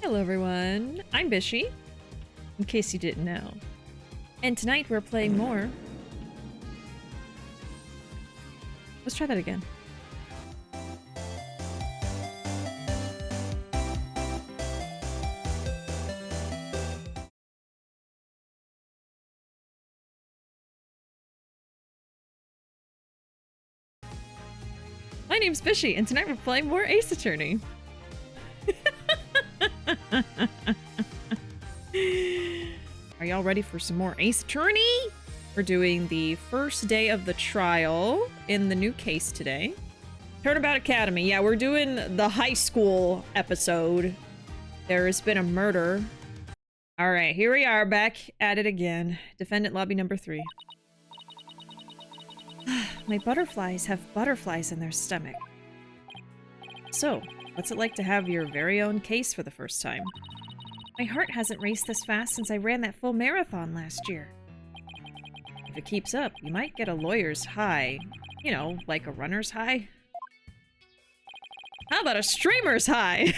Hello everyone, I'm Bishi, in case you didn't know. And tonight we're playing more. Let's try that again. My name's Bishi, and tonight we're playing more Ace Attorney. Are y'all ready for some more Ace Attorney? We're doing the first day of the trial in the new case today. Turnabout Academy. Yeah, we're doing the high school episode. There has been a murder. All right, here we are back at it again. Defendant lobby number 3. My butterflies have butterflies in their stomach. So, what's it like to have your very own case for the first time? My heart hasn't raced this fast since I ran that full marathon last year. If it keeps up, you might get a lawyer's high. You know, like a runner's high. How about a streamer's high?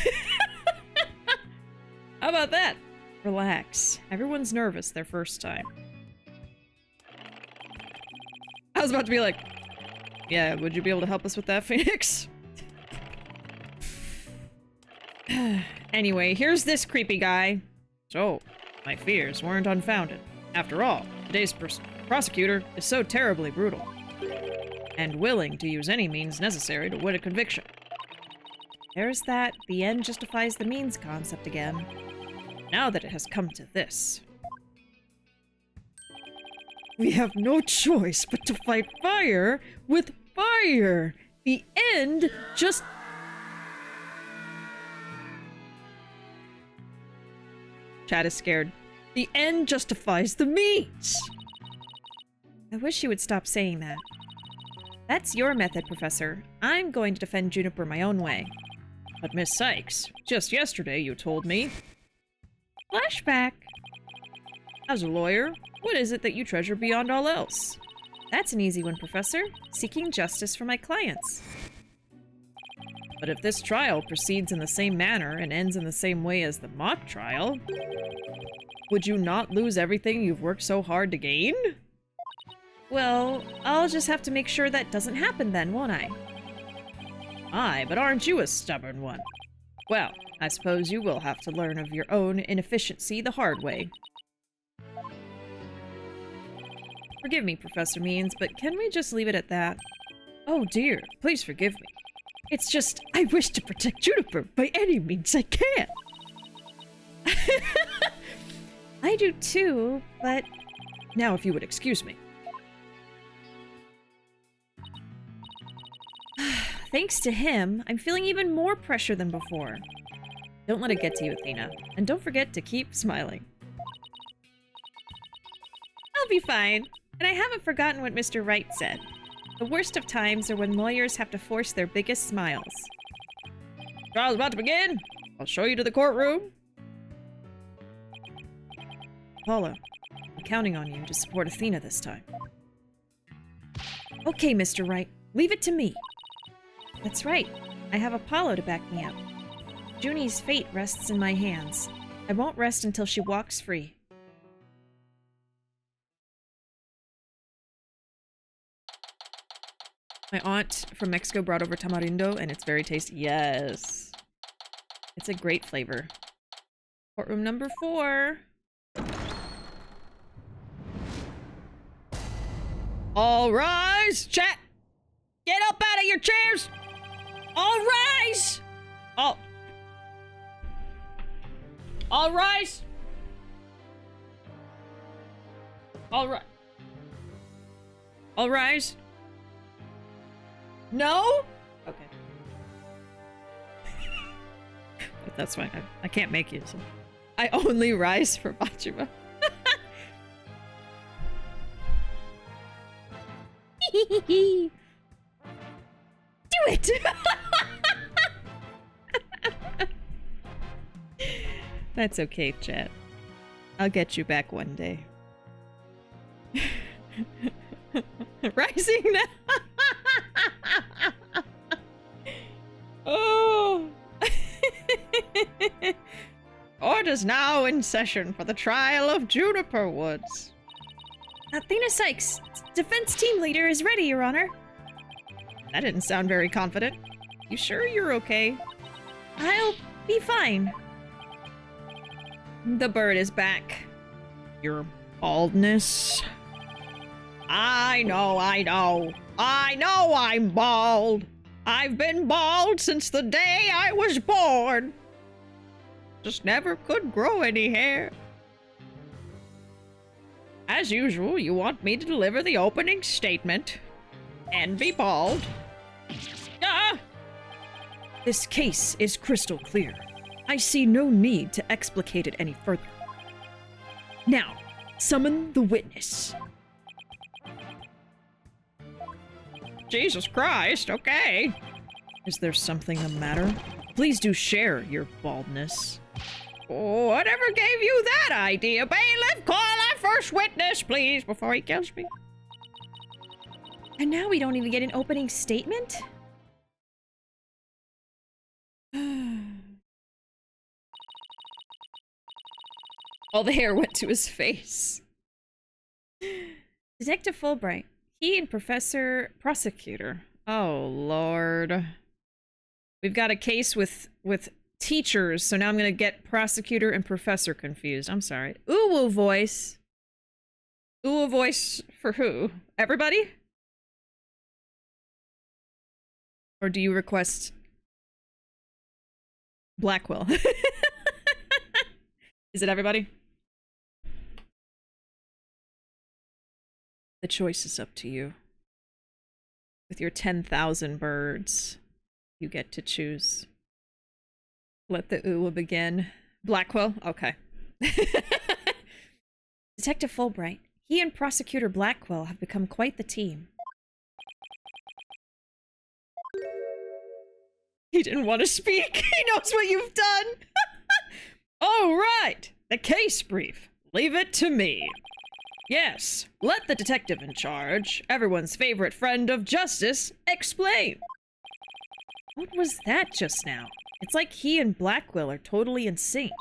How about that? Relax. Everyone's nervous their first time. I was about to be like, yeah, would you be able to help us with that, Phoenix? Anyway, here's this creepy guy. So, my fears weren't unfounded. After all, today's prosecutor is so terribly brutal. And willing to use any means necessary to win a conviction. There's that the end justifies the means concept again. Now that it has come to this. We have no choice but to fight fire with fire. The end just... Chat is scared. The end justifies the means. I wish you would stop saying that. That's your method, Professor. I'm going to defend Juniper my own way. But Miss Sykes, just yesterday you told me... Flashback. As a lawyer, what is it that you treasure beyond all else? That's an easy one, Professor. Seeking justice for my clients. But if this trial proceeds in the same manner and ends in the same way as the mock trial, would you not lose everything you've worked so hard to gain? Well, I'll just have to make sure that doesn't happen then, won't I? Aye, but aren't you a stubborn one? Well, I suppose you will have to learn of your own inefficiency the hard way. Forgive me, Professor Means, but can we just leave it at that? Oh dear, please forgive me. It's just, I wish to protect Juniper by any means I can. I do too, but... Now if you would excuse me. Thanks to him, I'm feeling even more pressure than before. Don't let it get to you, Athena. And don't forget to keep smiling. I'll be fine. And I haven't forgotten what Mr. Wright said. The worst of times are when lawyers have to force their biggest smiles. Trial's about to begin. I'll show you to the courtroom. Paula, I'm counting on you to support Athena this time. Okay, Mr. Wright. Leave it to me. That's right. I have Apollo to back me up. Junie's fate rests in my hands. I won't rest until she walks free. My aunt from Mexico brought over tamarindo, and it's very tasty. Yes. It's a great flavor. Courtroom number 4. All rise! Chat! Get up out of your chairs! All rise! All rise! All right. All rise. No? Okay. But that's fine. I can't make you, so. I only rise for Bachima. Do it! That's okay, chat. I'll get you back one day. Rising now! Oh! is now in session for the trial of Juniper Woods. Athena Sykes, defense team leader, is ready, Your Honor. That didn't sound very confident. You sure you're okay? I'll be fine. The bird is back. Your baldness. I know I'm bald. I've been bald since the day I was born. Just never could grow any hair. As usual, you want me to deliver the opening statement and be bald. Ah! This case is crystal clear. I see no need to explicate it any further. Now, summon the witness. Jesus Christ, okay. Is there something the matter? Please do share your baldness. Whatever gave you that idea, bailiff? Call our first witness, please, before he kills me. And now we don't even get an opening statement? All the hair went to his face. Detective Fulbright. He and Professor Prosecutor. Oh, Lord. We've got a case with teachers, so now I'm gonna get prosecutor and professor confused. I'm sorry. Uwu voice. Uwu voice for who? Everybody? Or do you request Blackwell? Is it everybody? The choice is up to you. With your 10,000 birds, you get to choose. Let the Uwa begin. Blackwell? Okay. Detective Fulbright. He and Prosecutor Blackwell have become quite the team. He didn't want to speak. He knows what you've done. All right. The case brief. Leave it to me. Yes, let the detective in charge, everyone's favorite friend of justice, explain. What was that just now? It's like he and Blackwell are totally in sync.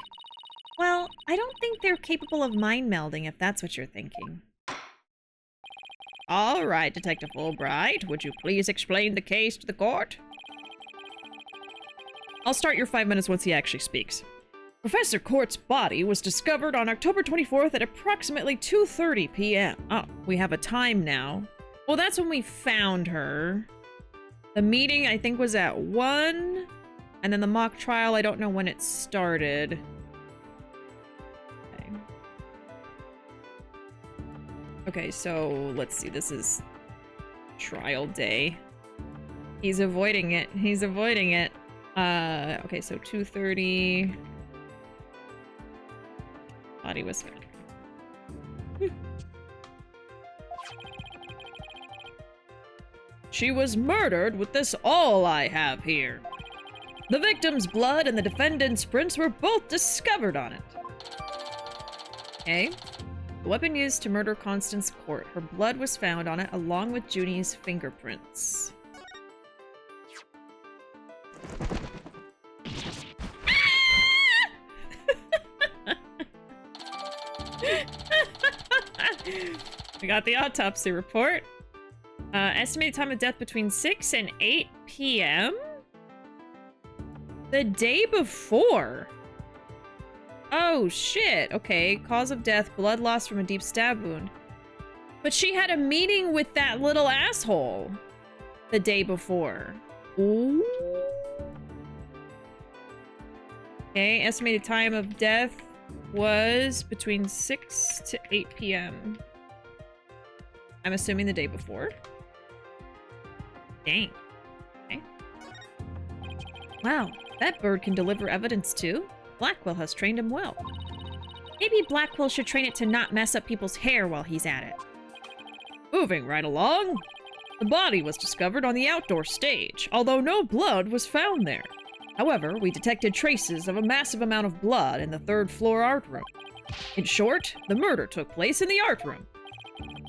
Well, I don't think they're capable of mind melding if that's what you're thinking. All right, Detective Fulbright, would you please explain the case to the court? I'll start your 5 minutes once he actually speaks. Professor Court's body was discovered on October 24th at approximately 2:30 p.m. Oh, we have a time now. Well, that's when we found her. The meeting, I think, was at 1. And then the mock trial, I don't know when it started. Okay. Okay, so let's see. This is trial day. He's avoiding it. He's avoiding it. Okay, so 2:30... Body was found. She was murdered with this awl I have here. The victim's blood and the defendant's prints were both discovered on it. Okay. The weapon used to murder Constance Court. Her blood was found on it along with Junie's fingerprints. We got the autopsy report. Estimated time of death between 6 and 8 p.m. The day before. Oh, shit. Okay. Cause of death, blood loss from a deep stab wound. But she had a meeting with that little asshole the day before. Ooh. Okay. Estimated time of death was between 6 to 8 p.m. I'm assuming the day before. Dang. Okay. Wow, that bird can deliver evidence too. Blackwell has trained him well. Maybe Blackwell should train it to not mess up people's hair while he's at it. Moving right along. The body was discovered on the outdoor stage, although no blood was found there. However, we detected traces of a massive amount of blood in the third-floor art room. In short, the murder took place in the art room.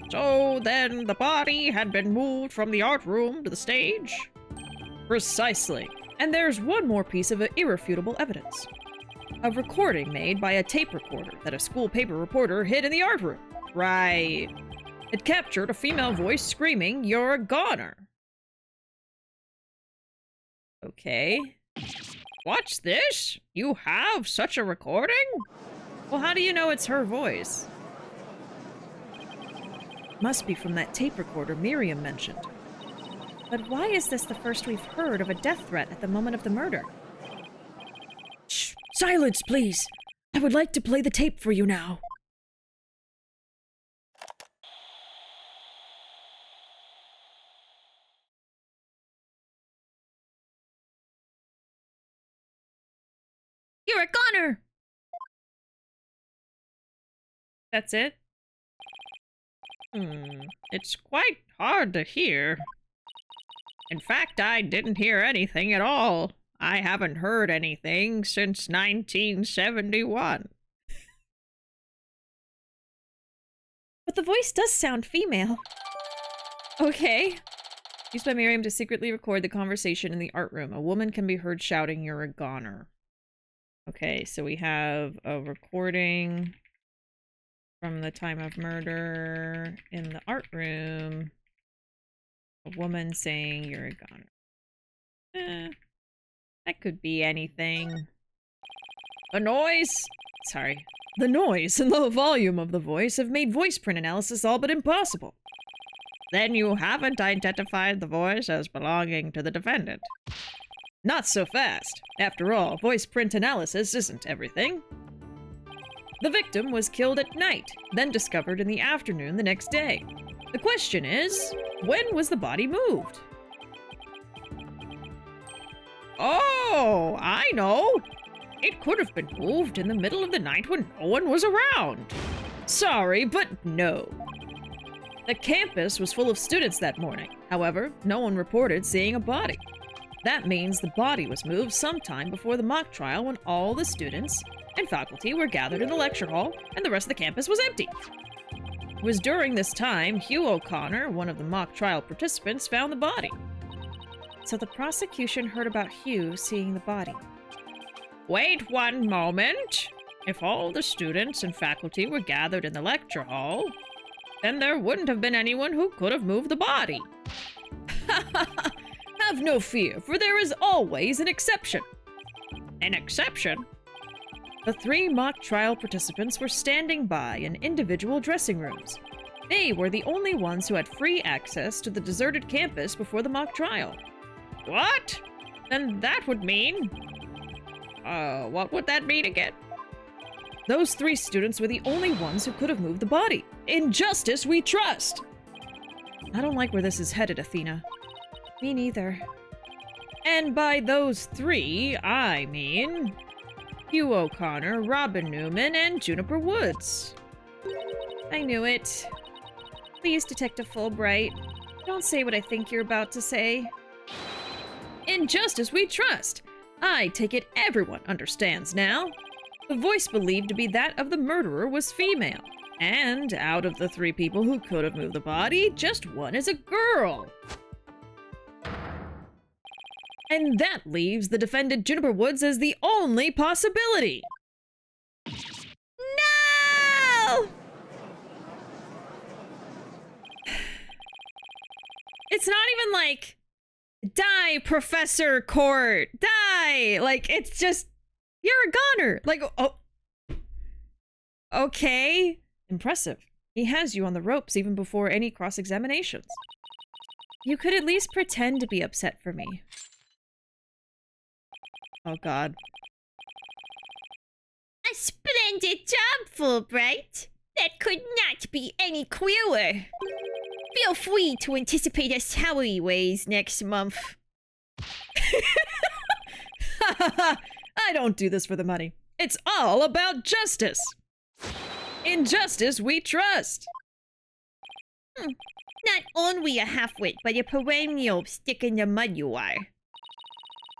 So then the body had been moved from the art room to the stage? Precisely. And there's one more piece of irrefutable evidence. A recording made by a tape recorder that a school paper reporter hid in the art room. Right. It captured a female voice screaming, "You're a goner." Okay. What's this? You have such a recording? Well, how do you know it's her voice? Must be from that tape recorder Miriam mentioned. But why is this the first we've heard of a death threat at the moment of the murder? Shh! Silence, please! I would like to play the tape for you now. You're a goner! That's it? It's quite hard to hear. In fact, I didn't hear anything at all. I haven't heard anything since 1971. But the voice does sound female. Okay. Used by Miriam to secretly record the conversation in the art room. A woman can be heard shouting, "You're a goner." Okay, so we have a recording from the time of murder in the art room. A woman saying, "You're a goner." That could be anything. The noise and the volume of the voice have made voice print analysis all but impossible. Then you haven't identified the voice as belonging to the defendant. Not so fast. After all, voice print analysis isn't everything. The victim was killed at night, then discovered in the afternoon the next day. The question is, when was the body moved? Oh, I know! It could have been moved in the middle of the night when no one was around. Sorry, but no. The campus was full of students that morning. However, no one reported seeing a body. That means the body was moved sometime before the mock trial when all the students and faculty were gathered in the lecture hall and the rest of the campus was empty. It was during this time Hugh O'Connor, one of the mock trial participants, found the body. So the prosecution heard about Hugh seeing the body. Wait one moment. If all the students and faculty were gathered in the lecture hall, then there wouldn't have been anyone who could have moved the body. Have no fear, for there is always an exception. An exception? The 3 mock trial participants were standing by in individual dressing rooms. They were the only ones who had free access to the deserted campus before the mock trial. What? Then that would mean... what would that mean again? Those 3 students were the only ones who could have moved the body. In justice we trust! I don't like where this is headed, Athena. Me neither. And by those 3, I mean... Hugh O'Connor, Robin Newman, and Juniper Woods. I knew it. Please, Detective Fulbright, don't say what I think you're about to say. In justice we trust. I take it everyone understands now. The voice believed to be that of the murderer was female. And out of the 3 people who could have moved the body, just one is a girl. And that leaves the defendant Juniper Woods as the only possibility. No! It's not even like, die, Professor Court, die! Like, it's just, you're a goner. Like, oh. Okay. Impressive. He has you on the ropes even before any cross-examinations. You could at least pretend to be upset for me. Oh, God. A splendid job, Fulbright. That could not be any crueler. Feel free to anticipate a salary raise next month. I don't do this for the money. It's all about justice. In justice we trust. Not only a half-wit, but a perennial stick in the mud you are.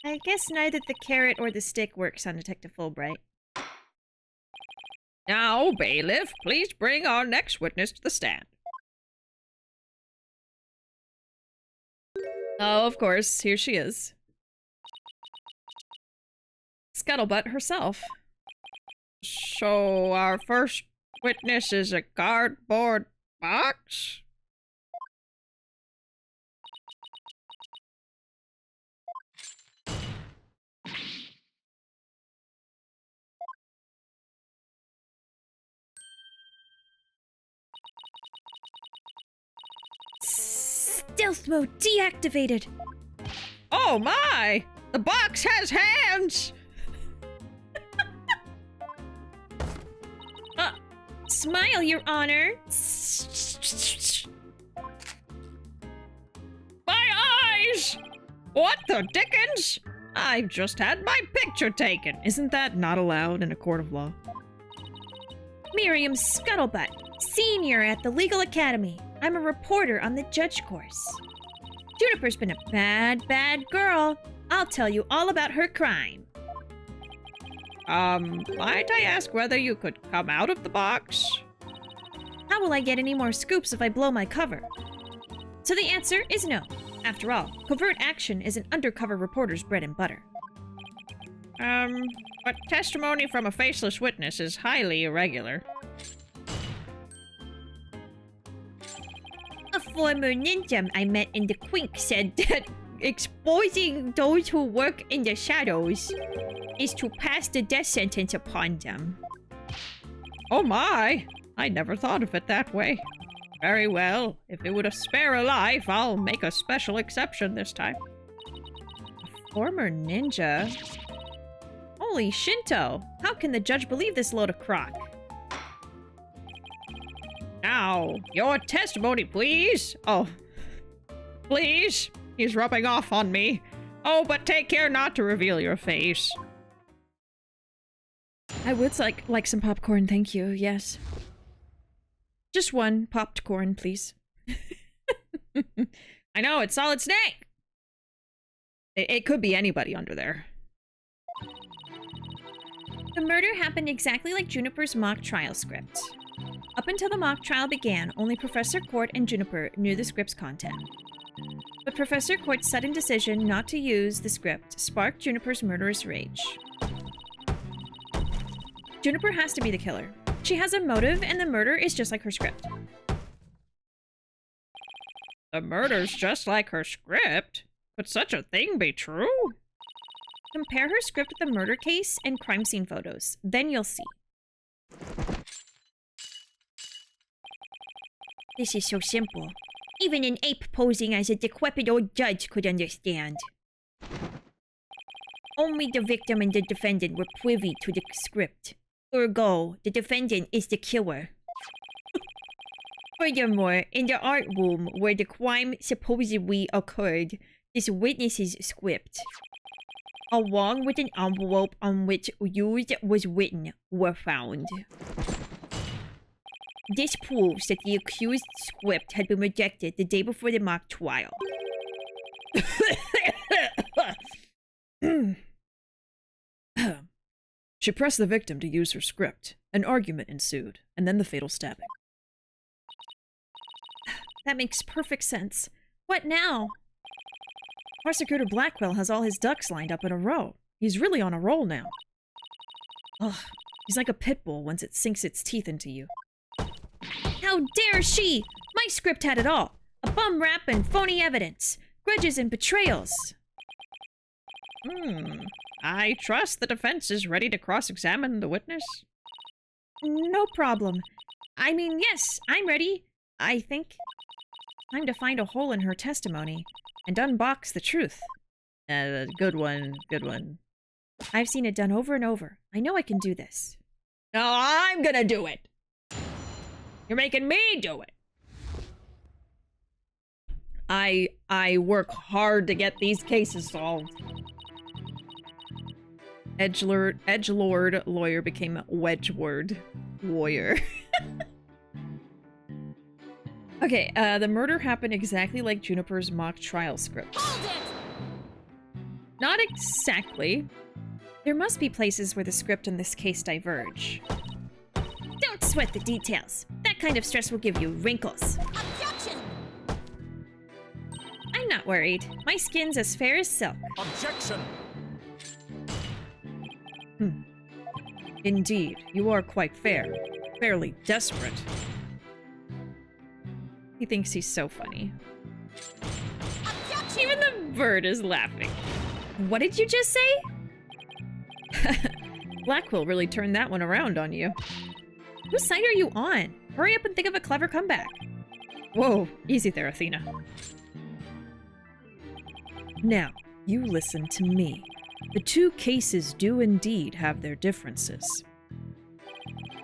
I guess neither the carrot or the stick works on Detective Fulbright. Now, bailiff, please bring our next witness to the stand. Oh, of course, here she is. Scuttlebutt herself. So our first witness is a cardboard box? Stealth mode deactivated. Oh my! The box has hands! Smile, Your Honor. My eyes! What the dickens? I've just had my picture taken. Isn't that not allowed in a court of law? Miriam Scuttlebutt, senior at the Legal Academy. I'm a reporter on the judge course. Juniper's been a bad, bad girl. I'll tell you all about her crime. Might I ask whether you could come out of the box? How will I get any more scoops if I blow my cover? So the answer is no. After all, covert action is an undercover reporter's bread and butter. But testimony from a faceless witness is highly irregular. A former ninja I met in the Quink said that exposing those who work in the shadows is to pass the death sentence upon them. Oh my! I never thought of it that way. Very well. If it would spare a life, I'll make a special exception this time. A former ninja? Holy Shinto! How can the judge believe this load of crock? Now, your testimony, please! Oh. Please? He's rubbing off on me. Oh, but take care not to reveal your face. I would like some popcorn, thank you, yes. Just one popped corn, please. I know, it's Solid Snake! It could be anybody under there. The murder happened exactly like Juniper's mock trial script. Up until the mock trial began, only Professor Court and Juniper knew the script's content. But Professor Court's sudden decision not to use the script sparked Juniper's murderous rage. Juniper has to be the killer. She has a motive, and the murder is just like her script. The murder's just like her script? Could such a thing be true? Compare her script with the murder case and crime scene photos. Then you'll see. This is so simple. Even an ape posing as a decrepit old judge could understand. Only the victim and the defendant were privy to the script. Ergo, the defendant is the killer. Furthermore, in the art room where the crime supposedly occurred, this witness's script, along with an envelope on which used was written, were found. This proves that the accused's script had been rejected the day before the mock trial. She pressed the victim to use her script. An argument ensued, and then the fatal stabbing. That makes perfect sense. What now? Prosecutor Blackwell has all his ducks lined up in a row. He's really on a roll now. Ugh, he's like a pit bull once it sinks its teeth into you. How dare she! My script had it all. A bum rap and phony evidence. Grudges and betrayals. I trust the defense is ready to cross-examine the witness. No problem. I mean, yes, I'm ready. I think. Time to find a hole in her testimony and unbox the truth. Good one, good one. I've seen it done over and over. I know I can do this. No, I'm gonna do it! You're making me do it! I work hard to get these cases solved. Edgelord lawyer became Wedgeword lawyer. Okay, the murder happened exactly like Juniper's mock trial script. Not exactly. There must be places where the script and this case diverge. Don't sweat the details. That kind of stress will give you wrinkles. Objection! I'm not worried. My skin's as fair as silk. Objection! Indeed, you are quite fair. Fairly desperate. He thinks he's so funny. Even the bird is laughing. What did you just say? Blackwell really turned that one around on you. Whose side are you on? Hurry up and think of a clever comeback. Whoa, easy there, Athena. Now, you listen to me. The two cases do indeed have their differences.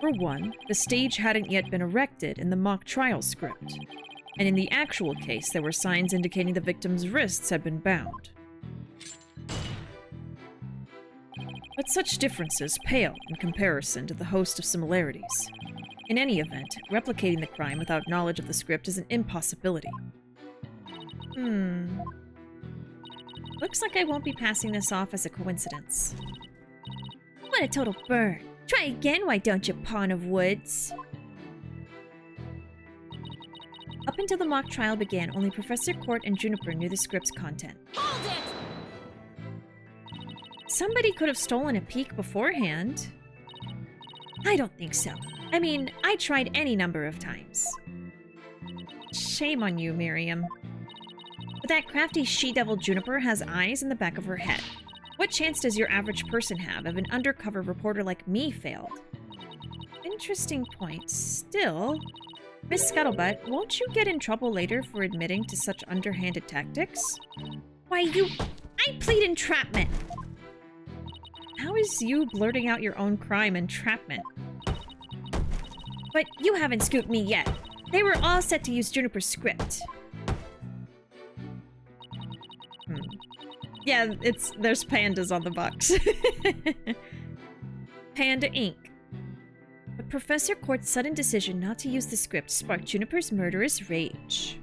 For one, the stage hadn't yet been erected in the mock trial script, and in the actual case there were signs indicating the victim's wrists had been bound. But such differences pale in comparison to the host of similarities. In any event, replicating the crime without knowledge of the script is an impossibility. Looks like I won't be passing this off as a coincidence. What a total burn. Try again, why don't you, Pawn of Woods? Up until the mock trial began, only Professor Court and Juniper knew the script's content. Hold it! Somebody could have stolen a peek beforehand. I don't think so. I mean, I tried any number of times. Shame on you, Miriam. But that crafty she-devil Juniper has eyes in the back of her head. What chance does your average person have if an undercover reporter like me failed? Interesting point. Still, Miss Scuttlebutt, won't you get in trouble later for admitting to such underhanded tactics? Why, I plead entrapment! How is you blurting out your own crime entrapment? But you haven't scooped me yet. They were all set to use Juniper's script. Yeah, there's pandas on the box. Panda Inc. But Professor Court's sudden decision not to use the script sparked Juniper's murderous rage.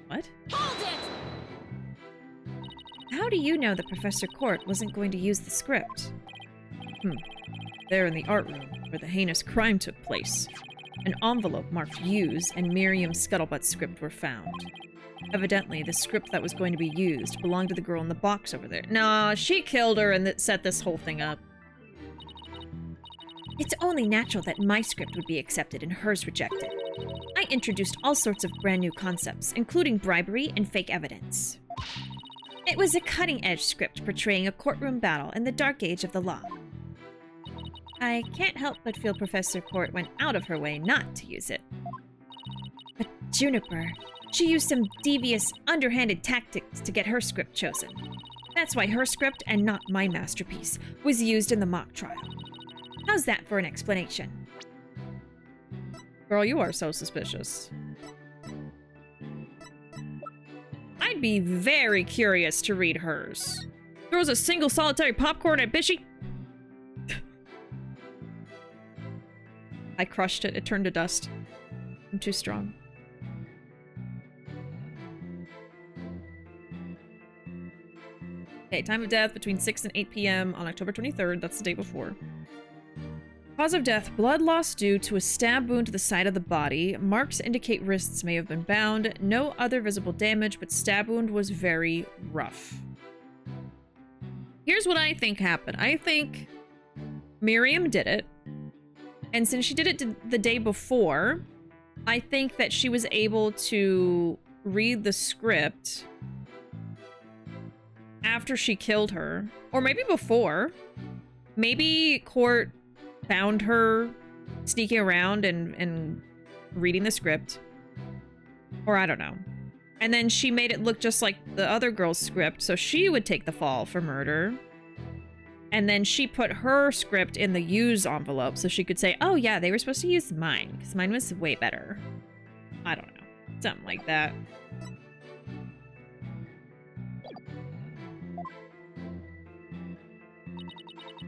What? Hold it! How do you know that Professor Court wasn't going to use the script? There in the art room, where the heinous crime took place, an envelope marked Use and Miriam Scuttlebutt's script were found. Evidently, the script that was going to be used belonged to the girl in the box over there. No, she killed her and set this whole thing up. It's only natural that my script would be accepted and hers rejected. I introduced all sorts of brand new concepts, including bribery and fake evidence. It was a cutting-edge script portraying a courtroom battle in the dark age of the law. I can't help but feel Professor Court went out of her way not to use it. But Juniper, she used some devious, underhanded tactics to get her script chosen. That's why her script, and not my masterpiece, was used in the mock trial. How's that for an explanation? Girl, you are so suspicious. I'd be very curious to read hers. Throws a single solitary popcorn at Bishi. I crushed it. It turned to dust. I'm too strong. Okay, time of death between 6 and 8 p.m. on October 23rd. That's the day before. Cause of death, blood loss due to a stab wound to the side of the body. Marks indicate wrists may have been bound. No other visible damage, but stab wound was very rough. Here's what I think happened. I think Miriam did it. And since she did it the day before, I think that she was able to read the script after she killed her. Or maybe before. Maybe Court found her sneaking around and reading the script. Or I don't know. And then she made it look just like the other girl's script, so she would take the fall for murder. And then she put her script in the use envelope so she could say, oh yeah, they were supposed to use mine, because mine was way better. I don't know. Something like that.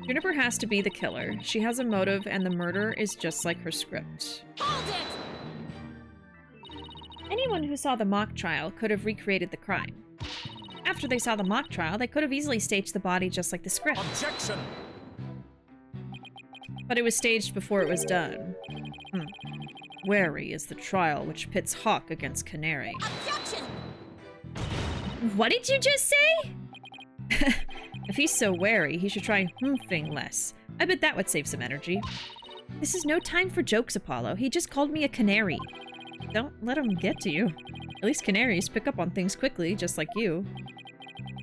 Juniper has to be the killer. She has a motive, and the murder is just like her script. Hold it! Anyone who saw the mock trial could have recreated the crime. After they saw the mock trial, they could have easily staged the body just like the script. Objection! But it was staged before it was done. Wary is the trial which pits Hawk against Canary. Objection! What did you just say? If he's so wary, he should try humping less. I bet that would save some energy. This is no time for jokes, Apollo. He just called me a canary. Don't let him get to you. At least canaries pick up on things quickly, just like you.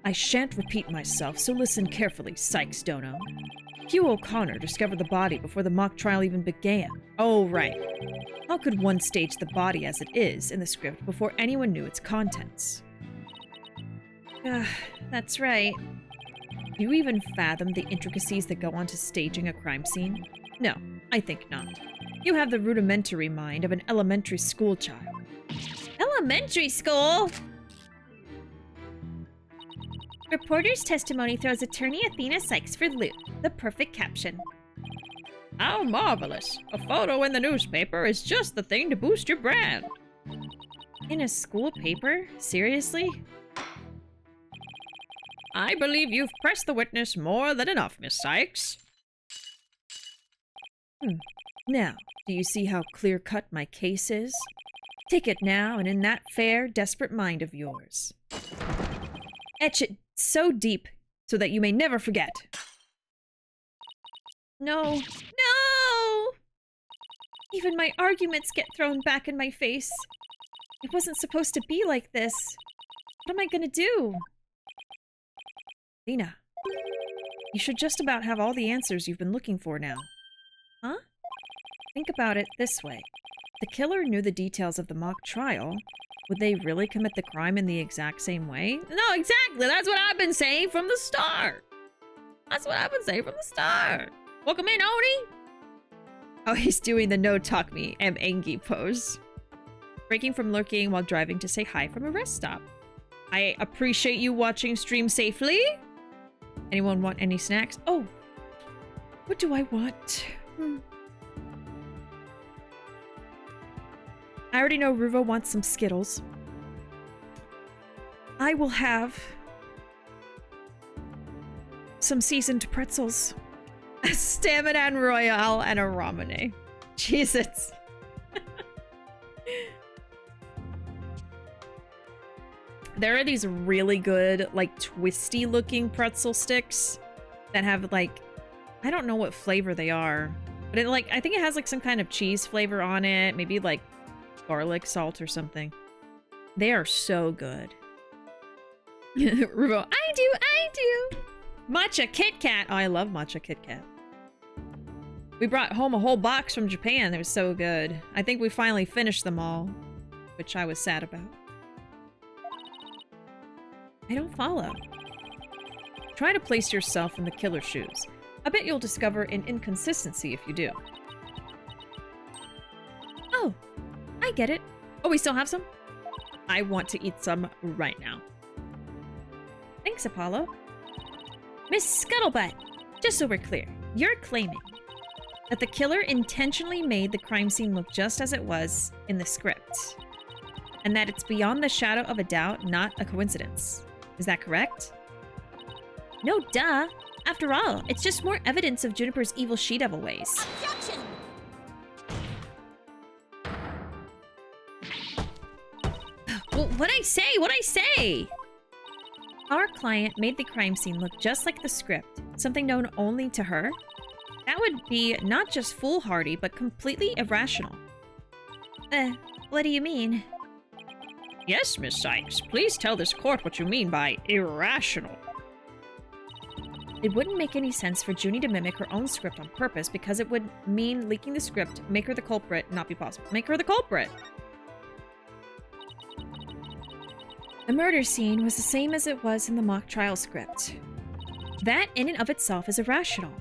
I shan't repeat myself, so listen carefully, Sykes Dono. Hugh O'Connor discovered the body before the mock trial even began. Oh, right. How could one stage the body as it is in the script before anyone knew its contents? That's right. Do you even fathom the intricacies that go on to staging a crime scene? No, I think not. You have the rudimentary mind of an elementary school child. Elementary school? Reporter's testimony throws attorney Athena Sykes for loop. The perfect caption. How marvelous! A photo in the newspaper is just the thing to boost your brand. In a school paper? Seriously? I believe you've pressed the witness more than enough, Miss Sykes. Now, do you see how clear-cut my case is? Take it now, and in that fair, desperate mind of yours. Etch it so deep, so that you may never forget. No. No! Even my arguments get thrown back in my face. It wasn't supposed to be like this. What am I gonna do? Lena, you should just about have all the answers you've been looking for now. Huh? Think about it this way. The killer knew the details of the mock trial. Would they really commit the crime in the exact same way? No, exactly! That's what I've been saying from the start! Welcome in, Oni! Oh, he's doing the no talk me, am Angie pose. Breaking from lurking while driving to say hi from a rest stop. I appreciate you watching stream safely. Anyone want any snacks? Oh, what do I want? I already know Ruuuvo wants some Skittles. I will have some seasoned pretzels, a stamina and royale, and a ramune. Jesus. There are these really good, like, twisty-looking pretzel sticks that have, like, I don't know what flavor they are, but it, like, I think it has, like, some kind of cheese flavor on it, maybe, like, garlic salt or something. They are so good. Ruuuvo, I do! Matcha Kit Kat! Oh, I love matcha Kit Kat. We brought home a whole box from Japan. It was so good. I think we finally finished them all, which I was sad about. I don't follow. Try to place yourself in the killer's shoes. I bet you'll discover an inconsistency if you do. Oh, I get it. Oh, we still have some? I want to eat some right now. Thanks, Apollo. Miss Scuttlebutt, just so we're clear, you're claiming that the killer intentionally made the crime scene look just as it was in the script, and that it's beyond the shadow of a doubt not a coincidence. Is that correct? No, duh. After all, it's just more evidence of Juniper's evil she-devil ways. Objection! Well, what'd I say? Our client made the crime scene look just like the script, something known only to her. That would be not just foolhardy, but completely irrational. What do you mean? Yes, Miss Sykes. Please tell this court what you mean by irrational. It wouldn't make any sense for Junie to mimic her own script on purpose because it would mean leaking the script, make her the culprit, not be possible. Make her the culprit! The murder scene was the same as it was in the mock trial script. That in and of itself is irrational.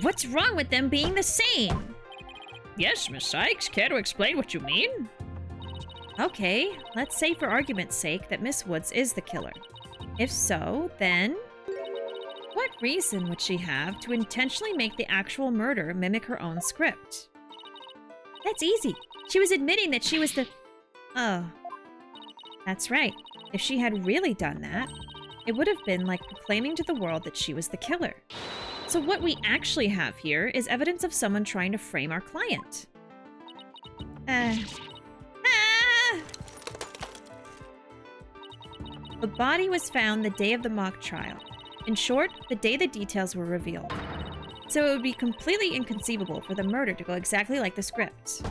What's wrong with them being the same? Yes, Miss Sykes. Care to explain what you mean? Okay, let's say for argument's sake that Miss Woods is the killer. If so, then what reason would she have to intentionally make the actual murder mimic her own script? That's easy. She was admitting that she was the... Oh. That's right. If she had really done that, it would have been like proclaiming to the world that she was the killer. So what we actually have here is evidence of someone trying to frame our client. The body was found the day of the mock trial. In short, the day the details were revealed. So it would be completely inconceivable for the murder to go exactly like the script.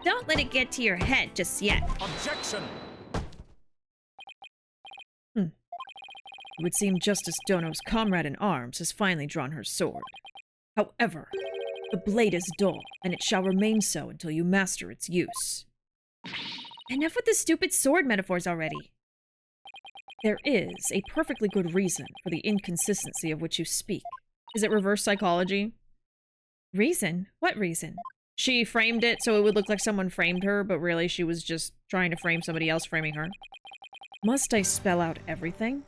Don't let it get to your head just yet. Objection! It would seem Justice Dono's comrade in arms has finally drawn her sword. However, the blade is dull, and it shall remain so until you master its use. Enough with the stupid sword metaphors already. There is a perfectly good reason for the inconsistency of which you speak. Is it reverse psychology? Reason? What reason? She framed it so it would look like someone framed her, but really she was just trying to frame somebody else framing her. Must I spell out everything?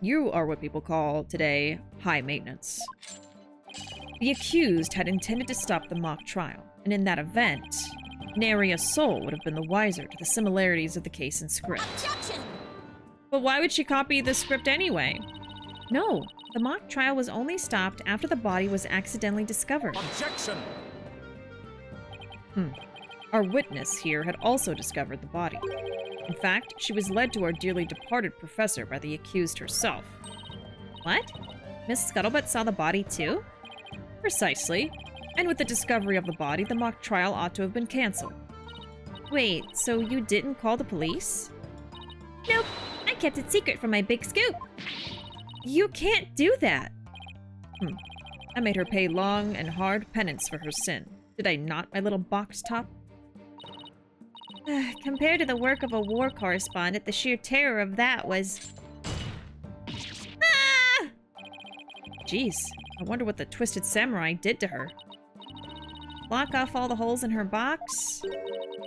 You are what people call, today, high maintenance. The accused had intended to stop the mock trial, and in that event, nary a soul would have been the wiser to the similarities of the case and script. Objection! But why would she copy the script anyway? No, the mock trial was only stopped after the body was accidentally discovered. Objection! Our witness here had also discovered the body. In fact, she was led to our dearly departed professor by the accused herself. What? Miss Scuttlebutt saw the body too? Precisely. And with the discovery of the body, the mock trial ought to have been cancelled. Wait, so you didn't call the police? Nope, I kept it secret from my big scoop. You can't do that. I made her pay long and hard penance for her sin. Did I not, my little box top? Compared to the work of a war correspondent, the sheer terror of that was... Ah! Jeez, I wonder what the Twisted Samurai did to her. Block off all the holes in her box?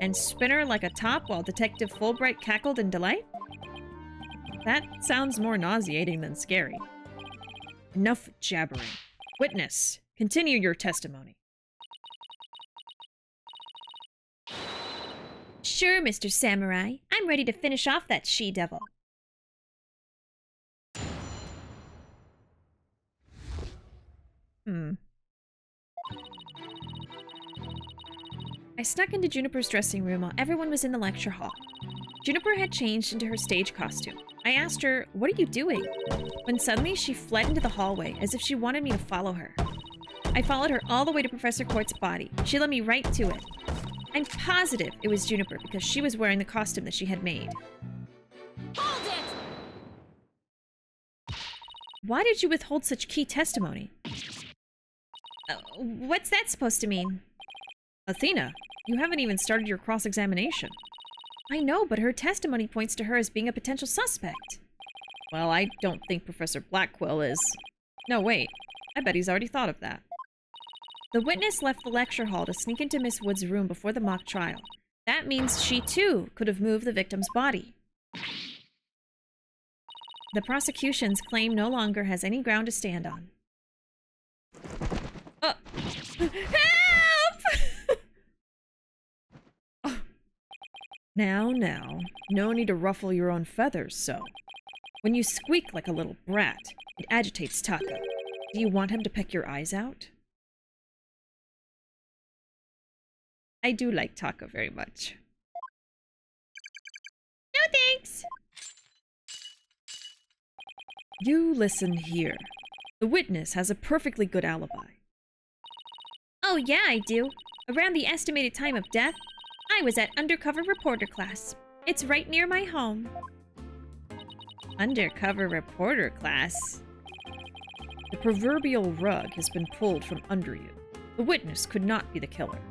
And spin her like a top while Detective Fulbright cackled in delight? That sounds more nauseating than scary. Enough jabbering. Witness, continue your testimony. Sure, Mr. Samurai. I'm ready to finish off that she-devil. I snuck into Juniper's dressing room while everyone was in the lecture hall. Juniper had changed into her stage costume. I asked her, "What are you doing?" When suddenly she fled into the hallway as if she wanted me to follow her. I followed her all the way to Professor Court's body. She led me right to it. I'm positive it was Juniper because she was wearing the costume that she had made. Hold it! Why did you withhold such key testimony? What's that supposed to mean? Athena, you haven't even started your cross-examination. I know, but her testimony points to her as being a potential suspect. Well, I don't think Professor Blackquill is... No, wait. I bet he's already thought of that. The witness left the lecture hall to sneak into Miss Wood's room before the mock trial. That means she, too, could have moved the victim's body. The prosecution's claim no longer has any ground to stand on. Help! Now, no need to ruffle your own feathers, so. When you squeak like a little brat, it agitates Taka. Do you want him to peck your eyes out? I do like Taka very much. No thanks! You listen here. The witness has a perfectly good alibi. Oh yeah, I do. Around the estimated time of death, I was at undercover reporter class. It's right near my home. Undercover reporter class? The proverbial rug has been pulled from under you. The witness could not be the killer.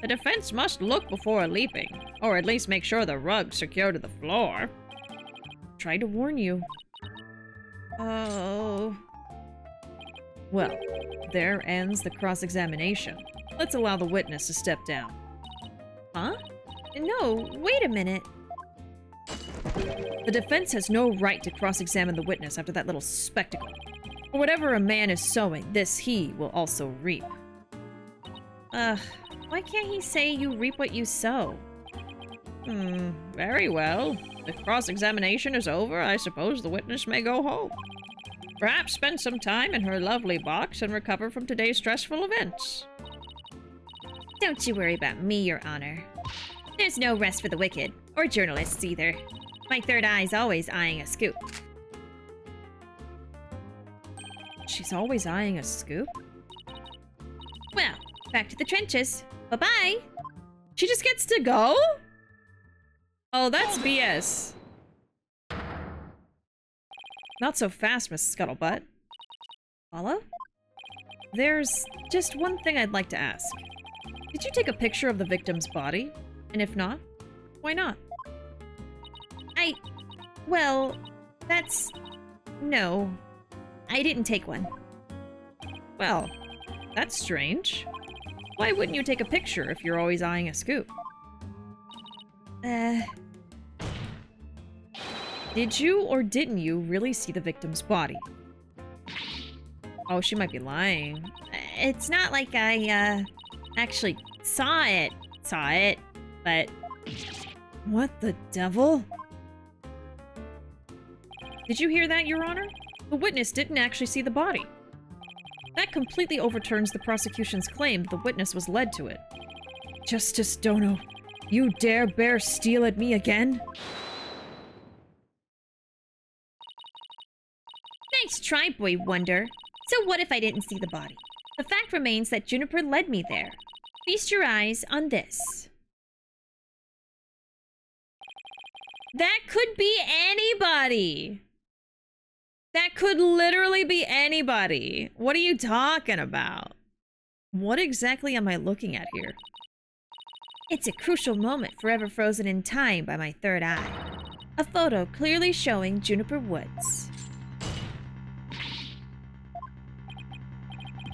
The defense must look before leaping, or at least make sure the rug's secure to the floor. Try to warn you. Oh. Well, there ends the cross-examination. Let's allow the witness to step down. Huh? No, wait a minute. The defense has no right to cross-examine the witness after that little spectacle. For whatever a man is sowing, this he will also reap. Why can't he say you reap what you sow? Very well. The cross-examination is over. I suppose the witness may go home. Perhaps spend some time in her lovely box and recover from today's stressful events. Don't you worry about me, Your Honor. There's no rest for the wicked. Or journalists, either. My third eye's always eyeing a scoop. She's always eyeing a scoop? Well, back to the trenches. Bye-bye! She just gets to go? Oh, that's BS. Not so fast, Miss Scuttlebutt. Follow? There's just one thing I'd like to ask. Did you take a picture of the victim's body? And if not, why not? Well, that's... No. I didn't take one. Well, that's strange. Why wouldn't you take a picture if you're always eyeing a scoop? Did you or didn't you really see the victim's body? Oh, she might be lying. It's not like I, actually saw it, but... What the devil? Did you hear that, Your Honor? The witness didn't actually see the body. That completely overturns the prosecution's claim that the witness was led to it. Justice Dono, you dare bear steel at me again? Nice try, Boy Wonder. So what if I didn't see the body? The fact remains that Juniper led me there. Feast your eyes on this. That could be anybody! That could literally be anybody. What are you talking about? What exactly am I looking at here? It's a crucial moment forever frozen in time by my third eye. A photo clearly showing Juniper Woods.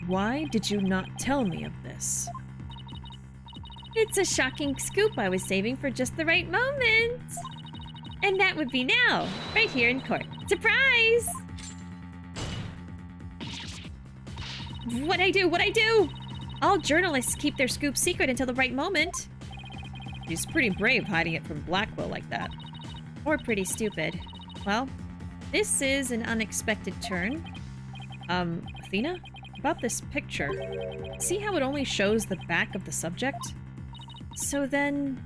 Why did you not tell me of this? It's a shocking scoop I was saving for just the right moment. And that would be now, right here in court. Surprise! What'd I do? All journalists keep their scoop secret until the right moment. She's pretty brave hiding it from Blackwell like that. Or pretty stupid. Well, this is an unexpected turn. Athena? About this picture. See how it only shows the back of the subject? So then...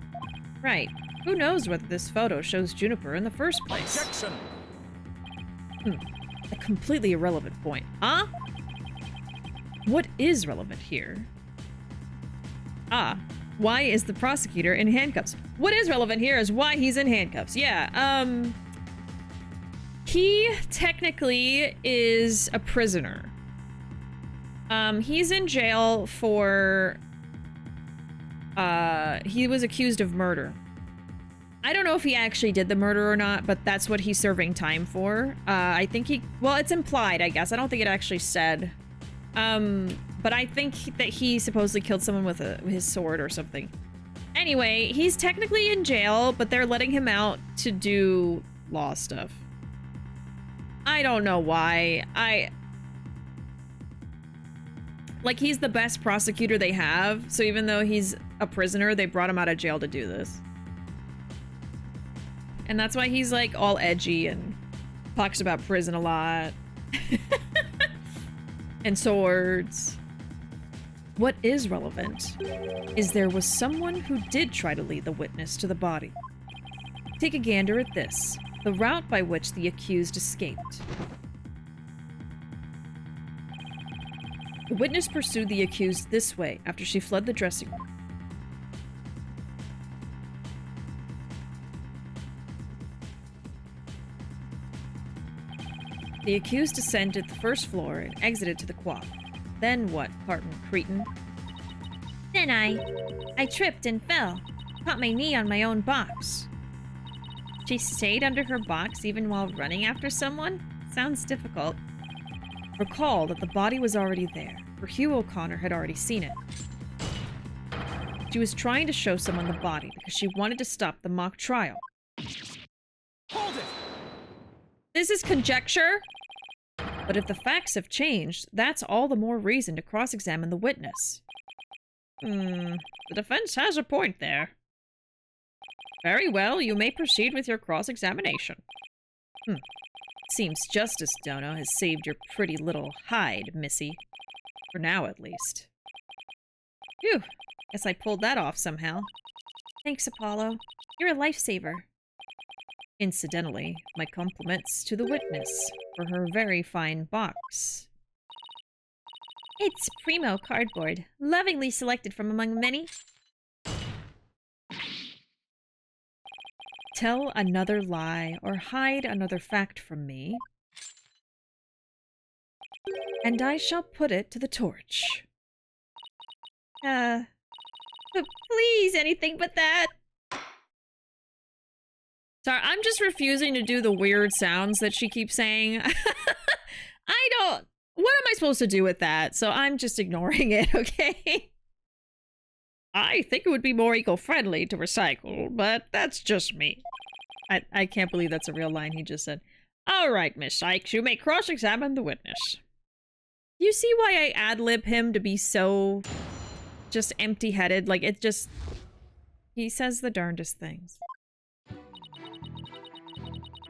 Right. Who knows whether this photo shows Juniper in the first place? Objection! A completely irrelevant point. Huh? What is relevant here? Ah, why is the prosecutor in handcuffs? What is relevant here is why he's in handcuffs. Yeah, he technically is a prisoner. He's in jail for, he was accused of murder. I don't know if he actually did the murder or not, but that's what he's serving time for. I think well, it's implied, I guess. I don't think it actually said. But I think that he supposedly killed someone with his sword or something. Anyway, he's technically in jail, but they're letting him out to do law stuff. I don't know why. Like, he's the best prosecutor they have, so even though he's a prisoner, they brought him out of jail to do this. And that's why he's, like, all edgy and talks about prison a lot. And swords. What is relevant is there was someone who did try to lead the witness to the body. Take a gander at this, the route by which the accused escaped. The witness pursued the accused this way after she fled the dressing room. The accused descended the first floor and exited to the quad. Then what, Parton Cretin? Then I tripped and fell. Caught my knee on my own box. She stayed under her box even while running after someone? Sounds difficult. Recall that the body was already there, for Hugh O'Connor had already seen it. She was trying to show someone the body because she wanted to stop the mock trial. Hold it! This is conjecture. But if the facts have changed, that's all the more reason to cross-examine the witness. The defense has a point there. Very well, you may proceed with your cross-examination. Seems Justice Dono has saved your pretty little hide, Missy. For now, at least. Phew, guess I pulled that off somehow. Thanks, Apollo. You're a lifesaver. Incidentally, my compliments to the witness for her very fine box. It's primo cardboard, lovingly selected from among many. Tell another lie or hide another fact from me, and I shall put it to the torch. But please, anything but that. Sorry, I'm just refusing to do the weird sounds that she keeps saying. I don't... What am I supposed to do with that? So I'm just ignoring it, okay? I think it would be more eco-friendly to recycle, but that's just me. I can't believe that's a real line he just said. All right, Miss Sykes, you may cross-examine the witness. You see why I ad-lib him to be so just empty-headed? Like, it just... He says the darndest things.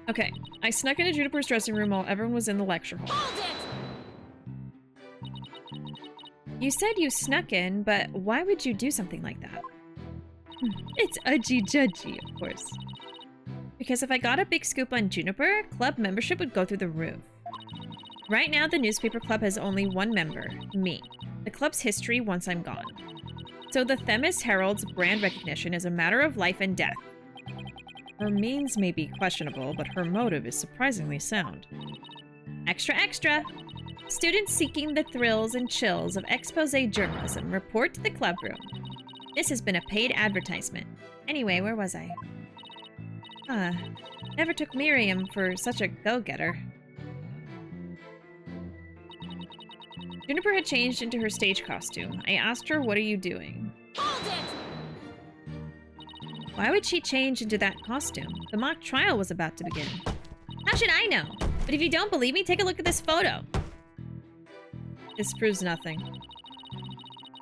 Okay, I snuck into Juniper's dressing room while everyone was in the lecture hall. Hold it! You said you snuck in, but why would you do something like that? It's udgy-judgy, of course. Because if I got a big scoop on Juniper, club membership would go through the roof. Right now, the newspaper club has only one member, me. The club's history once I'm gone. So the Themis Herald's brand recognition is a matter of life and death. Her means may be questionable, but her motive is surprisingly sound. Extra, extra! Students seeking the thrills and chills of expose journalism report to the club room. This has been a paid advertisement. Anyway, where was I? Never took Miriam for such a go-getter. Juniper had changed into her stage costume. I asked her, what are you doing? Hold it! Why would she change into that costume? The mock trial was about to begin. How should I know? But if you don't believe me, take a look at this photo. This proves nothing.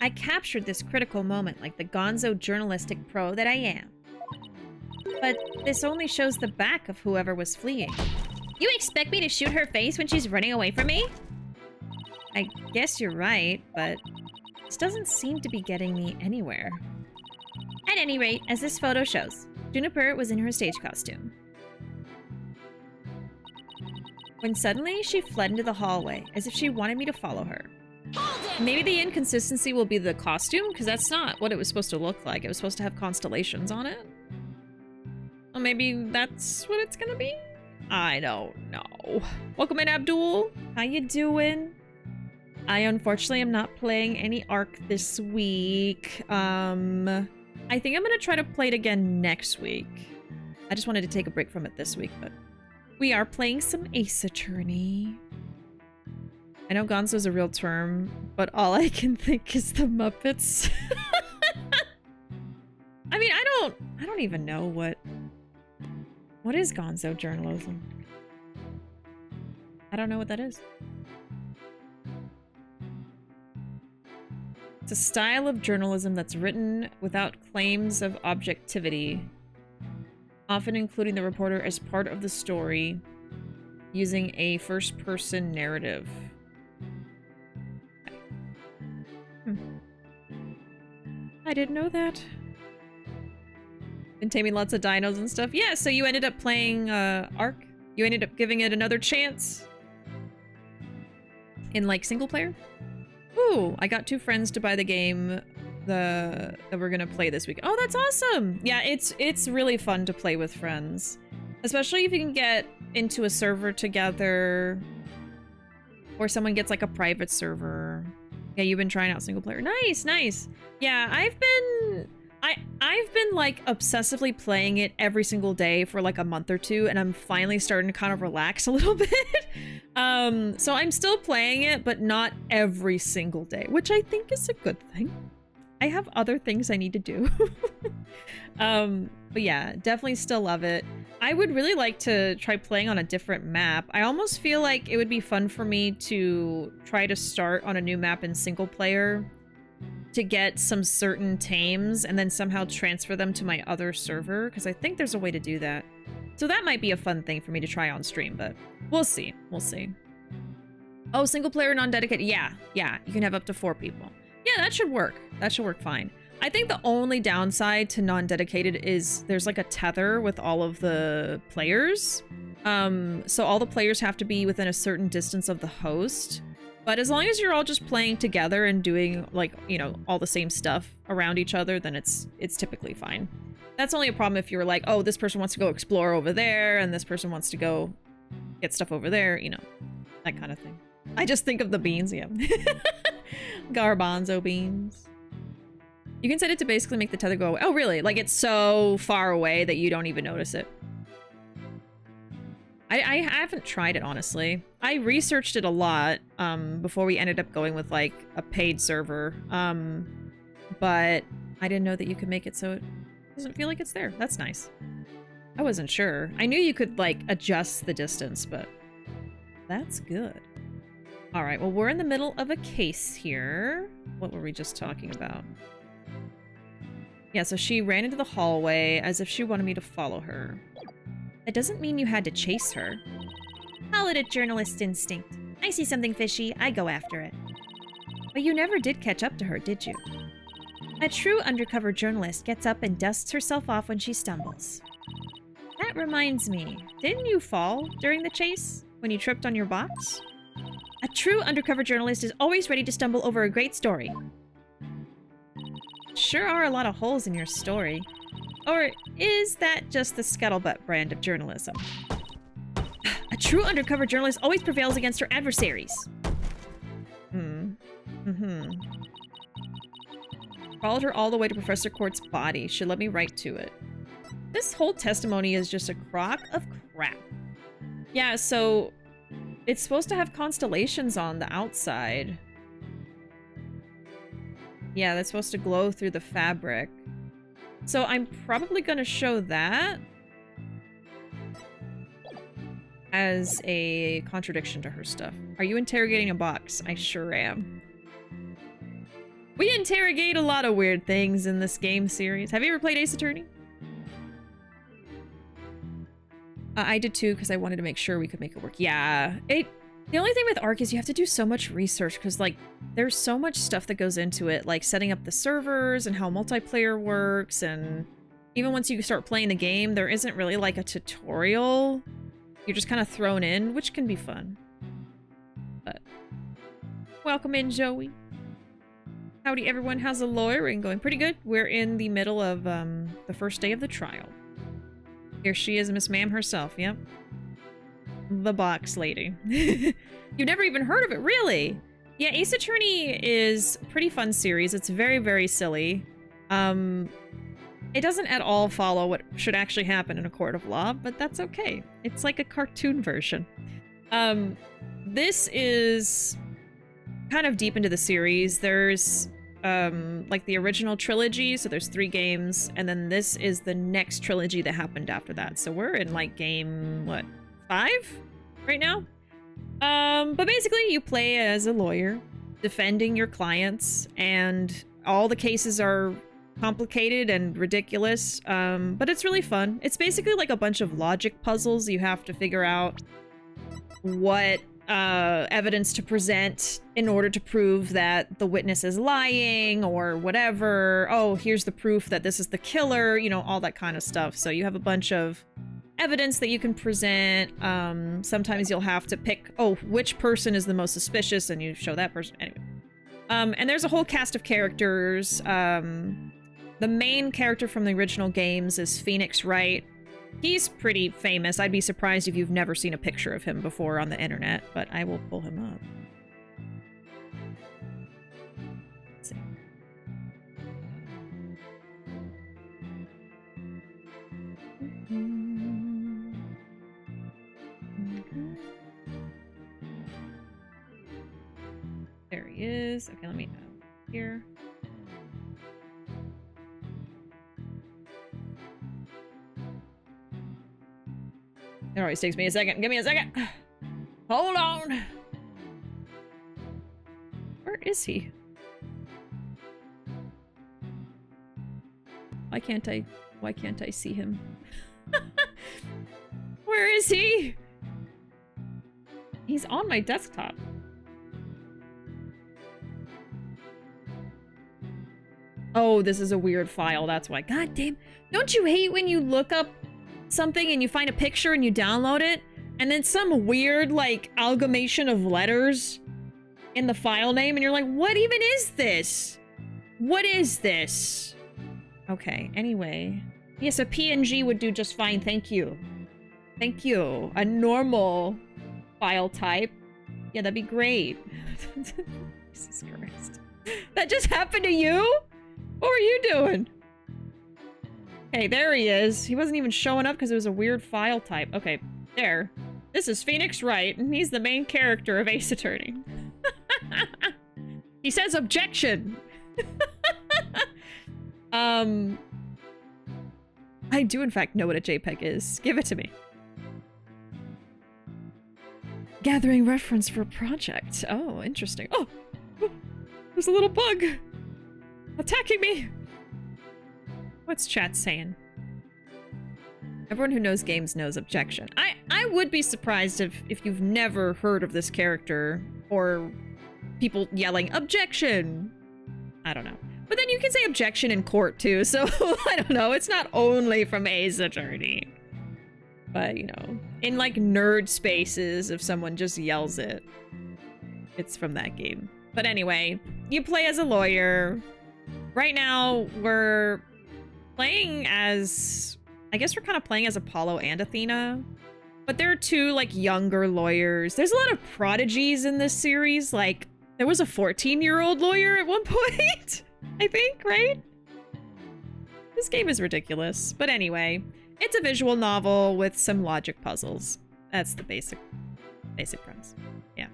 I captured this critical moment like the gonzo journalistic pro that I am. But this only shows the back of whoever was fleeing. You expect me to shoot her face when she's running away from me? I guess you're right, but this doesn't seem to be getting me anywhere. At any rate, as this photo shows, Juniper was in her stage costume. When suddenly she fled into the hallway, as if she wanted me to follow her. Hold it! Maybe the inconsistency will be the costume, because that's not what it was supposed to look like. It was supposed to have constellations on it. Or maybe that's what it's gonna be? I don't know. Welcome in, Abdul. How you doing? I unfortunately am not playing any Arc this week. I think I'm gonna try to play it again next week. I just wanted to take a break from it this week, but we are playing some Ace Attorney. I know Gonzo's a real term, but all I can think is the Muppets. I mean, I don't even know what is Gonzo journalism. I don't know what that is. It's a style of journalism that's written without claims of objectivity, often including the reporter as part of the story, using a first-person narrative. I didn't know that. Been taming lots of dinos and stuff. Yeah, so you ended up playing Ark? You ended up giving it another chance? In, like, single player? Ooh, I got 2 friends to buy the game that we're gonna play this week. Oh, that's awesome! Yeah, it's really fun to play with friends. Especially if you can get into a server together, or someone gets like a private server. Yeah, you've been trying out single player. Nice, nice. Yeah, I've been like obsessively playing it every single day for like a month or 2, and I'm finally starting to kind of relax a little bit. So I'm still playing it, but not every single day, which I think is a good thing. I have other things I need to do. But yeah, definitely still love it. I would really like to try playing on a different map. I almost feel like it would be fun for me to try to start on a new map in single player to get some certain tames and then somehow transfer them to my other server, because I think there's a way to do that. So that might be a fun thing for me to try on stream, but we'll see. We'll see. Oh, single player non-dedicated. Yeah, you can have up to 4 people. Yeah, that should work. That should work fine. I think the only downside to non-dedicated is there's like a tether with all of the players. So all the players have to be within a certain distance of the host. But as long as you're all just playing together and doing like, you know, all the same stuff around each other, then it's typically fine. That's only a problem if you're like, oh, this person wants to go explore over there and this person wants to go get stuff over there, you know, that kind of thing. I just think of the beans, yeah. Garbanzo beans. You can set it to basically make the tether go away. Oh, really? Like it's so far away that you don't even notice it. I haven't tried it, honestly. I researched it a lot before we ended up going with like a paid server. But I didn't know that you could make it so it doesn't feel like it's there. That's nice. I wasn't sure. I knew you could like adjust the distance, but that's good. All right, well, we're in the middle of a case here. What were we just talking about? Yeah, so she ran into the hallway as if she wanted me to follow her. That doesn't mean you had to chase her. Call it a journalist instinct. I see something fishy, I go after it. But you never did catch up to her, did you? A true undercover journalist gets up and dusts herself off when she stumbles. That reminds me, didn't you fall during the chase when you tripped on your box? A true undercover journalist is always ready to stumble over a great story. Sure are a lot of holes in your story. Or is that just the scuttlebutt brand of journalism? A true undercover journalist always prevails against her adversaries. Followed her all the way to Professor Court's body. Should let me write to it. This whole testimony is just a crock of crap. Yeah, so it's supposed to have constellations on the outside. Yeah, that's supposed to glow through the fabric. So I'm probably going to show that as a contradiction to her stuff. Are you interrogating a box? I sure am. We interrogate a lot of weird things in this game series. Have you ever played Ace Attorney? I did too, because I wanted to make sure we could make it work. Yeah, the only thing with Ark is you have to do so much research because, like, there's so much stuff that goes into it, like setting up the servers and how multiplayer works, and even once you start playing the game, there isn't really, like, a tutorial. You're just kind of thrown in, which can be fun. But welcome in, Joey. Howdy, everyone. How's the lawyering going? Pretty good. We're in the middle of the first day of the trial. Here she is, Miss Ma'am herself. Yep. The box lady. You've never even heard of it, really? Yeah, Ace Attorney is a pretty fun series. It's very, very silly. It doesn't at all follow what should actually happen in a court of law, but that's okay. It's like a cartoon version. This is kind of deep into the series. There's like the original trilogy, so there's 3 games, and then this is the next trilogy that happened after that. So we're in like game, what, 5 right now? But basically you play as a lawyer defending your clients, and all the cases are complicated and ridiculous, but it's really fun. It's basically like a bunch of logic puzzles. You have to figure out what evidence to present in order to prove that the witness is lying or whatever. Oh, here's the proof that this is the killer, you know, all that kind of stuff. So you have a bunch of evidence that you can present. Sometimes you'll have to pick, oh, which person is the most suspicious, and you show that person. Anyway. And there's a whole cast of characters. The main character from the original games is Phoenix Wright. He's pretty famous. I'd be surprised if you've never seen a picture of him before on the internet, but I will pull him up. Let's see. There he is. Okay, let me here. It always takes me a second. Give me a second. Hold on. Where is he? Why can't I see him? Where is he? He's on my desktop. Oh, this is a weird file, that's why. God damn. Don't you hate when you look up something and you find a picture and you download it, and then some weird, like, amalgamation of letters in the file name, and you're like, what even is this? What is this? Okay, anyway. Yes, a PNG would do just fine, thank you. Thank you. A normal file type. Yeah, that'd be great. Jesus Christ. That just happened to you? What were you doing? Hey, there he is. He wasn't even showing up because it was a weird file type. Okay, there. This is Phoenix Wright, and he's the main character of Ace Attorney. He says objection. I do in fact know what a JPEG is. Give it to me. Gathering reference for a project. Oh, interesting. Oh, there's a little bug attacking me. What's chat saying? Everyone who knows games knows objection. I would be surprised if you've never heard of this character or people yelling objection. I don't know. But then you can say objection in court too, so I don't know. It's not only from Ace Attorney. But, you know, in like nerd spaces, if someone just yells it, it's from that game. But anyway, you play as a lawyer. Right now, we're playing as... I guess we're kind of playing as Apollo and Athena. But there are two, like, younger lawyers. There's a lot of prodigies in this series. Like, there was a 14-year-old lawyer at one point, I think, right? This game is ridiculous. But anyway, it's a visual novel with some logic puzzles. That's the basic premise. Yeah.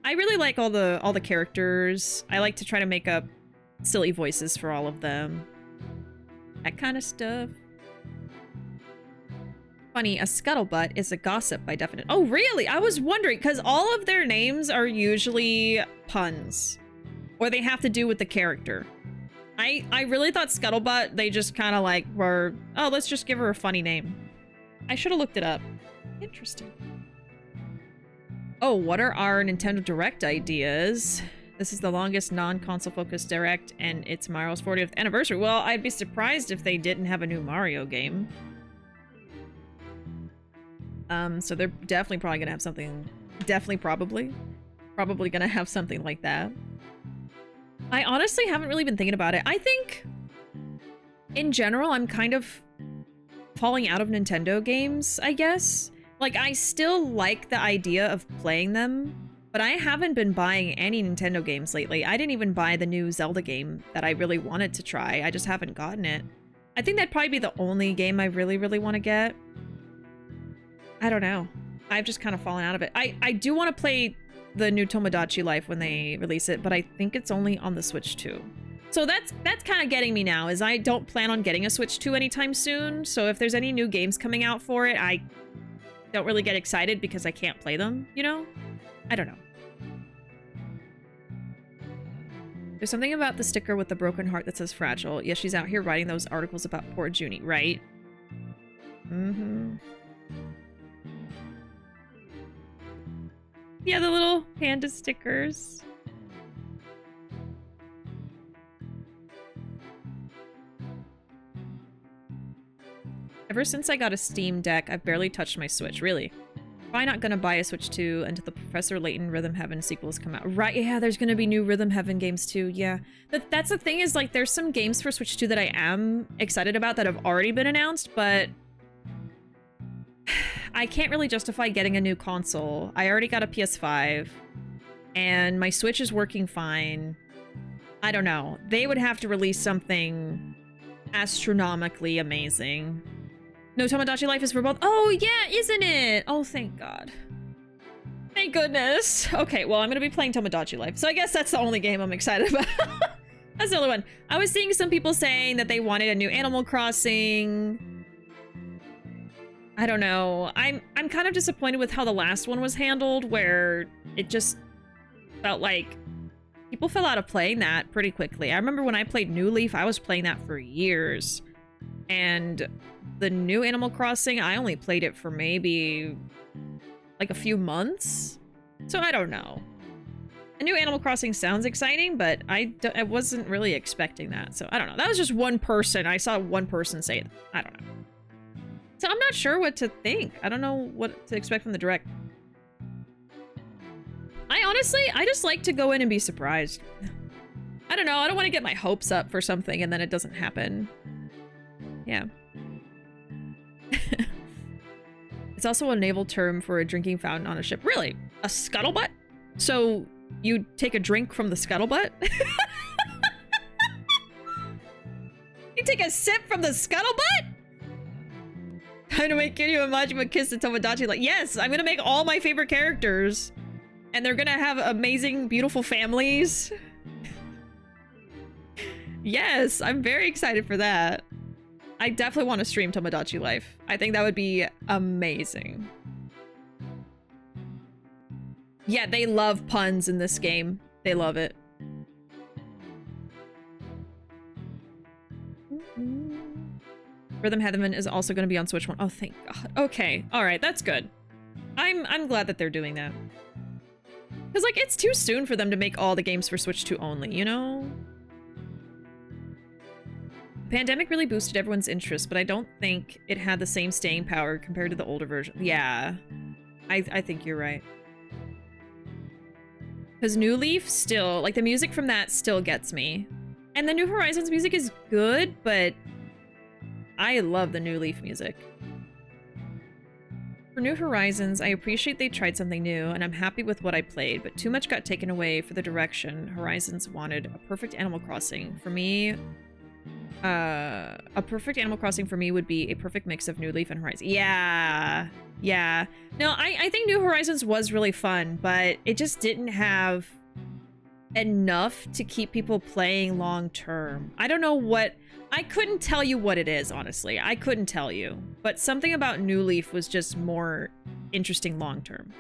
I really like all the characters. I like to try to make up silly voices for all of them. That kind of stuff. Funny, a scuttlebutt is a gossip by definition. Oh, really? I was wondering, because all of their names are usually puns. Or they have to do with the character. I really thought scuttlebutt, they just kind of like were, oh, let's just give her a funny name. I should have looked it up. Interesting. Oh, what are our Nintendo Direct ideas? This is the longest non-console focused Direct, and it's Mario's 40th anniversary. Well, I'd be surprised if they didn't have a new Mario game. So they're definitely probably gonna have something, probably gonna have something like that. I honestly haven't really been thinking about it. I think, in general, I'm kind of falling out of Nintendo games, I guess. Like, I still like the idea of playing them, but I haven't been buying any Nintendo games lately. I didn't even buy the new Zelda game that I really wanted to try. I just haven't gotten it. I think that'd probably be the only game I really, really want to get. I don't know. I've just kind of fallen out of it. I do want to play the new Tomodachi Life when they release it, but I think it's only on the Switch 2. So that's kind of getting me now, is I don't plan on getting a Switch 2 anytime soon. So if there's any new games coming out for it, I don't really get excited because I can't play them, you know? I don't know. There's something about the sticker with the broken heart that says fragile. Yeah, she's out here writing those articles about poor Junie, right? Mm-hmm. Yeah, the little panda stickers. Ever since I got a Steam Deck, I've barely touched my Switch. Really? Probably not gonna buy a Switch 2 until the Professor Layton Rhythm Heaven sequels come out. Right, yeah, there's gonna be new Rhythm Heaven games too, yeah. That's the thing, is like there's some games for Switch 2 that I am excited about that have already been announced, but I can't really justify getting a new console. I already got a PS5, and my Switch is working fine. I don't know. They would have to release something astronomically amazing. No, Tomodachi Life is for both. Oh, yeah, isn't it? Oh, thank God. Thank goodness. Okay, well, I'm going to be playing Tomodachi Life, so I guess that's the only game I'm excited about. That's the only one. I was seeing some people saying that they wanted a new Animal Crossing. I don't know. I'm kind of disappointed with how the last one was handled, where it just felt like people fell out of playing that pretty quickly. I remember when I played New Leaf, I was playing that for years. And the new Animal Crossing, I only played it for maybe like a few months. So I don't know. A new Animal Crossing sounds exciting, but I wasn't really expecting that. So I don't know. That was just one person. I saw one person say it. I don't know. So I'm not sure what to think. I don't know what to expect from the direct. I just like to go in and be surprised. I don't know. I don't want to get my hopes up for something and then it doesn't happen. Yeah. It's also a naval term for a drinking fountain on a ship. Really? A scuttlebutt? So you take a drink from the scuttlebutt? You take a sip from the scuttlebutt? I'm gonna make Kiryu and Majima kiss the Tomodachi. Like, yes, I'm gonna make all my favorite characters. And they're gonna have amazing, beautiful families. Yes, I'm very excited for that. I definitely want to stream Tomodachi Life. I think that would be amazing. Yeah, they love puns in this game. They love it. Rhythm Heaven is also going to be on Switch 1. Oh, thank God. Okay. All right. That's good. I'm glad that they're doing that. Because, like, it's too soon for them to make all the games for Switch 2 only, you know? The pandemic really boosted everyone's interest, but I don't think it had the same staying power compared to the older version. Yeah. I think you're right. Because New Leaf still, like, the music from that still gets me. And the New Horizons music is good, but I love the New Leaf music. For New Horizons, I appreciate they tried something new, and I'm happy with what I played, but too much got taken away for the direction Horizons wanted. A perfect Animal Crossing. For me, a perfect Animal Crossing for me would be a perfect mix of New Leaf and Horizon. Yeah. Yeah. No, I think New Horizons was really fun, but it just didn't have enough to keep people playing long term. I don't know what... I couldn't tell you what it is, honestly. I couldn't tell you. But something about New Leaf was just more interesting long term.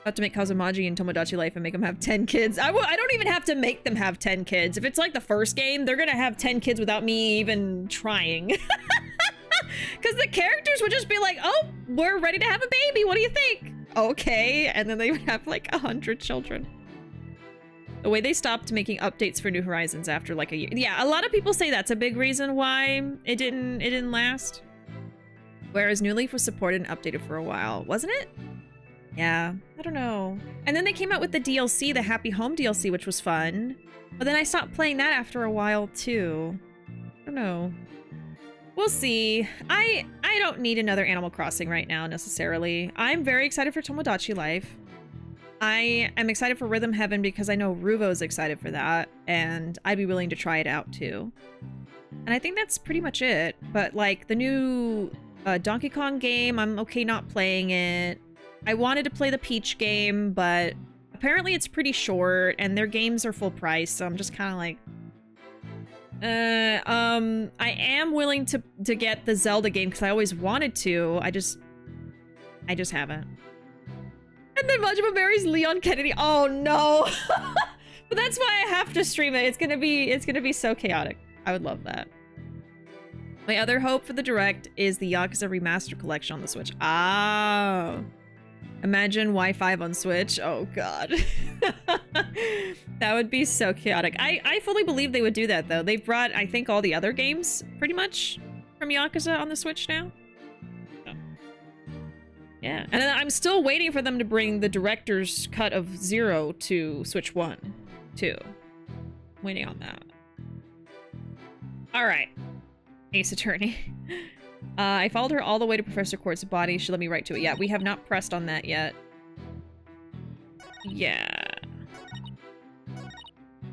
Have to make Kazamaji and Tomodachi Life and make them have 10 kids. I don't even have to make them have 10 kids. If it's like the first game, they're gonna have 10 kids without me even trying. Because the characters would just be like, oh, we're ready to have a baby. What do you think? Okay. And then they would have like 100 children. The way they stopped making updates for New Horizons after like a year. Yeah, a lot of people say that's a big reason why it didn't last. Whereas New Leaf was supported and updated for a while, wasn't it? Yeah, I don't know. And then they came out with the DLC, the Happy Home DLC, which was fun. But then I stopped playing that after a while too. I don't know. We'll see. I don't need another Animal Crossing right now necessarily. I'm very excited for Tomodachi Life. I am excited for Rhythm Heaven because I know Ruuuvo is excited for that, and I'd be willing to try it out too. And I think that's pretty much it. But like the new Donkey Kong game, I'm okay not playing it. I wanted to play the Peach game, but apparently it's pretty short, and their games are full price, so I'm just kind of like... I am willing to get the Zelda game because I always wanted to. I just haven't. And then Majima marries Leon Kennedy. Oh no! But that's why I have to stream it. It's gonna be so chaotic. I would love that. My other hope for the Direct is the Yakuza Remaster Collection on the Switch. Ah, imagine Y5 on Switch. Oh god, that would be so chaotic. I fully believe they would do that though. They've brought, I think, all the other games pretty much from Yakuza on the Switch now. Yeah, and then I'm still waiting for them to bring the director's cut of Zero to Switch 1, too. Waiting on that. Alright. Ace Attorney. I followed her all the way to Professor Quartz's body. She let me right to it. Yeah, we have not pressed on that yet. Yeah.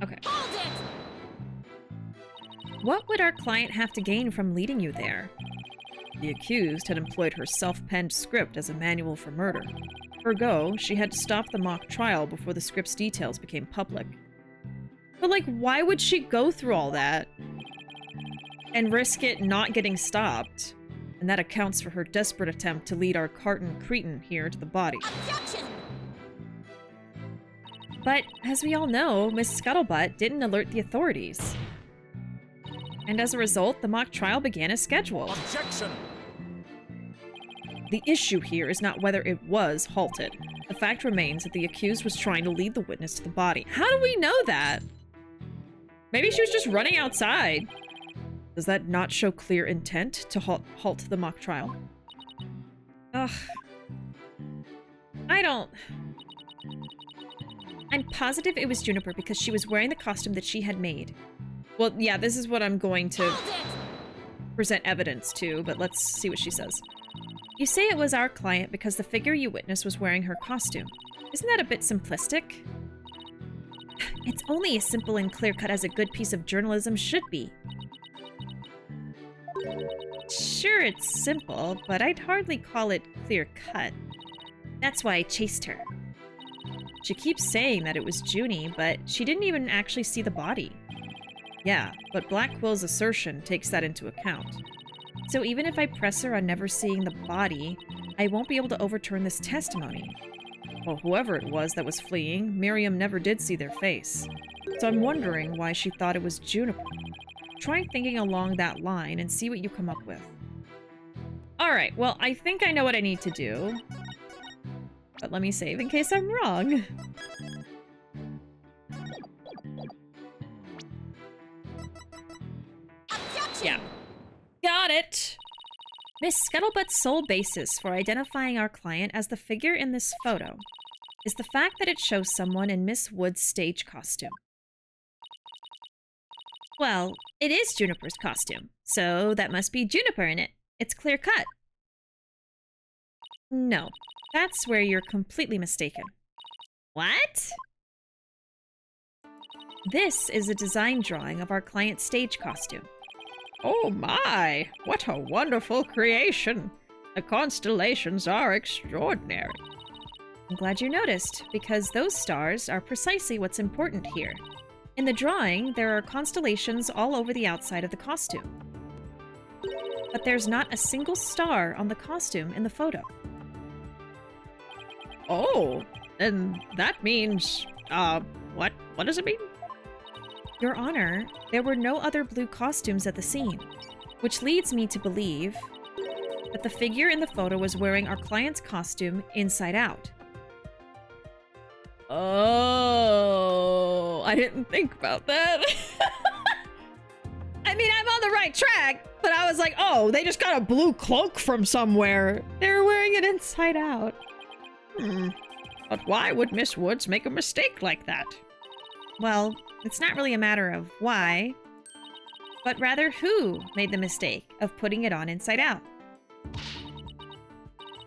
Okay. What would our client have to gain from leading you there? The accused had employed her self-penned script as a manual for murder. Ergo, she had to stop the mock trial before the script's details became public. But, like, why would she go through all that and risk it not getting stopped? And that accounts for her desperate attempt to lead our Carton Cretin here to the body. Objection! But, as we all know, Miss Scuttlebutt didn't alert the authorities. And as a result, the mock trial began as scheduled. Objection! The issue here is not whether it was halted, The fact remains that the accused was trying to lead the witness to the body. How do we know that? Maybe she was just running outside. Does that not show clear intent to halt the mock trial? Ugh. I'm positive it was Juniper because she was wearing the costume that she had made. Well, yeah, this is what I'm going to present evidence to, but let's see what she says. You say it was our client because the figure you witnessed was wearing her costume. Isn't that a bit simplistic? It's only as simple and clear-cut as a good piece of journalism should be. Sure, it's simple, but I'd hardly call it clear-cut. That's why I chased her. She keeps saying that it was Junie, but she didn't even actually see the body. Yeah, but Black Quill's assertion takes that into account. So even if I press her on never seeing the body, I won't be able to overturn this testimony. Well, whoever it was that was fleeing, Miriam never did see their face. So I'm wondering why she thought it was Juniper. Try thinking along that line and see what you come up with. Alright, well, I think I know what I need to do. But let me save in case I'm wrong. Yeah. Got it! Miss Scuttlebutt's sole basis for identifying our client as the figure in this photo is the fact that it shows someone in Miss Wood's stage costume. Well, it is Juniper's costume, so that must be Juniper in it. It's clear cut. No, that's where you're completely mistaken. What? This is a design drawing of our client's stage costume. Oh my! What a wonderful creation! The constellations are extraordinary. I'm glad you noticed, because those stars are precisely what's important here. In the drawing, there are constellations all over the outside of the costume. But there's not a single star on the costume in the photo. Oh, then that means, what does it mean? Your Honor, there were no other blue costumes at the scene, which leads me to believe that the figure in the photo was wearing our client's costume inside out. Oh, I didn't think about that. I mean, I'm on the right track, but I was like, oh, they just got a blue cloak from somewhere. They're wearing it inside out. But why would Miss Woods make a mistake like that? Well, it's not really a matter of why, but rather who made the mistake of putting it on inside out.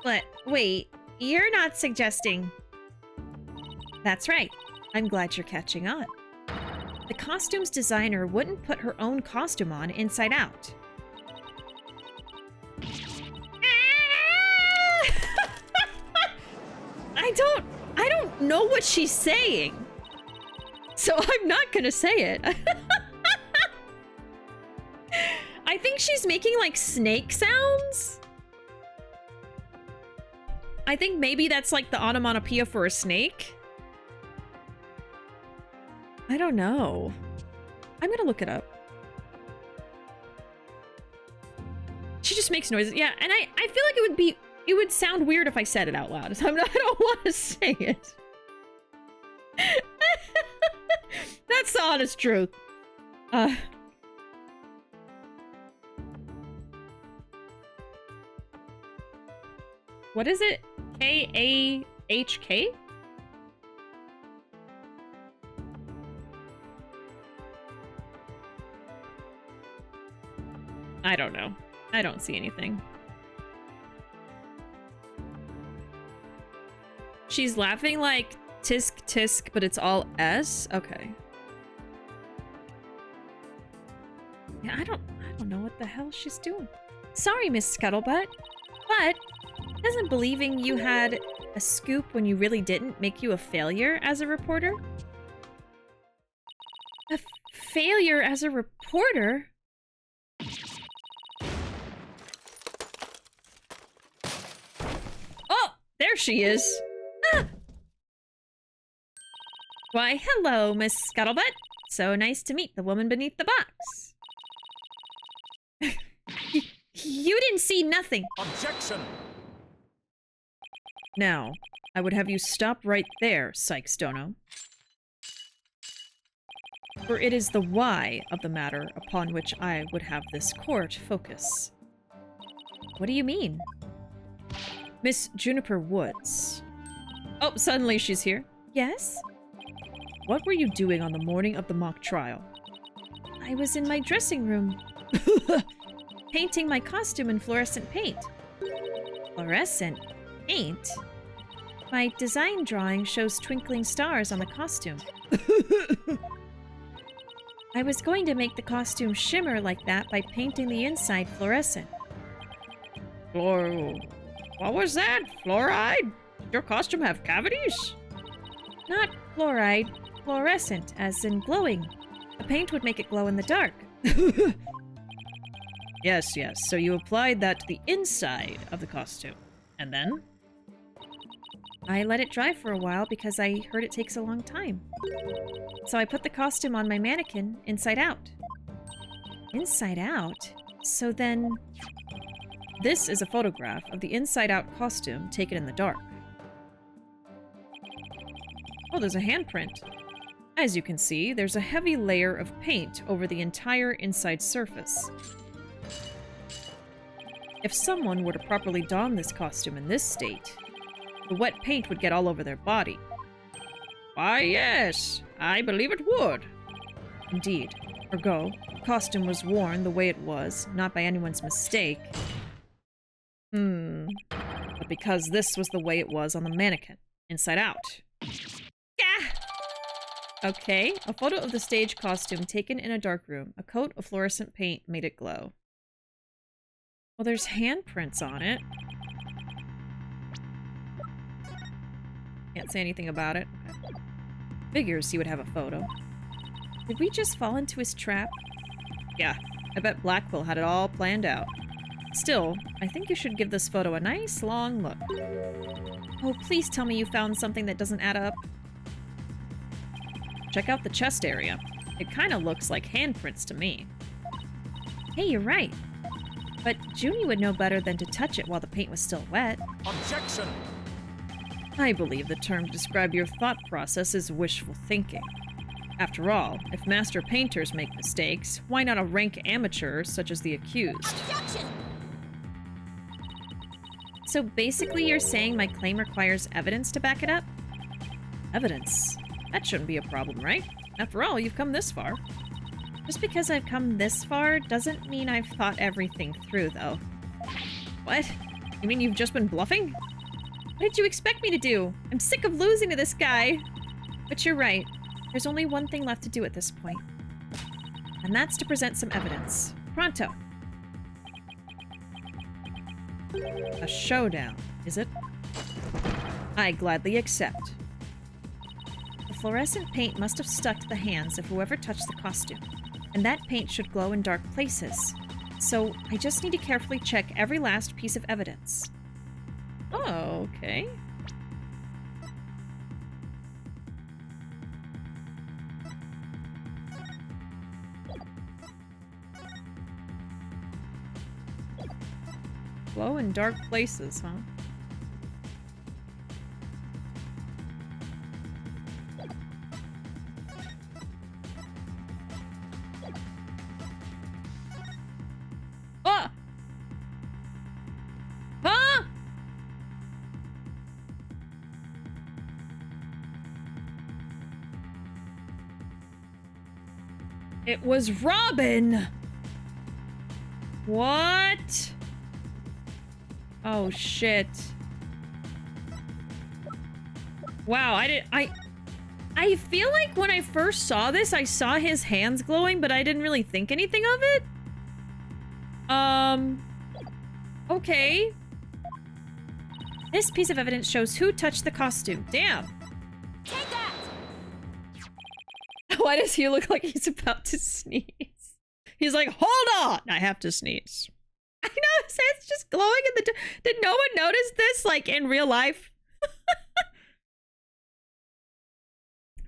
But wait, you're not suggesting... That's right. I'm glad you're catching on. The costume's designer wouldn't put her own costume on inside out. I don't know what she's saying. So I'm not gonna say it. I think she's making like snake sounds. I think maybe that's like the onomatopoeia for a snake. I don't know. I'm gonna look it up. She just makes noises. Yeah, and I feel like it would sound weird if I said it out loud. So I don't want to say it. That's the honest truth. What is it? K-A-H-K? I don't know. I don't see anything. She's laughing like tisk tisk, but it's all S? Okay. Yeah, I don't know what the hell she's doing. Sorry, Miss Scuttlebutt, but doesn't believing you had a scoop when you really didn't make you a failure as a reporter? A failure as a reporter? Oh, there she is. Ah! Why, hello, Miss Scuttlebutt. So nice to meet the woman beneath the box. You didn't see nothing. Objection! Now, I would have you stop right there, Sykes Dono. For it is the why of the matter upon which I would have this court focus. What do you mean? Miss Juniper Woods. Oh, suddenly she's here. Yes? What were you doing on the morning of the mock trial? I was in my dressing room. Painting my costume in fluorescent paint. Fluorescent paint? My design drawing shows twinkling stars on the costume. I was going to make the costume shimmer like that by painting the inside fluorescent. What was that? Fluoride? Did your costume have cavities? Not fluoride, fluorescent, as in glowing. The paint would make it glow in the dark. Yes, yes. So you applied that to the inside of the costume. And then? I let it dry for a while because I heard it takes a long time. So I put the costume on my mannequin inside out. Inside out? So then... This is a photograph of the inside-out costume taken in the dark. Oh, there's a handprint. As you can see, there's a heavy layer of paint over the entire inside surface. If someone were to properly don this costume in this state, the wet paint would get all over their body. Why, yes, I believe it would. Indeed. Ergo, the costume was worn the way it was, not by anyone's mistake. But because this was the way it was on the mannequin, inside out. Gah! Okay, a photo of the stage costume taken in a dark room. A coat of fluorescent paint made it glow. Well, there's handprints on it. Can't say anything about it. Okay. Figures he would have a photo. Did we just fall into his trap? Yeah, I bet Blackwell had it all planned out. Still, I think you should give this photo a nice long look. Oh, please tell me you found something that doesn't add up. Check out the chest area. It kind of looks like handprints to me. Hey, you're right. But Junie would know better than to touch it while the paint was still wet. Objection! I believe the term to describe your thought process is wishful thinking. After all, if master painters make mistakes, why not a rank amateur such as the accused? Objection! So basically you're saying my claim requires evidence to back it up? Evidence? That shouldn't be a problem, right? After all, you've come this far. Just because I've come this far doesn't mean I've thought everything through, though. What? You mean you've just been bluffing? What did you expect me to do? I'm sick of losing to this guy. But you're right. There's only one thing left to do at this point. And that's to present some evidence. Pronto. A showdown, is it? I gladly accept. The fluorescent paint must have stuck to the hands of whoever touched the costume, and that paint should glow in dark places. So I just need to carefully check every last piece of evidence. Oh, okay. Glow in dark places, huh? Ah! Huh? It was Robin! What? Oh, shit. Wow, I feel like when I first saw this, I saw his hands glowing, but I didn't really think anything of it. Okay. This piece of evidence shows who touched the costume. Damn. Take that! Why does he look like he's about to sneeze? He's like, hold on! I have to sneeze. I know, his head's just glowing in the... Did no one notice this, like, in real life?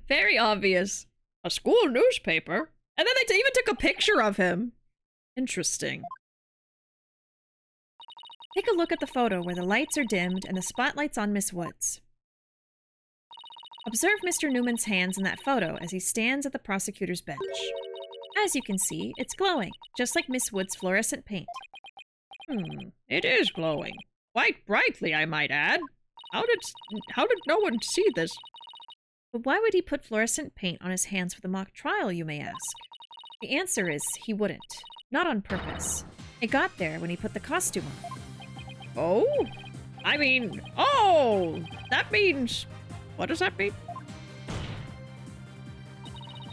Very obvious. A school newspaper? And then they even took a picture of him. Interesting. Take a look at the photo where the lights are dimmed and the spotlight's on Miss Woods. Observe Mr. Newman's hands in that photo as he stands at the prosecutor's bench. As you can see, it's glowing, just like Miss Woods' fluorescent paint. It is glowing. Quite brightly, I might add. How did no one see this? But why would he put fluorescent paint on his hands for the mock trial, you may ask? The answer is he wouldn't. Not on purpose. It got there when he put the costume on. Oh? I mean, oh! That means... What does that mean?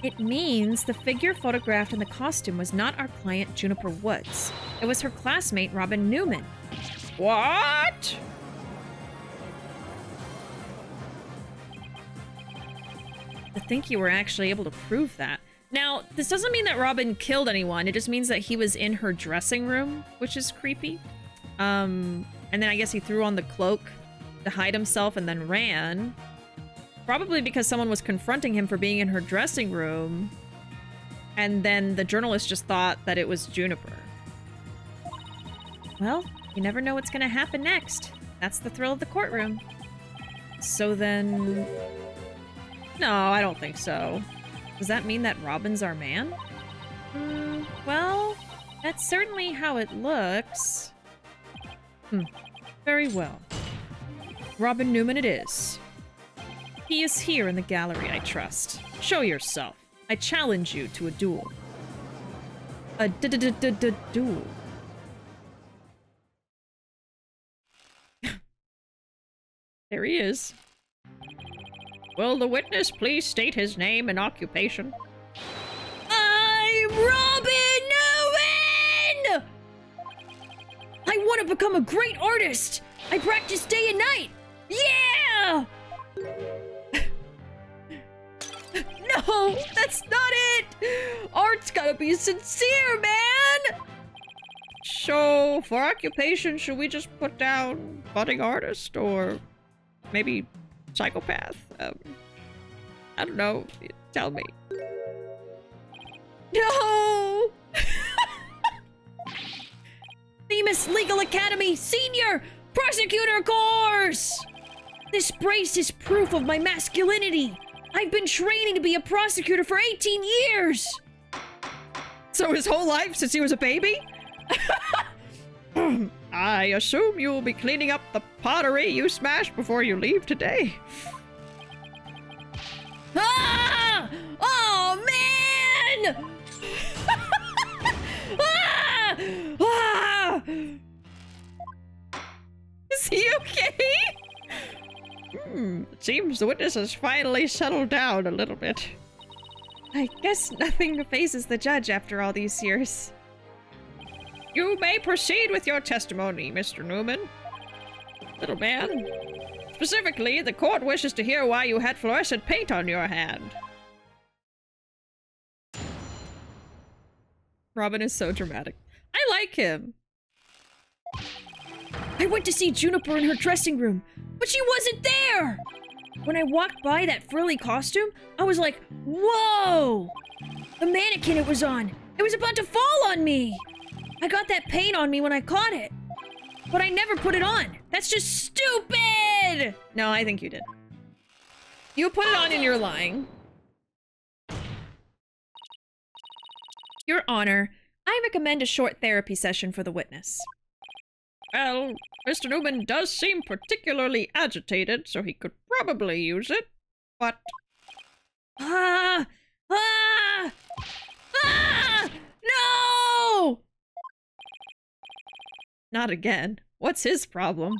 It means the figure photographed in the costume was not our client Juniper Woods. It was her classmate Robin Newman. What? To think you were actually able to prove that. Now, this doesn't mean that Robin killed anyone. It just means that he was in her dressing room, which is creepy. And then I guess he threw on the cloak to hide himself and then ran. Probably because someone was confronting him for being in her dressing room. And then the journalist just thought that it was Juniper. Well, you never know what's gonna happen next. That's the thrill of the courtroom. So then... No, I don't think so. Does that mean that Robin's our man? Well, that's certainly how it looks. Very well. Robin Newman it is. He is here in the gallery, I trust. Show yourself. I challenge you to a duel. A duel. There he is. Will the witness please state his name and occupation? I'm Robin Newman! I want to become a great artist! I practice day and night! Yeah! No, that's not it! Art's gotta be sincere, man! So, for occupation, should we just put down budding artist or maybe psychopath? I don't know. Tell me. No! Famous Legal Academy Senior Prosecutor Course! This brace is proof of my masculinity. I've been training to be a prosecutor for 18 years! So his whole life since he was a baby? I assume you'll be cleaning up the pottery you smashed before you leave today. Ah! Oh, man! Ah! Ah! Is he okay? It seems the witness has finally settled down a little bit. I guess nothing phases the judge after all these years. You may proceed with your testimony, Mr. Newman. Little man. Specifically, the court wishes to hear why you had fluorescent paint on your hand. Robin is so dramatic. I like him. I went to see Juniper in her dressing room, but she wasn't there! When I walked by that frilly costume, I was like, whoa! The mannequin it was on, it was about to fall on me! I got that paint on me when I caught it. But I never put it on. That's just stupid! No, I think you did. You put it on and you're lying. Your Honor, I recommend a short therapy session for the witness. Well, Mr. Newman does seem particularly agitated, so he could probably use it, but... Ah! Ah! Ah! No! Not again. What's his problem?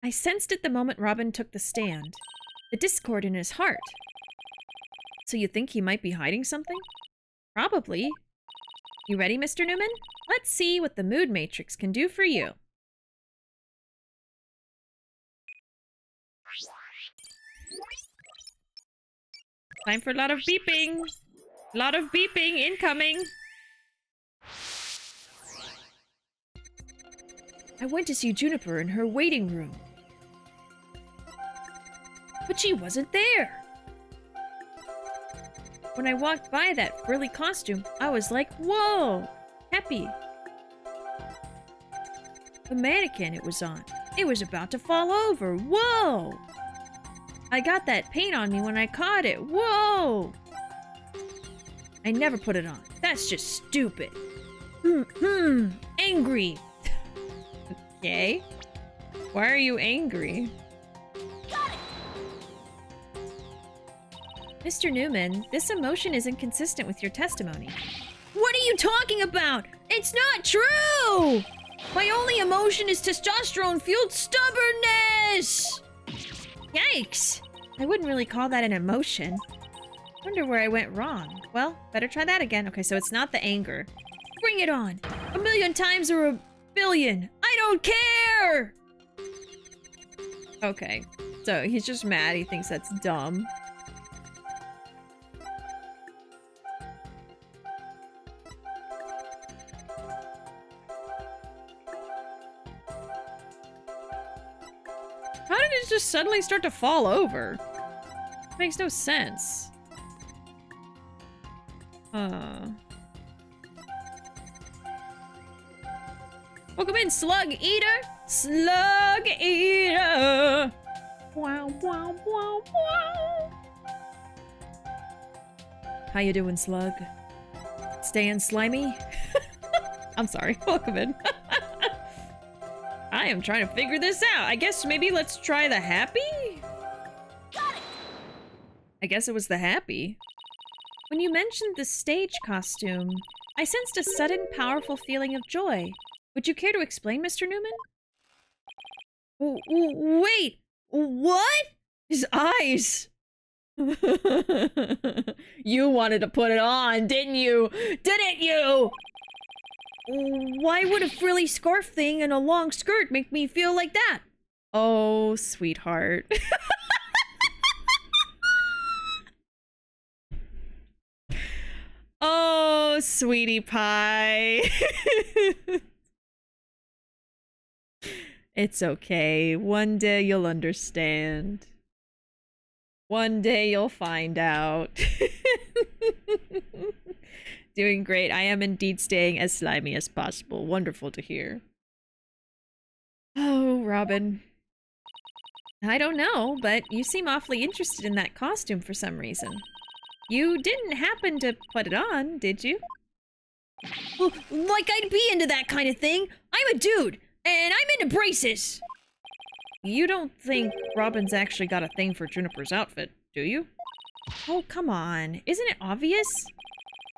I sensed it the moment Robin took the stand. The discord in his heart. So you think he might be hiding something? Probably. You ready, Mr. Newman? Let's see what the mood matrix can do for you. Time for a lot of beeping. A lot of beeping incoming. I went to see Juniper in her waiting room. But she wasn't there. When I walked by that frilly costume, I was like, whoa, happy. The mannequin it was on. It was about to fall over. Whoa! I got that paint on me when I caught it. Whoa! I never put it on. That's just stupid. Angry. Okay. Why are you angry? Mr. Newman, this emotion isn't consistent with your testimony. What are you talking about? It's not true! My only emotion is testosterone-fueled stubbornness! Yikes! I wouldn't really call that an emotion. Wonder where I went wrong. Well, better try that again. Okay, so it's not the anger. Bring it on! 1,000,000 times or 1,000,000,000! I don't care! Okay. So he's just mad. He thinks that's dumb. How did it just suddenly start to fall over? Makes no sense. Welcome in, Slug Eater! Slug Eater! Wow, wow, wow, wow! How you doing, Slug? Staying slimy? I'm sorry, welcome in. I am trying to figure this out. I guess maybe let's try the happy? Got it! I guess it was the happy. When you mentioned the stage costume, I sensed a sudden, powerful feeling of joy. Would you care to explain, Mr. Newman? Wait! What? His eyes! You wanted to put it on, didn't you? Didn't you? Why would a frilly scarf thing and a long skirt make me feel like that? Oh, sweetheart. Oh, sweetie pie. It's okay. One day you'll understand. One day you'll find out. Doing great. I am indeed staying as slimy as possible. Wonderful to hear. Oh, Robin. I don't know, but you seem awfully interested in that costume for some reason. You didn't happen to put it on, did you? Well, like I'd be into that kind of thing. I'm a dude, and I'm into braces. You don't think Robin's actually got a thing for Juniper's outfit, do you? Oh, come on. Isn't it obvious?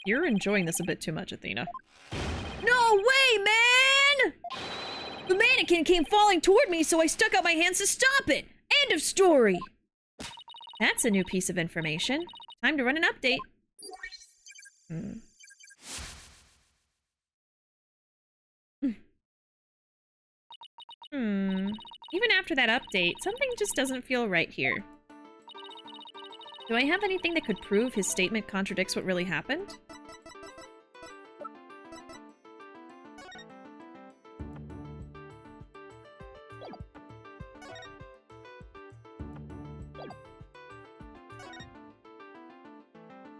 You're enjoying this a bit too much, Athena. No way, man! The mannequin came falling toward me, so I stuck out my hands to stop it. End of story. That's a new piece of information. Time to run an update. Even after that update, something just doesn't feel right here. Do I have anything that could prove his statement contradicts what really happened?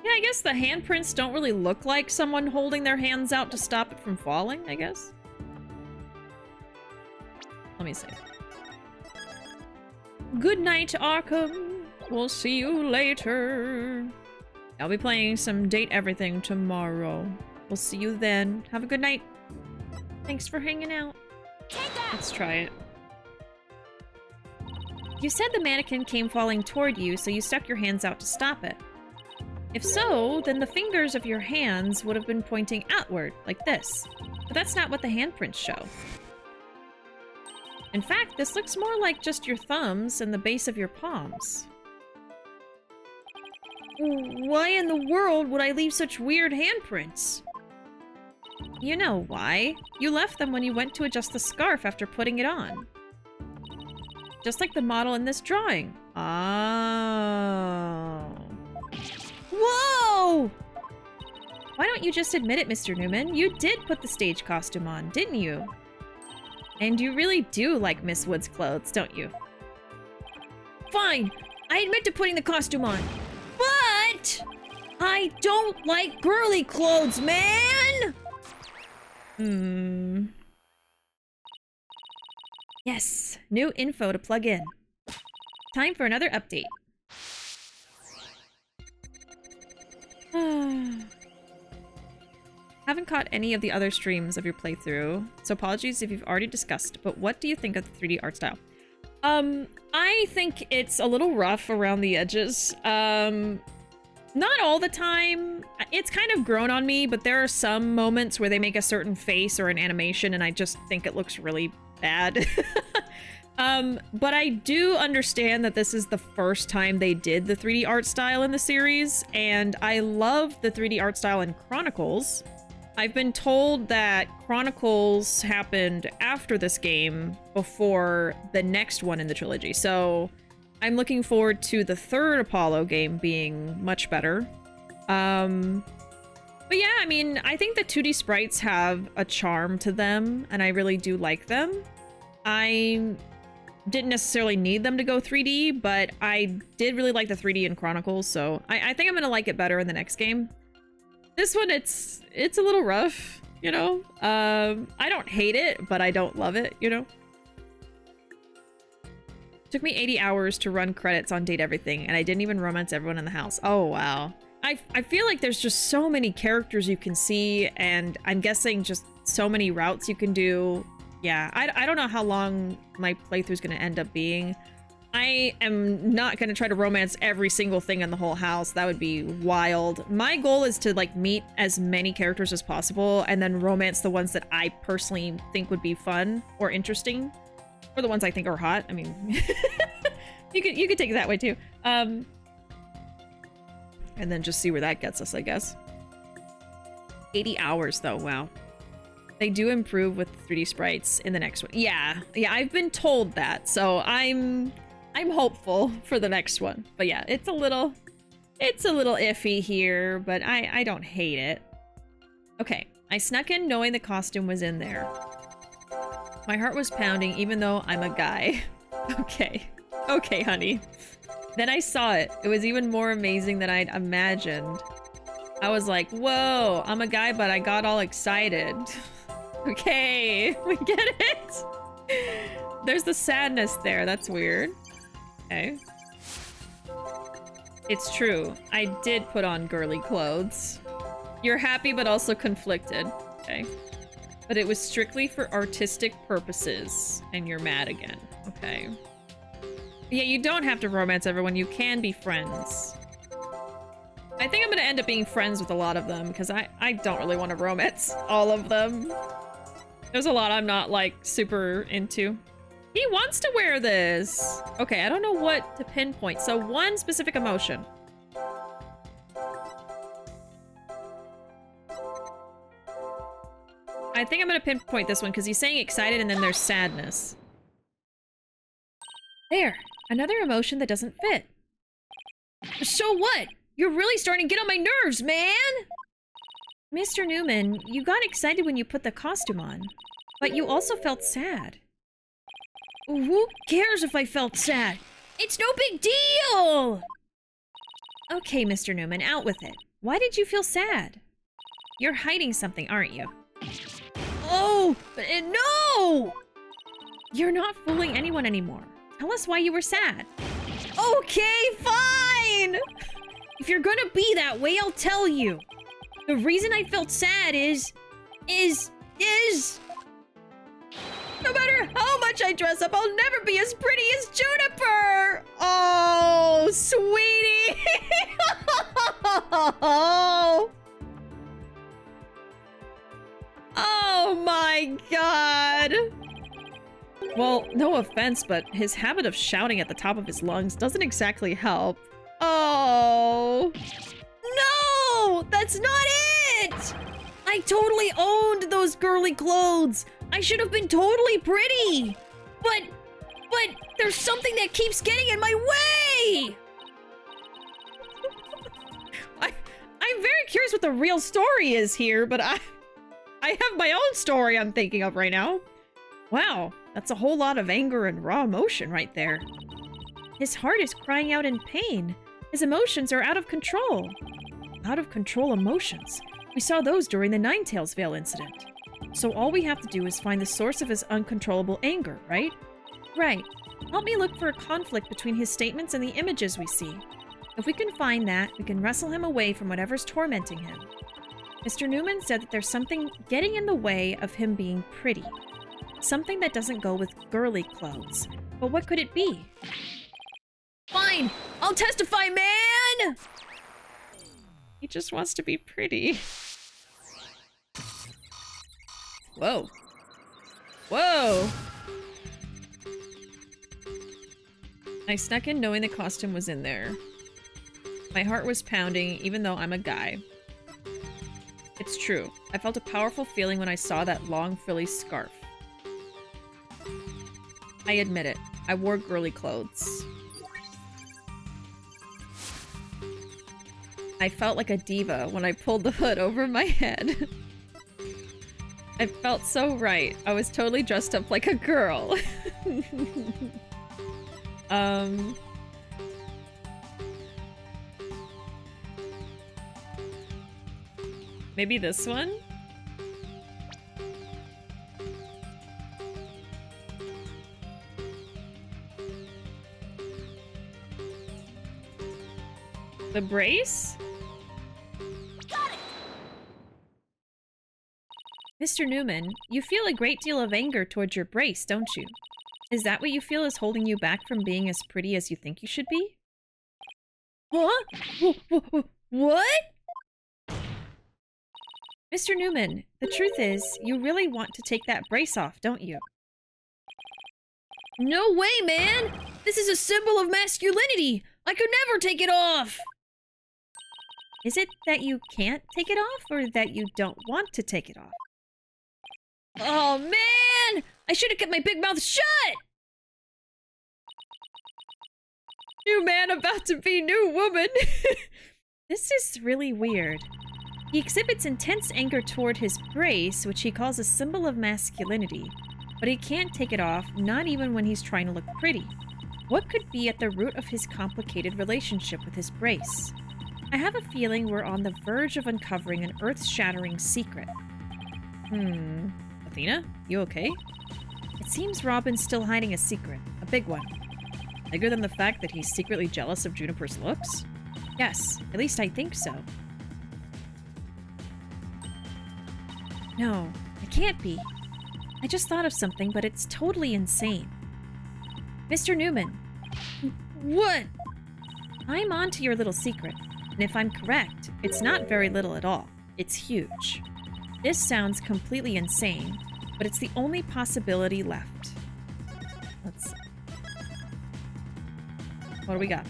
Yeah, I guess the handprints don't really look like someone holding their hands out to stop it from falling, I guess. Let me see. Good night, Arkham. We'll see you later. I'll be playing some Date Everything tomorrow. We'll see you then. Have a good night. Thanks for hanging out. Let's try it. You said the mannequin came falling toward you, so you stuck your hands out to stop it. If so, then the fingers of your hands would have been pointing outward, like this. But that's not what the handprints show. In fact, this looks more like just your thumbs and the base of your palms. Why in the world would I leave such weird handprints? You know why. You left them when you went to adjust the scarf after putting it on. Just like the model in this drawing. Oh. Whoa! Why don't you just admit it, Mr. Newman? You did put the stage costume on, didn't you? And you really do like Miss Wood's clothes, don't you? Fine, I admit to putting the costume on. But I don't like girly clothes, man! Yes, new info to plug in. Time for another update. Haven't caught any of the other streams of your playthrough, so apologies if you've already discussed, but what do you think of the 3D art style? I think it's a little rough around the edges. Not all the time. It's kind of grown on me, but there are some moments where they make a certain face or an animation and I just think it looks really bad. But I do understand that this is the first time they did the 3D art style in the series, and I love the 3D art style in Chronicles. I've been told that Chronicles happened after this game, before the next one in the trilogy, so I'm looking forward to the third Apollo game being much better. But yeah, I mean, I think the 2D sprites have a charm to them, and I really do like them. I didn't necessarily need them to go 3D, but I did really like the 3D in Chronicles, so I think I'm gonna like it better in the next game. This one, it's a little rough, you know? I don't hate it, but I don't love it, you know? Took me 80 hours to run credits on Date Everything, and I didn't even romance everyone in the house. Oh, wow. I feel like there's just so many characters you can see, and I'm guessing just so many routes you can do. Yeah, I don't know how long my playthrough's gonna end up being. I am not gonna try to romance every single thing in the whole house. That would be wild. My goal is to, like, meet as many characters as possible, and then romance the ones that I personally think would be fun or interesting. Or the ones I think are hot. I mean, you could take it that way too. And then just see where that gets us, I guess. 80 hours though, wow. They do improve with 3D sprites in the next one. Yeah, I've been told that, so I'm hopeful for the next one. But yeah, it's a little iffy here, but I don't hate it. Okay, I snuck in knowing the costume was in there. My heart was pounding even though I'm a guy. Okay, honey. Then I saw it. It was even more amazing than I'd imagined. I was like, whoa, I'm a guy, but I got all excited. Okay, we get it. There's the sadness there. That's weird. Okay. It's true. I did put on girly clothes. You're happy, but also conflicted. Okay. But it was strictly for artistic purposes, and you're mad again. Okay. Yeah, you don't have to romance everyone. You can be friends. I think I'm gonna end up being friends with a lot of them, because I don't really want to romance all of them. There's a lot I'm not, like, super into. He wants to wear this! Okay, I don't know what to pinpoint. So, one specific emotion. I think I'm gonna pinpoint this one, because he's saying excited and then there's sadness. There! Another emotion that doesn't fit. So what? You're really starting to get on my nerves, man! Mr. Newman, you got excited when you put the costume on. But you also felt sad. Who cares if I felt sad? It's no big deal! Okay, Mr. Newman, out with it. Why did you feel sad? You're hiding something, aren't you? Oh, no! You're not fooling anyone anymore. Tell us why you were sad. Okay, fine! If you're gonna be that way, I'll tell you. The reason I felt sad is... No matter how much I dress up, I'll never be as pretty as Juniper! Oh, sweetie! Oh my god! Well, no offense, but his habit of shouting at the top of his lungs doesn't exactly help. Oh... No! That's not it! I totally owned those girly clothes! I should have been totally pretty! But there's something that keeps getting in my way! I'm very curious what the real story is here, but I have my own story I'm thinking of right now. Wow, that's a whole lot of anger and raw emotion right there. His heart is crying out in pain. His emotions are out of control. Out of control emotions. We saw those during the Ninetales Vale incident. So all we have to do is find the source of his uncontrollable anger, right? Right. Help me look for a conflict between his statements and the images we see. If we can find that, we can wrestle him away from whatever's tormenting him. Mr. Newman said that there's something getting in the way of him being pretty. Something that doesn't go with girly clothes. But what could it be? Fine! I'll testify, man! He just wants to be pretty. Whoa. Whoa! I snuck in knowing the costume was in there. My heart was pounding, even though I'm a guy. It's true. I felt a powerful feeling when I saw that long frilly scarf. I admit it. I wore girly clothes. I felt like a diva when I pulled the hood over my head. I felt so right. I was totally dressed up like a girl. Maybe this one? The brace? Got it! Mr. Newman, you feel a great deal of anger towards your brace, don't you? Is that what you feel is holding you back from being as pretty as you think you should be? Huh? What? Mr. Newman, the truth is, you really want to take that brace off, don't you? No way, man! This is a symbol of masculinity! I could never take it off! Is it that you can't take it off, or that you don't want to take it off? Oh, man! I should have kept my big mouth shut! New man about to be new woman! This is really weird. He exhibits intense anger toward his brace, which he calls a symbol of masculinity, but he can't take it off, not even when he's trying to look pretty. What could be at the root of his complicated relationship with his brace? I have a feeling we're on the verge of uncovering an earth-shattering secret. Athena, you okay? It seems Robin's still hiding a secret, a big one. Bigger than the fact that he's secretly jealous of Juniper's looks? Yes, at least I think so. No, it can't be. I just thought of something, but it's totally insane. Mr. Newman. What? I'm on to your little secret, and if I'm correct, it's not very little at all. It's huge. This sounds completely insane, but it's the only possibility left. Let's see. What do we got?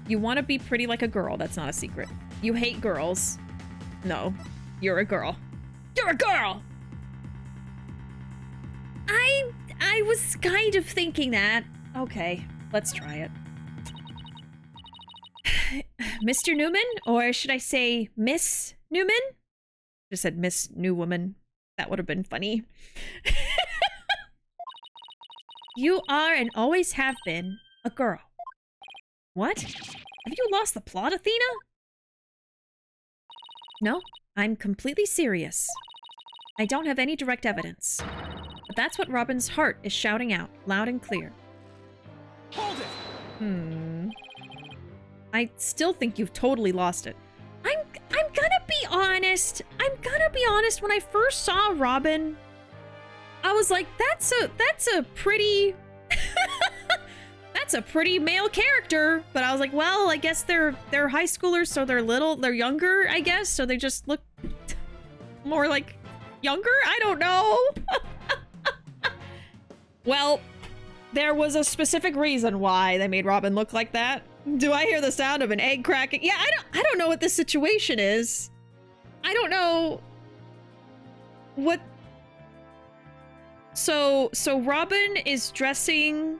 You want to be pretty like a girl. That's not a secret. You hate girls. No, you're a girl. You're a girl! I was kind of thinking that. Okay, let's try it. Mr. Newman? Or should I say Miss Newman? Just said Miss New Woman. That would have been funny. You are and always have been a girl. What? Have you lost the plot, Athena? No, I'm completely serious. I don't have any direct evidence. But that's what Robin's heart is shouting out, loud and clear. Hold it! I still think you've totally lost it. I'm gonna be honest. When I first saw Robin, I was like, that's a pretty that's a pretty male character. But I was like, well, I guess they're high schoolers, so they're younger, I guess, so they just look more like younger. I don't know. Well, there was a specific reason why they made Robin look like that. Do I hear the sound of an egg cracking? Yeah, I don't know what this situation is. I don't know what. So Robin is dressing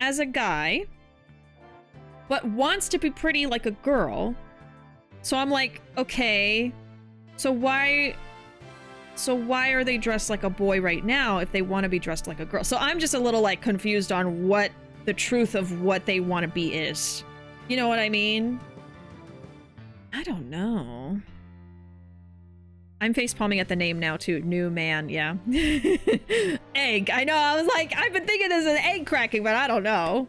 as a guy, but wants to be pretty like a girl. So I'm like, okay, so why are they dressed like a boy right now if they want to be dressed like a girl? So I'm just a little like confused on what the truth of what they want to be is. You know what I mean? I don't know. I'm facepalming at the name now, too. New man, yeah. Egg. I know, I was like, I've been thinking this is an egg cracking, but I don't know.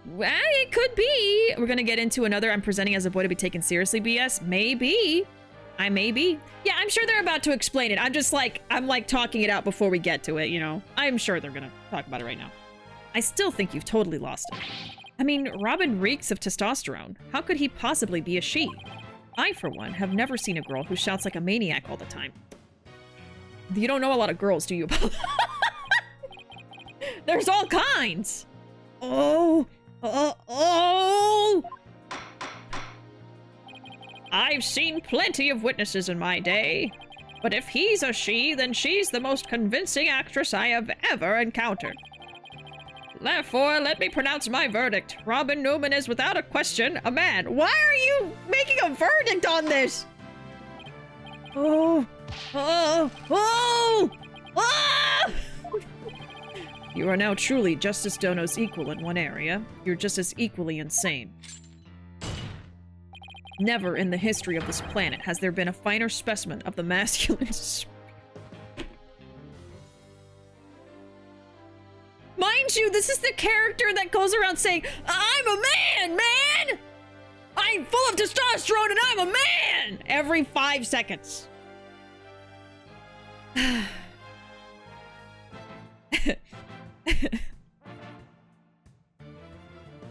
Well, it could be. We're gonna get into another I'm presenting as a boy to be taken seriously BS. Maybe. I may be. Yeah, I'm sure they're about to explain it. I'm just like, I'm like talking it out before we get to it, you know? I'm sure they're gonna talk about it right now. I still think you've totally lost it. I mean, Robin reeks of testosterone. How could he possibly be a she? I, for one, have never seen a girl who shouts like a maniac all the time. You don't know a lot of girls, do you? There's all kinds! Oh! I've seen plenty of witnesses in my day. But if he's a she, then she's the most convincing actress I have ever encountered. Therefore, let me pronounce my verdict. Robin Newman is without a question a man. Why are you making a verdict on this? Oh! You are now truly Justice Dono's equal in one area. You're just as equally insane. Never in the history of this planet has there been a finer specimen of the masculine Mind you, this is the character that goes around saying, I'm a man! I'm full of testosterone and I'm a man! Every 5 seconds.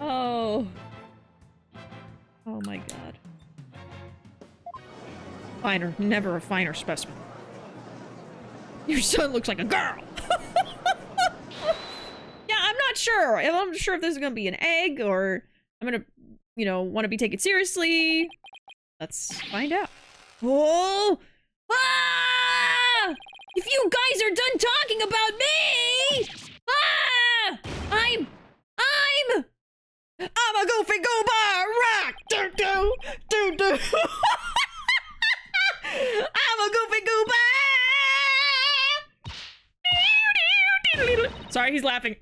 Oh. Oh my god. Finer, never a finer specimen. Your son looks like a girl! Yeah, I'm not sure. I'm not sure if this is gonna be an egg or I'm gonna, you know, want to be taken seriously. Let's find out. Oh! Ah! If you guys are done talking about me! Ah! I'm a goofy goober rock! Do-do! I'm a goofy goober! Sorry, he's laughing.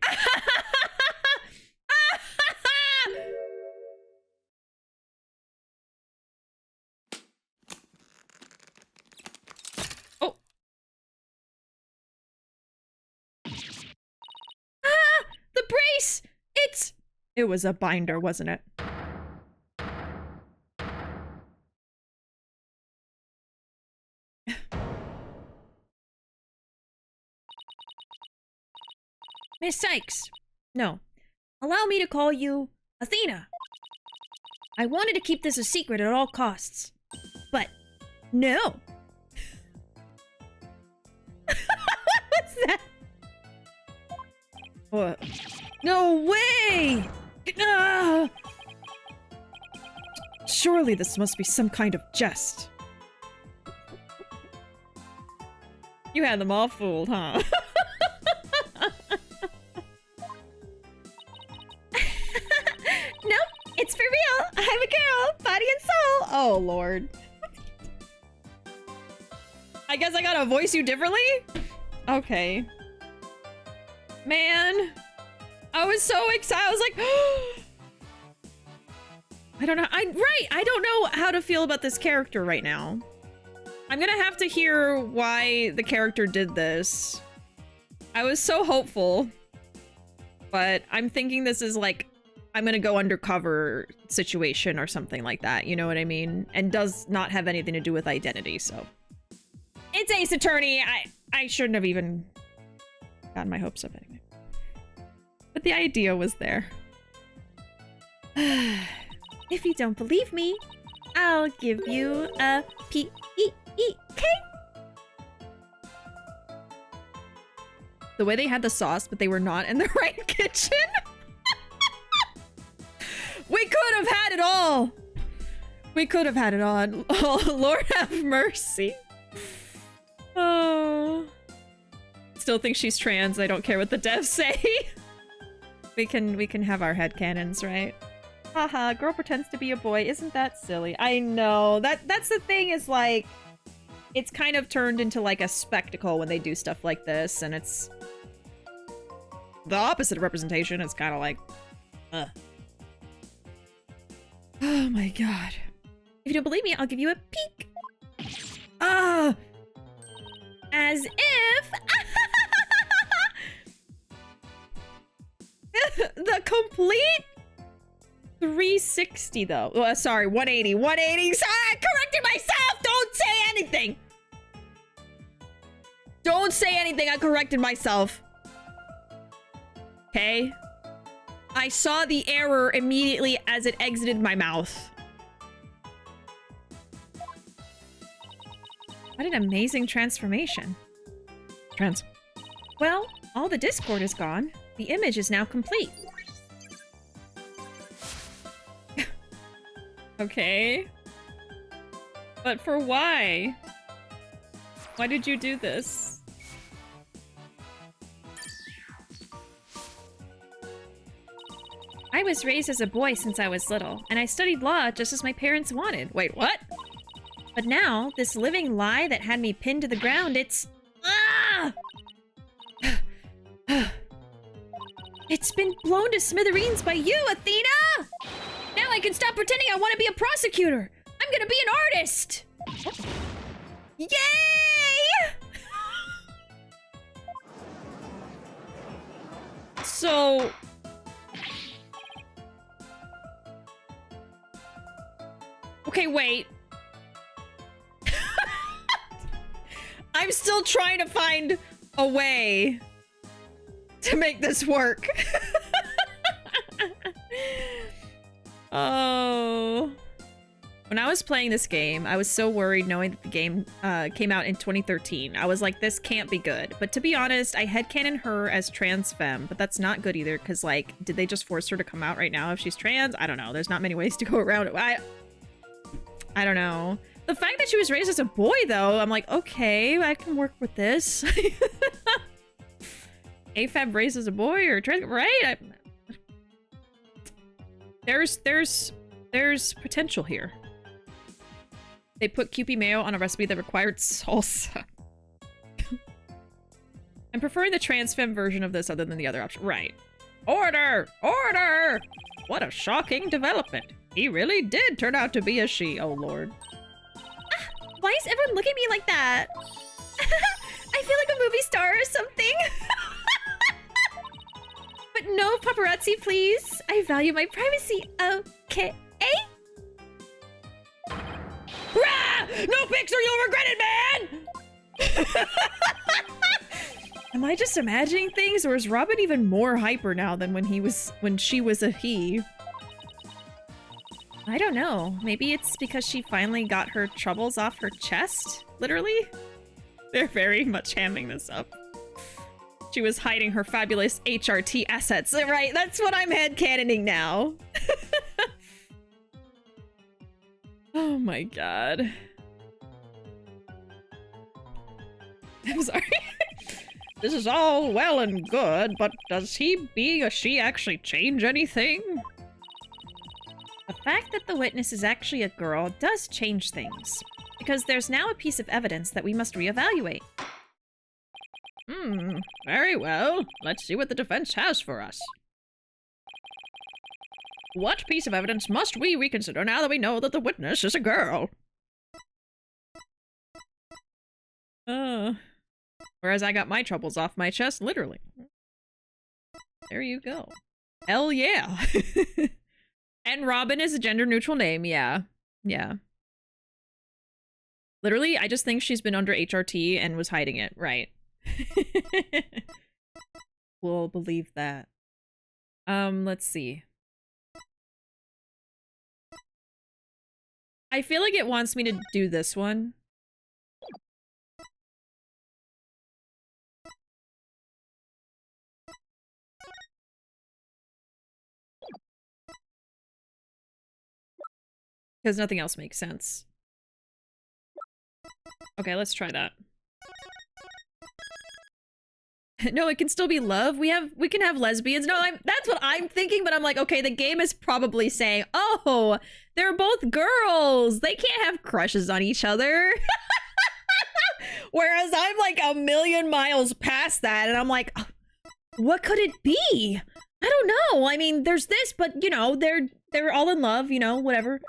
Oh. The brace! It was a binder, wasn't it? Miss Sykes. No. Allow me to call you Athena. I wanted to keep this a secret at all costs. But no. What's that? What? No way! Ah! Surely this must be some kind of jest. You had them all fooled, huh? Nope, it's for real. I'm a girl, body and soul. Oh, Lord. I guess I gotta voice you differently? Okay. Man. I was so excited. I was like, I don't know. I don't know how to feel about this character right now. I'm gonna have to hear why the character did this. I was so hopeful, but I'm thinking this is like, I'm gonna go undercover situation or something like that, you know what I mean? And does not have anything to do with identity, so. It's Ace Attorney. I shouldn't have even gotten my hopes up anyway. But the idea was there. If you don't believe me, I'll give you a P-E-E-K. The way they had the sauce, but they were not in the right kitchen. We could have had it all. We could have had it all. Oh, Lord have mercy. Oh. Still think she's trans. I don't care what the devs say. We can have our headcanons, right? Haha, girl pretends to be a boy. Isn't that silly? I know. That's the thing is like, it's kind of turned into like a spectacle when they do stuff like this, and it's the opposite of representation. It's kind of like, ugh. Oh my god. If you don't believe me, I'll give you a peek. Ah! As if... The complete 360 though. Sorry, 180. 180. Sorry, I corrected myself. Don't say anything. Don't say anything. I corrected myself. Okay. I saw the error immediately as it exited my mouth. What an amazing transformation. Well, all the Discord is gone. The image is now complete. Okay. But for why? Why did you do this? I was raised as a boy since I was little, and I studied law just as my parents wanted. Wait, what? But now, this living lie that had me pinned to the ground, it's... Ah! It's been blown to smithereens by you, Athena! Now I can stop pretending I want to be a prosecutor! I'm gonna be an artist! Yay! So... Okay, wait. I'm still trying to find a way to make this work. Oh. When I was playing this game, I was so worried knowing that the game came out in 2013. I was like, this can't be good. But to be honest, I headcanon her as trans femme, but that's not good either, because, like, did they just force her to come out right now if she's trans? I don't know. There's not many ways to go around it. I don't know. The fact that she was raised as a boy, though, I'm like, okay, I can work with this. AFAB raised as a boy or trans, right? There's potential here. They put Kewpie mayo on a recipe that required salsa. I'm preferring the trans femme version of this other than the other option. Right. Order! Order! What a shocking development. He really did turn out to be a she, oh lord. Why is everyone looking at me like that? I feel like a movie star or something. But no paparazzi, please. I value my privacy, okay? Rah! No pics or you'll regret it, man! Am I just imagining things, or is Robin even more hyper now than when she was a he? I don't know. Maybe it's because she finally got her troubles off her chest, literally. They're very much hamming this up. She was hiding her fabulous HRT assets. Right, that's what I'm headcanoning now. Oh my god. I'm sorry. This is all well and good, but does he being a she actually change anything? The fact that the witness is actually a girl does change things, because there's now a piece of evidence that we must reevaluate. Very well. Let's see what the defense has for us. What piece of evidence must we reconsider now that we know that the witness is a girl? Whereas I got my troubles off my chest, literally. There you go. Hell yeah. And Robin is a gender-neutral name, yeah. Yeah. Literally, I just think she's been under HRT and was hiding it, right. We'll believe that. Let's see. I feel like it wants me to do this one. Because nothing else makes sense. Okay, let's try that. No, it can still be love. We can have lesbians. No, that's what I'm thinking, but I'm like, okay, the game is probably saying, oh, they're both girls. They can't have crushes on each other. Whereas I'm like a million miles past that, and I'm like, oh, what could it be? I don't know. I mean, there's this, but you know, they're all in love, you know, whatever.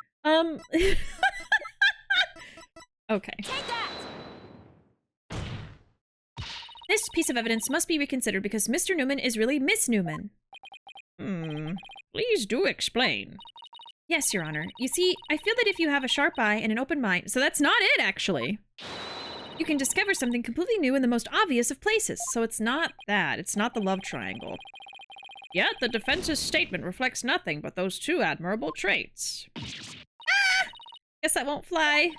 Okay. Take that! This piece of evidence must be reconsidered because Mr. Newman is really Miss Newman. Please do explain. Yes, Your Honor. You see, I feel that if you have a sharp eye and an open mind, So that's not it, actually. you can discover something completely new in the most obvious of places. So it's not that. It's not the love triangle. Yet the defense's statement reflects nothing but those two admirable traits. Guess that won't fly.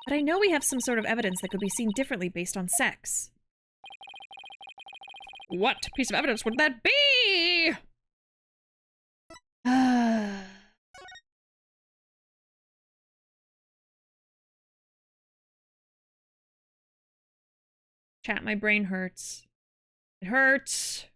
But I know we have some sort of evidence that could be seen differently based on sex. What piece of evidence would that be? Chat, my brain hurts. It hurts.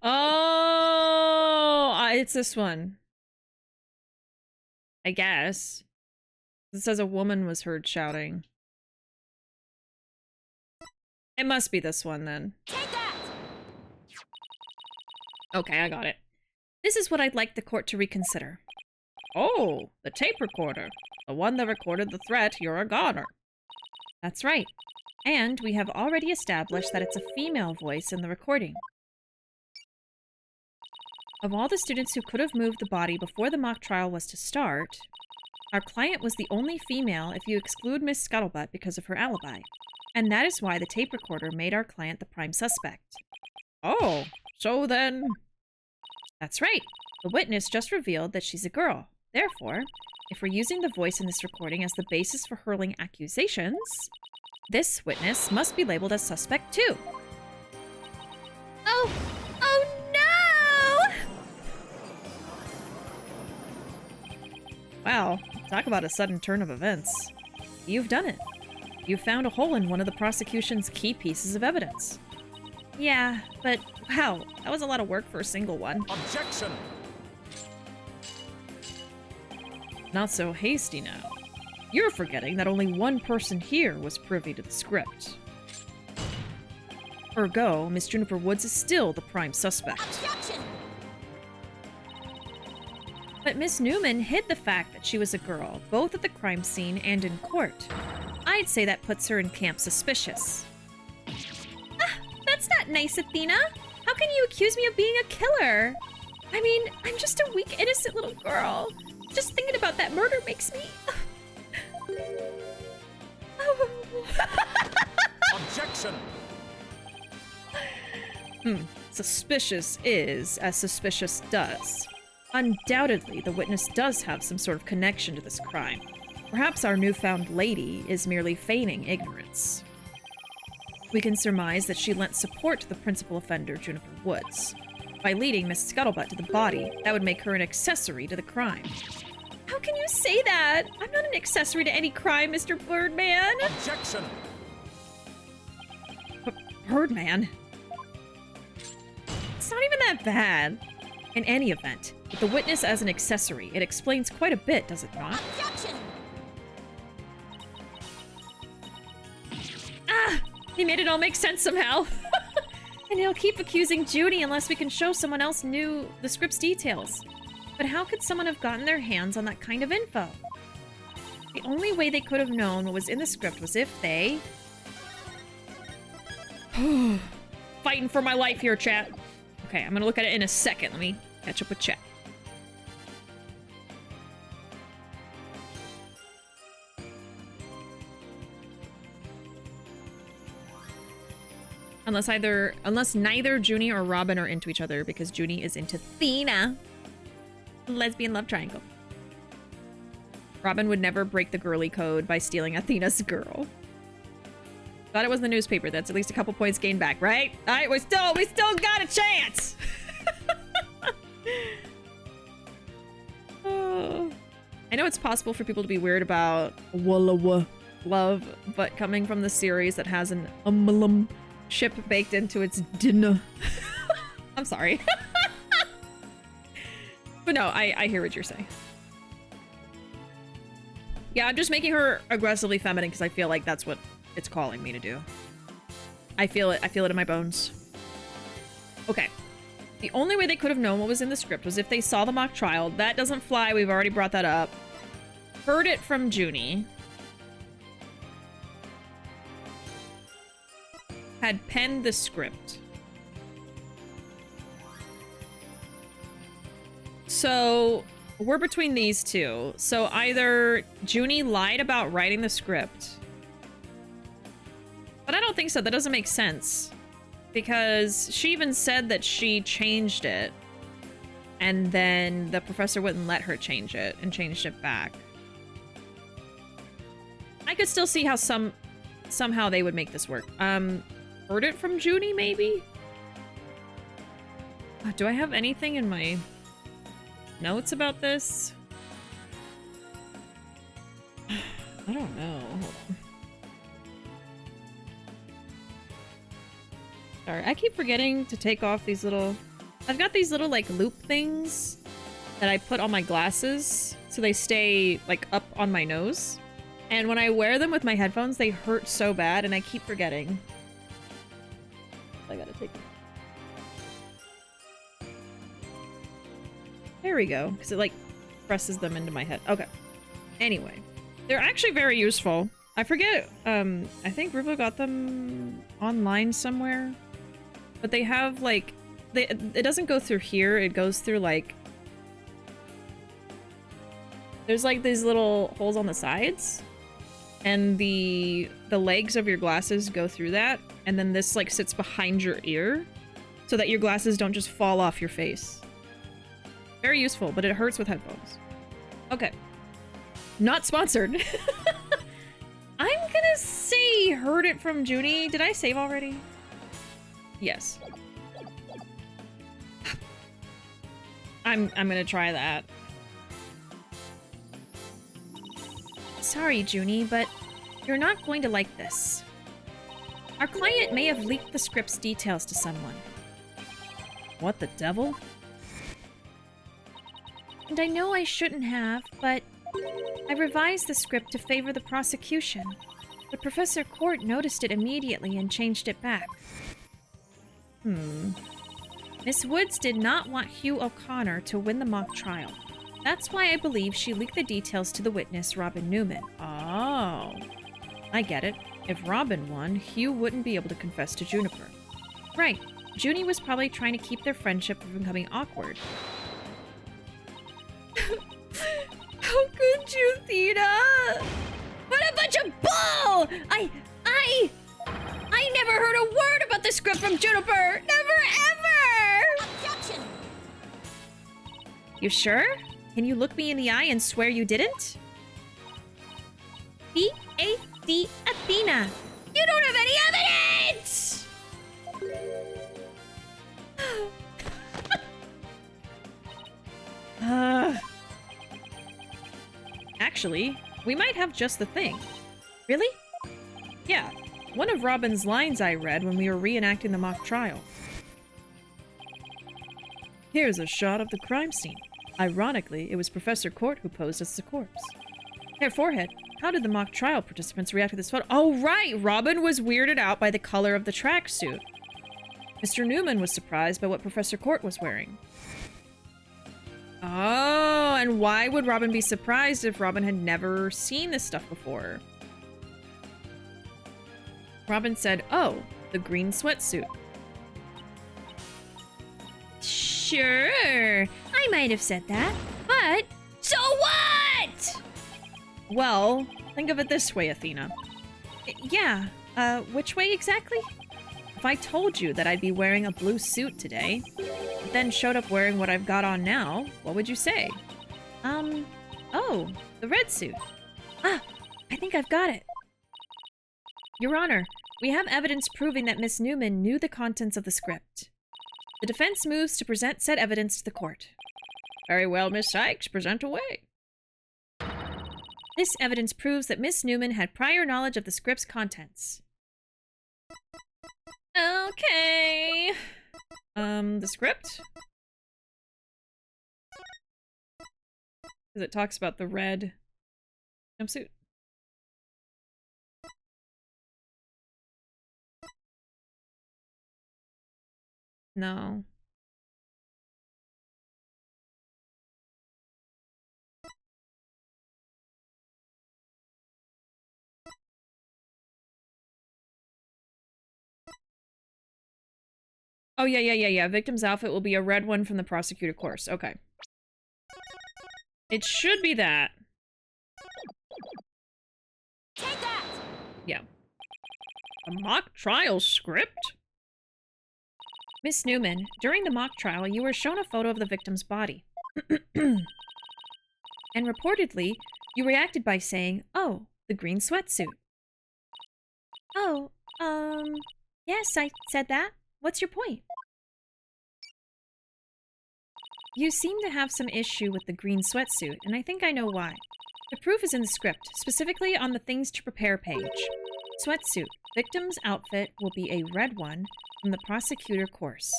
Oh, it's this one. I guess. It says a woman was heard shouting. It must be this one then. Take that! Okay, I got it. This is what I'd like the court to reconsider. Oh, the tape recorder. The one that recorded the threat, you're a goner. That's right. And we have already established that it's a female voice in the recording. Of all the students who could have moved the body before the mock trial was to start, our client was the only female if you exclude Miss Scuttlebutt because of her alibi. And that is why the tape recorder made our client the prime suspect. Oh, so then... That's right. The witness just revealed that she's a girl. Therefore, if we're using the voice in this recording as the basis for hurling accusations, this witness must be labeled as suspect too. Oh no! Wow, talk about a sudden turn of events. You've done it. You found a hole in one of the prosecution's key pieces of evidence. Yeah, but wow, that was a lot of work for a single one. Objection! Not so hasty now. You're forgetting that only one person here was privy to the script. Ergo, Miss Juniper Woods is still the prime suspect. Objection! But Miss Newman hid the fact that she was a girl, both at the crime scene and in court. I'd say that puts her in camp suspicious. That's not nice, Athena. How can you accuse me of being a killer? I mean, I'm just a weak, innocent little girl. Just thinking about that murder makes me... Objection! Suspicious is as suspicious does. Undoubtedly, the witness does have some sort of connection to this crime. Perhaps our newfound lady is merely feigning ignorance. We can surmise that she lent support to the principal offender, Juniper Woods. By leading Miss Scuttlebutt to the body, that would make her an accessory to the crime. How can you say that? I'm not an accessory to any crime, Mr. Birdman. Objection! Birdman? It's not even that bad. In any event, with the witness as an accessory, it explains quite a bit, does it not? Objection! Ah! He made it all make sense somehow. And he'll keep accusing Judy unless we can show someone else knew the script's details. But how could someone have gotten their hands on that kind of info? The only way they could have known what was in the script was if they... Fighting for my life here, chat. Okay, I'm gonna look at it in a second. Let me catch up with chat. Unless neither Junie or Robin are into each other, because Junie is into Athena. Lesbian love triangle. Robin would never break the girly code by stealing Athena's girl. Thought it was the newspaper. That's at least a couple points gained back, right? All right, we still got a chance. Oh. I know it's possible for people to be weird about love, but coming from the series that has an ship baked into its dinner. I'm sorry. But no, I hear what you're saying. Yeah, I'm just making her aggressively feminine because I feel like that's what it's calling me to do. I feel it. I feel it in my bones. Okay. The only way they could have known what was in the script was if they saw the mock trial. That doesn't fly. We've already brought that up. Heard it from Junie. Had penned the script. So we're between these two. So either Junie lied about writing the script. But I don't think so. That doesn't make sense. Because she even said that she changed it. And then the professor wouldn't let her change it and changed it back. I could still see how somehow they would make this work. Heard it from Junie, maybe? Do I have anything in my notes about this? I don't know. Hold on. Sorry, I keep forgetting to take off these little... I've got these little, like, loop things that I put on my glasses so they stay, like, up on my nose. And when I wear them with my headphones, they hurt so bad, and I keep forgetting. I gotta take them. There we go, because it, like, presses them into my head. Okay. Anyway, they're actually very useful. I forget, I think Ruuuvo got them online somewhere. But they have, like, it doesn't go through here, it goes through, like... There's, like, these little holes on the sides. And the legs of your glasses go through that. And then this, like, sits behind your ear. So that your glasses don't just fall off your face. Very useful, but it hurts with headphones. Okay. Not sponsored. I'm gonna say heard it from Junie. Did I save already? Yes. I'm gonna try that. Sorry, Junie, but you're not going to like this. Our client may have leaked the script's details to someone. What the devil? And I know I shouldn't have, but I revised the script to favor the prosecution. But Professor Court noticed it immediately and changed it back. Miss Woods did not want Hugh O'Connor to win the mock trial. That's why I believe she leaked the details to the witness, Robin Newman. Oh. I get it. If Robin won, Hugh wouldn't be able to confess to Juniper. Right. Junie was probably trying to keep their friendship from becoming awkward. How could you, Theta? What a bunch of bull! I never heard a word about the script from Juniper! Never ever! Objection! You sure? Can you look me in the eye and swear you didn't? B.A.D. Athena! You don't have any evidence! Actually, we might have just the thing. Really? Yeah, one of Robin's lines I read when we were reenacting the mock trial. Here's a shot of the crime scene. Ironically, it was Professor Court who posed as the corpse. Hair forehead, how did the mock trial participants react to this photo? Oh, right! Robin was weirded out by the color of the tracksuit. Mr. Newman was surprised by what Professor Court was wearing. Oh, and why would Robin be surprised if Robin had never seen this stuff before? Robin said, oh, the green sweatsuit. Sure, I might have said that, but so what? Well, think of it this way, Athena. Yeah, which way exactly? If I told you that I'd be wearing a blue suit today, but then showed up wearing what I've got on now, what would you say? Oh, the red suit. Ah, I think I've got it. Your Honor, we have evidence proving that Miss Newman knew the contents of the script. The defense moves to present said evidence to the court. Very well, Miss Sykes, present away. This evidence proves that Miss Newman had prior knowledge of the script's contents. Okay. The script? Because it talks about the red Jumpsuit. No. Oh, yeah. Victim's outfit will be a red one from the prosecutor course. Okay. It should be that. Take that! Yeah. A mock trial script? Miss Newman, during the mock trial, you were shown a photo of the victim's body. And reportedly, you reacted by saying, "Oh, the green sweatsuit." Oh, yes, I said that. What's your point? You seem to have some issue with the green sweatsuit, and I think I know why. The proof is in the script, specifically on the things to prepare page. Sweatsuit. Victim's outfit will be a red one from the prosecutor course.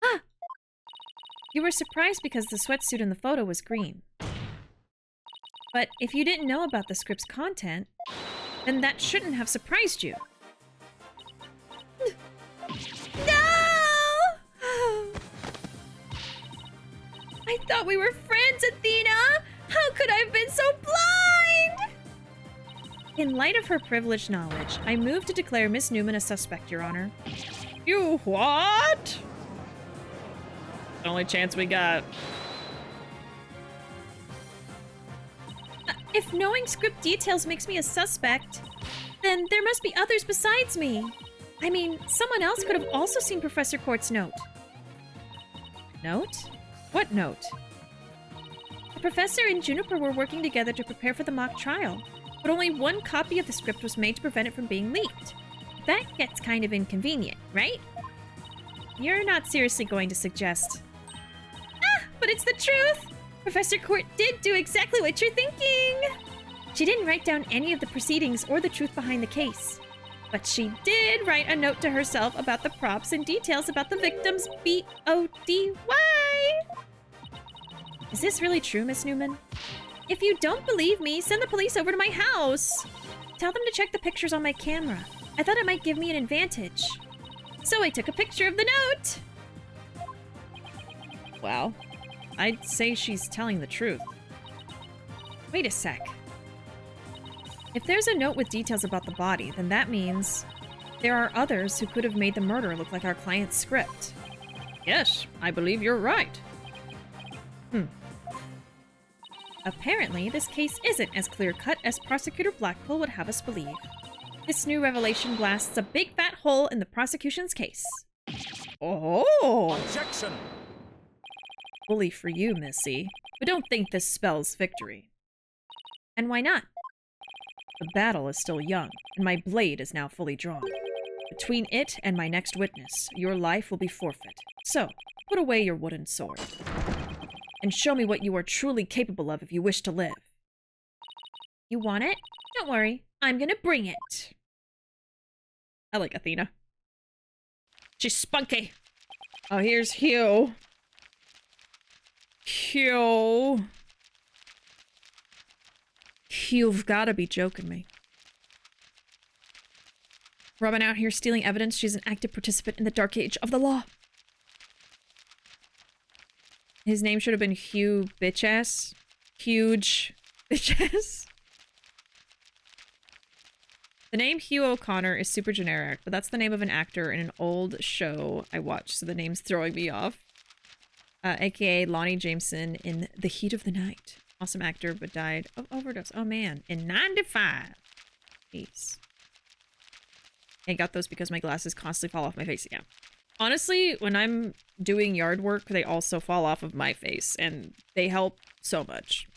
Ah! You were surprised because the sweatsuit in the photo was green. But if you didn't know about the script's content, then that shouldn't have surprised you. No! I thought we were friends, Athena! How could I have been so blind? In light of her privileged knowledge, I move to declare Miss Newman a suspect, Your Honor. You what? The only chance we got. If knowing script details makes me a suspect, then there must be others besides me. I mean, someone else could have also seen Professor Court's note. Note? What note? The professor and Juniper were working together to prepare for the mock trial, but only one copy of the script was made to prevent it from being leaked. That gets kind of inconvenient, right? You're not seriously going to suggest... Ah, but it's the truth! Professor Court did do exactly what you're thinking! She didn't write down any of the proceedings or the truth behind the case. But she did write a note to herself about the props and details about the victim's B-O-D-Y! Is this really true, Miss Newman? If you don't believe me, send the police over to my house. Tell them to check the pictures on my camera. I thought it might give me an advantage. So I took a picture of the note. Wow. I'd say she's telling the truth. Wait a sec. If there's a note with details about the body, then that means there are others who could have made the murder look like our client's script. Yes, I believe you're right. Apparently, this case isn't as clear-cut as Prosecutor Blackpool would have us believe. This new revelation blasts a big fat hole in the prosecution's case. Oh! Objection! Bully for you, Missy. But don't think this spells victory. And why not? The battle is still young, and my blade is now fully drawn. Between it and my next witness, your life will be forfeit. So, put away your wooden sword. And show me what you are truly capable of if you wish to live. You want it? Don't worry. I'm gonna bring it. I like Athena. She's spunky. Oh, here's Hugh. Hugh. You've gotta be joking me. Robin out here stealing evidence. She's an active participant in the dark age of the law. His name should have been Hugh Bitchass. Huge Bitchass. The name Hugh O'Connor is super generic, but that's the name of an actor in an old show I watched, so the name's throwing me off. AKA Lonnie Jameson in The Heat of the Night. Awesome actor, but died of overdose. Oh man, in 95. Jeez. I got those because my glasses constantly fall off my face. Yeah. Honestly, when I'm doing yard work, they also fall off of my face, and they help so much.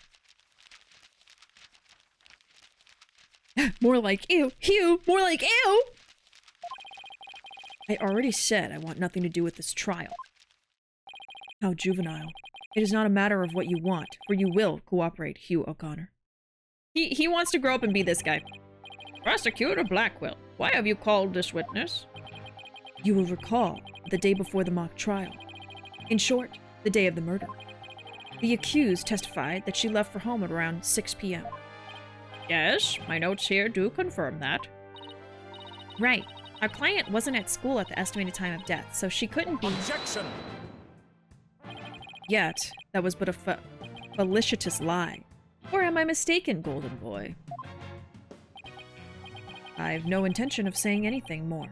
More like ew, Hugh, more like ew! I already said I want nothing to do with this trial. How juvenile. It is not a matter of what you want, for you will cooperate, Hugh O'Connor. He wants to grow up and be this guy. Prosecutor Blackwell, why have you called this witness? You will recall the day before the mock trial. In short, the day of the murder. The accused testified that she left for home at around 6 p.m. Yes, my notes here do confirm that. Right. Our client wasn't at school at the estimated time of death, so she couldn't be... Objection! Yet, that was but a felicitous lie. Or am I mistaken, Golden Boy? I've no intention of saying anything more.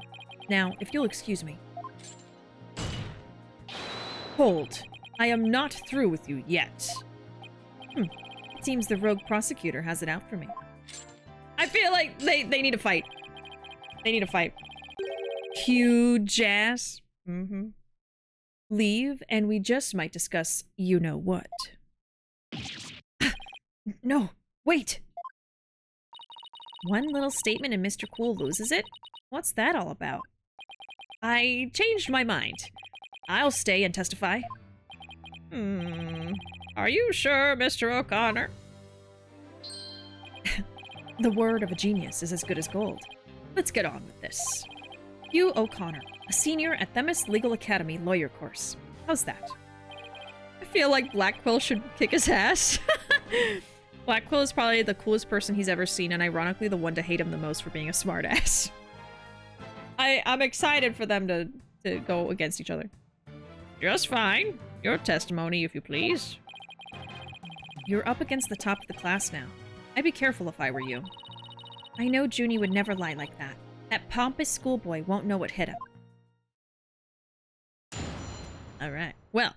Now, if you'll excuse me. Hold. I am not through with you yet. It seems the rogue prosecutor has it out for me. I feel like they need to fight. They need to fight. Huge ass. Leave, and we just might discuss you-know-what. No, wait! One little statement and Mr. Cool loses it? What's that all about? I changed my mind. I'll stay and testify. Are you sure, Mr. O'Connor? The word of a genius is as good as gold. Let's get on with this. Hugh O'Connor, a senior at Themis Legal Academy lawyer course. How's that? I feel like Blackquill should kick his ass. Blackquill is probably the coolest person he's ever seen, and ironically the one to hate him the most for being a smartass. I'm excited for them to go against each other. Just fine. Your testimony, if you please. You're up against the top of the class now. I'd be careful if I were you. I know Junie would never lie like that. That pompous schoolboy won't know what hit him. Alright. Well,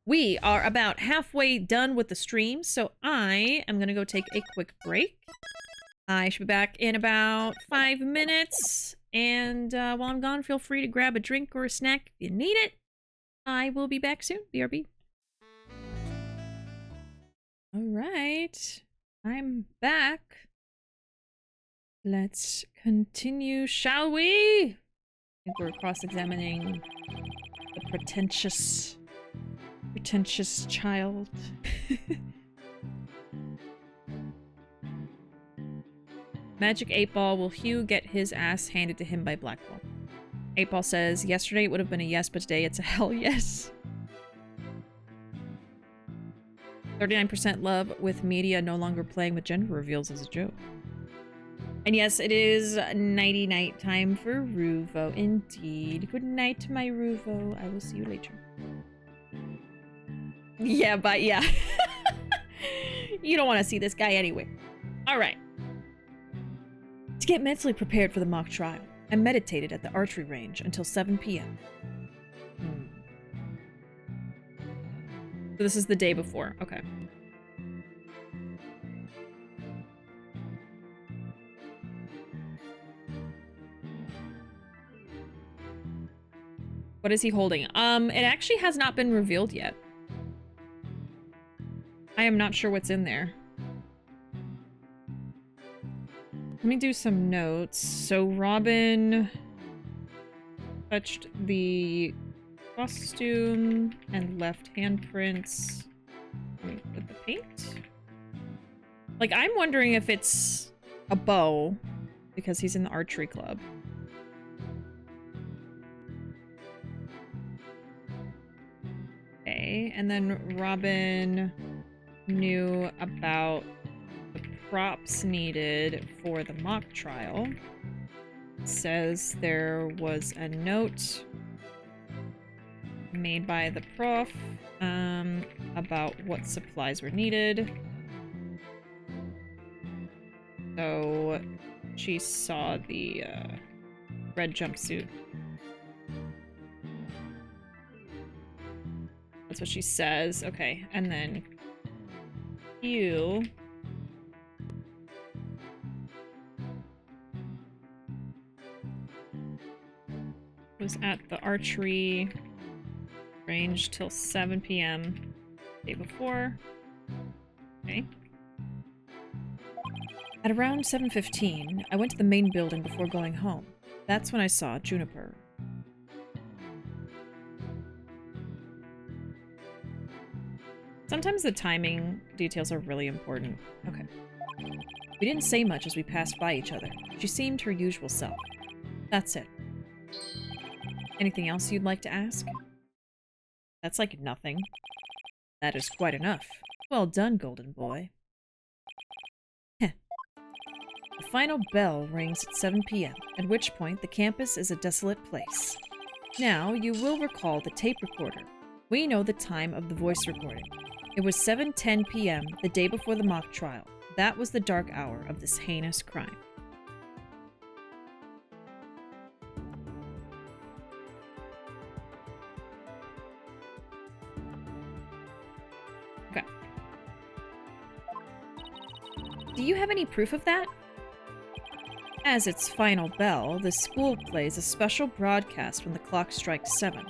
we are about halfway done with the stream, so I am gonna go take a quick break. I should be back in about 5 minutes, and while I'm gone, feel free to grab a drink or a snack if you need it. I will be back soon. BRB. Alright. I'm back. Let's continue, shall we? I think we're cross-examining the pretentious child. Magic 8-Ball, will Hugh get his ass handed to him by Blackquill? 8-Ball says, yesterday it would have been a yes, but today it's a hell yes. 39% love with media no longer playing with gender reveals as a joke. And yes, it is nighty-night time for Ruuuvo, indeed. Good night, my Ruuuvo. I will see you later. Yeah, but yeah. You don't want to see this guy anyway. Alright. To get mentally prepared for the mock trial, I meditated at the archery range until 7 p.m. So this is the day before. Okay. What is he holding? It actually has not been revealed yet. I am not sure what's in there. Let me do some notes. So Robin touched the costume and left handprints with the paint. Like, I'm wondering if it's a bow because he's in the archery club. Okay, and then Robin knew about the props needed for the mock trial. It says there was a note made by the prof about what supplies were needed. So she saw the red jumpsuit. That's what she says. Okay, and then you was at the archery range till 7 p.m. day before. Okay. At around 7:15, I went to the main building before going home. That's when I saw Juniper. Sometimes the timing details are really important. Okay. We didn't say much as we passed by each other. She seemed her usual self. That's it. Anything else you'd like to ask? That's like nothing. That is quite enough. Well done, golden boy. Heh. The final bell rings at 7 p.m., at which point the campus is a desolate place. Now, you will recall the tape recorder. We know the time of the voice recording. It was 7:10 p.m., the day before the mock trial. That was the dark hour of this heinous crime. Okay. Do you have any proof of that? As its final bell, the school plays a special broadcast when the clock strikes 7.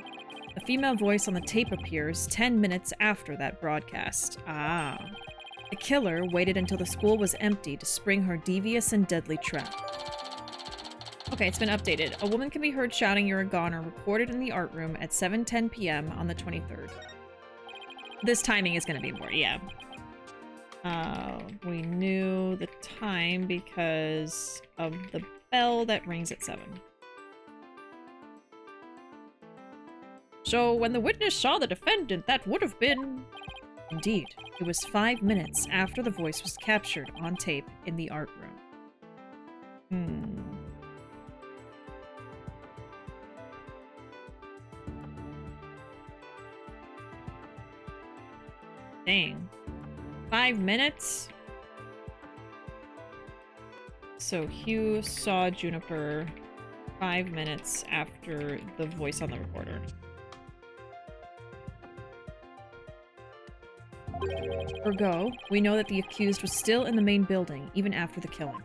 A female voice on the tape appears 10 minutes after that broadcast. Ah. The killer waited until the school was empty to spring her devious and deadly trap. Okay, it's been updated. A woman can be heard shouting "You're a goner," recorded in the art room at 7:10 p.m. on the 23rd. This timing is going to be more, yeah. We knew the time because of the bell that rings at 7. So when the witness saw the defendant, that would have been... Indeed, it was 5 minutes after the voice was captured on tape in the art room. Dang. 5 minutes? So Hugh saw Juniper 5 minutes after the voice on the recorder. Ergo, we know that the accused was still in the main building, even after the killing.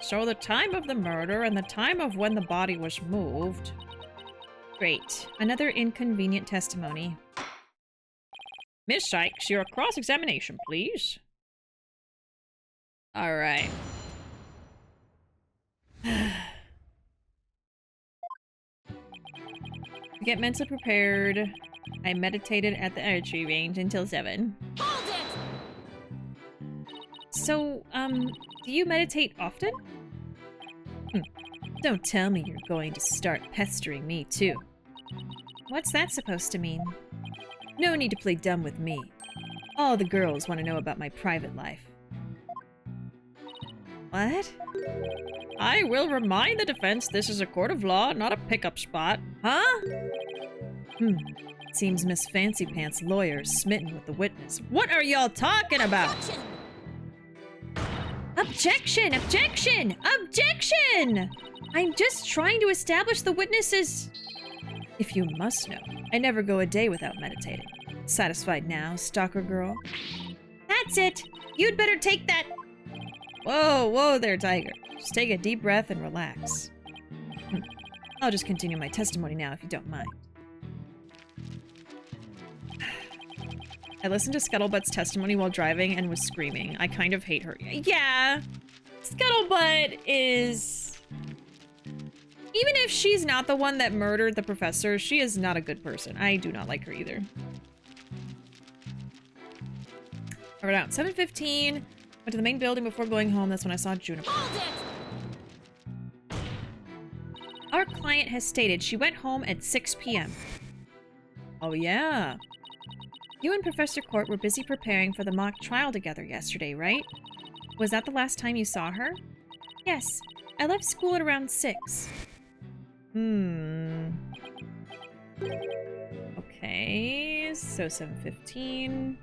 So the time of the murder and the time of when the body was moved. Great. Another inconvenient testimony. Miss Sykes, your cross-examination, please. Alright. To get mentally prepared, I meditated at the archery range until 7. Hold it! So, do you meditate often? Don't tell me you're going to start pestering me, too. What's that supposed to mean? No need to play dumb with me. All the girls want to know about my private life. What? I will remind the defense this is a court of law, not a pickup spot. Huh? Seems Miss Fancy Pants' lawyer is smitten with the witness. What are y'all talking about? Objection! Objection! Objection! I'm just trying to establish the witnesses. If you must know, I never go a day without meditating. Satisfied now, stalker girl? That's it! You'd better take that... Whoa, whoa there, Tiger. Just take a deep breath and relax. I'll just continue my testimony now if you don't mind. I listened to Scuttlebutt's testimony while driving and was screaming. I kind of hate her. Yeah, Scuttlebutt is... Even if she's not the one that murdered the professor, she is not a good person. I do not like her either. I wrote out 7:15. Went to the main building before going home. That's when I saw Juniper. Hold it! Our client has stated she went home at 6 p.m. Oh, yeah. You and Professor Court were busy preparing for the mock trial together yesterday, right? Was that the last time you saw her? Yes. I left school at around 6. Okay, so 7:15.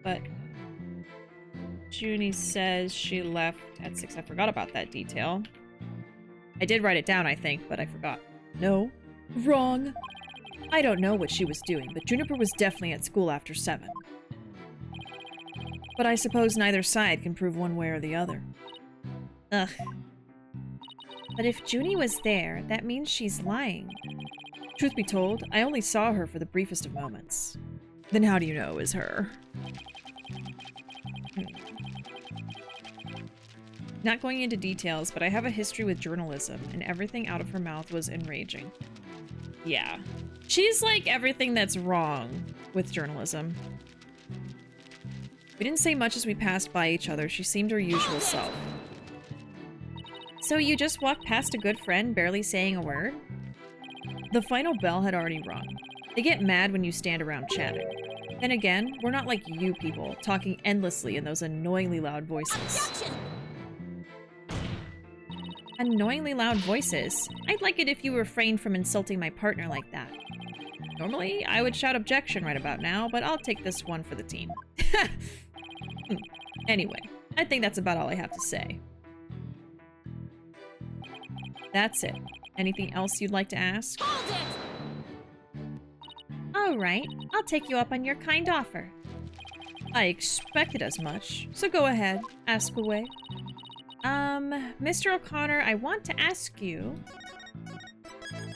But Junie says she left at 6. I forgot about that detail. I did write it down, I think, but I forgot. No. Wrong. I don't know what she was doing, but Juniper was definitely at school after 7. But I suppose neither side can prove one way or the other. Ugh. But if Junie was there, that means she's lying. Truth be told, I only saw her for the briefest of moments. Then how do you know it was her? Not going into details, but I have a history with journalism, and everything out of her mouth was enraging. Yeah. She's like everything that's wrong with journalism. We didn't say much as we passed by each other. She seemed her usual self. So you just walked past a good friend, barely saying a word? The final bell had already rung. They get mad when you stand around chatting. Then again, we're not like you people, talking endlessly in those annoyingly loud voices. Annoyingly loud voices? I'd like it if you refrained from insulting my partner like that. Normally, I would shout objection right about now, but I'll take this one for the team. Anyway, I think that's about all I have to say. That's it. Anything else you'd like to ask? Alright, I'll take you up on your kind offer. I expected as much, so go ahead, ask away. Mr. O'Connor, I want to ask you...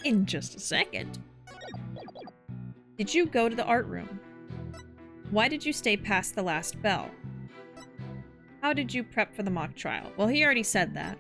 In just a second. Did you go to the art room? Why did you stay past the last bell? How did you prep for the mock trial? Well, he already said that.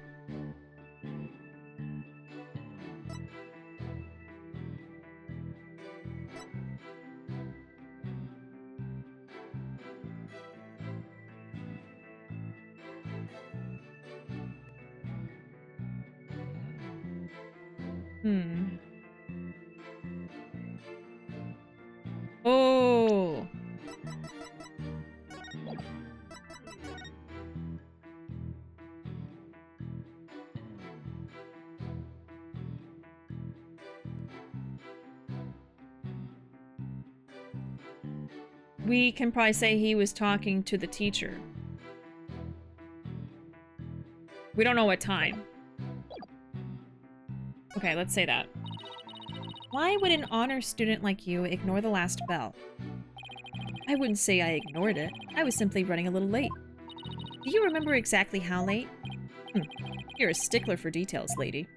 Oh. We can probably say he was talking to the teacher. We don't know what time. Okay, let's say that. Why would an honor student like you ignore the last bell? I wouldn't say I ignored it. I was simply running a little late. Do you remember exactly how late? You're a stickler for details, lady.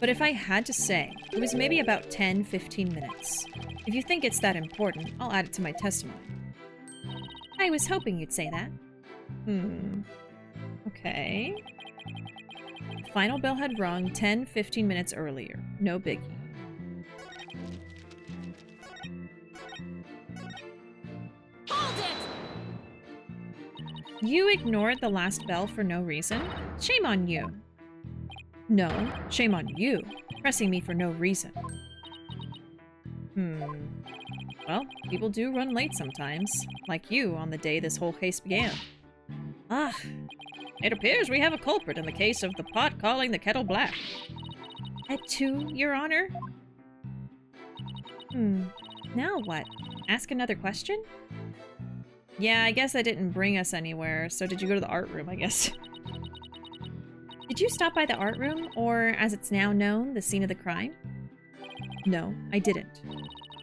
But if I had to say, it was maybe about 10-15 minutes. If you think it's that important, I'll add it to my testimony. I was hoping you'd say that. Okay. Final bell had rung 10-15 minutes earlier. No biggie. You ignored the last bell for no reason? Shame on you. No, shame on you, pressing me for no reason. Well, people do run late sometimes, like you on the day this whole case began. It appears we have a culprit in the case of the pot calling the kettle black. At 2, Your Honor? Now what? Ask another question? Yeah, I guess that didn't bring us anywhere, so did you go to the art room, I guess? Did you stop by the art room, or, as it's now known, the scene of the crime? No, I didn't.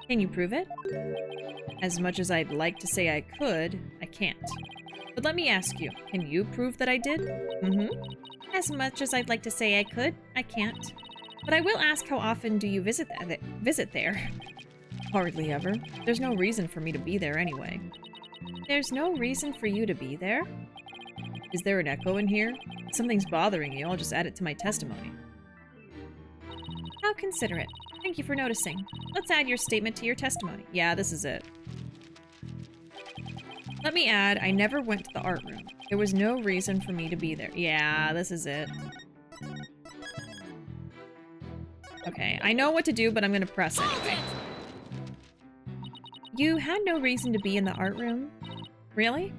Can you prove it? As much as I'd like to say I could, I can't. But let me ask you, can you prove that I did? As much as I'd like to say I could, I can't. But I will ask, how often do you visit there? Hardly ever. There's no reason for me to be there anyway. There's no reason for you to be there? Is there an echo in here? If something's bothering you, I'll just add it to my testimony. How considerate. Thank you for noticing. Let's add your statement to your testimony. Yeah, this is it. Let me add, I never went to the art room. There was no reason for me to be there. Yeah, this is it. Okay, I know what to do, but I'm gonna press anyway. You had no reason to be in the art room? Really?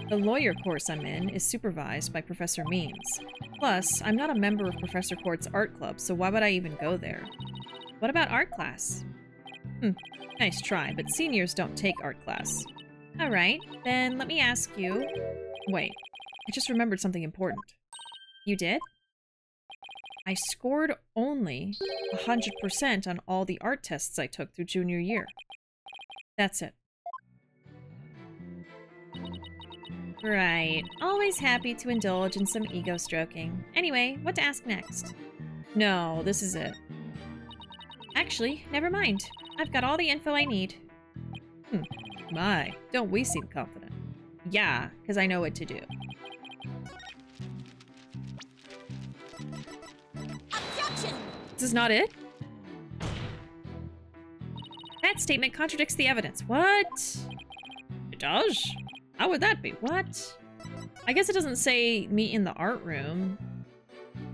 The lawyer course I'm in is supervised by Professor Means. Plus, I'm not a member of Professor Court's art club, so why would I even go there? What about art class? Nice try, but seniors don't take art class. Alright, then let me ask you... Wait, I just remembered something important. You did? I scored only 100% on all the art tests I took through junior year. That's it. Right. Always happy to indulge in some ego stroking. Anyway, what to ask next? No, this is it. Actually, never mind. I've got all the info I need. My, don't we seem confident? Yeah, because I know what to do. Objection! This is not it? That statement contradicts the evidence. What? It does? How would that be? What? I guess it doesn't say meet in the art room.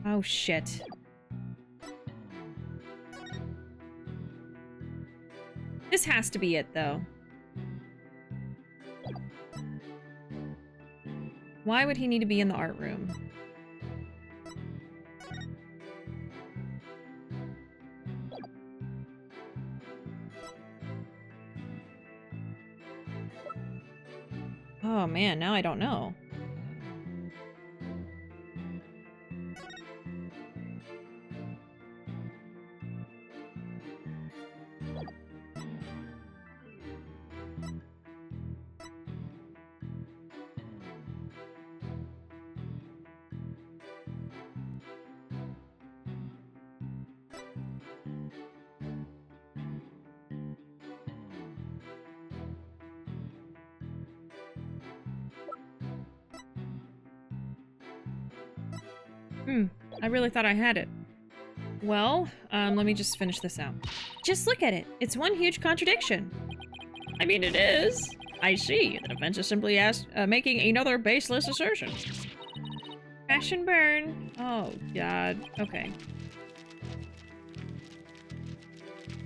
Oh, shit. This has to be it, though. Why would he need to be in the art room? Oh man, now I don't know. I really thought I had it. Well, let me just finish this out. Just look at it. It's one huge contradiction. I mean, it is. I see. The defense is simply making another baseless assertion. Crash and burn. Oh, God. Okay.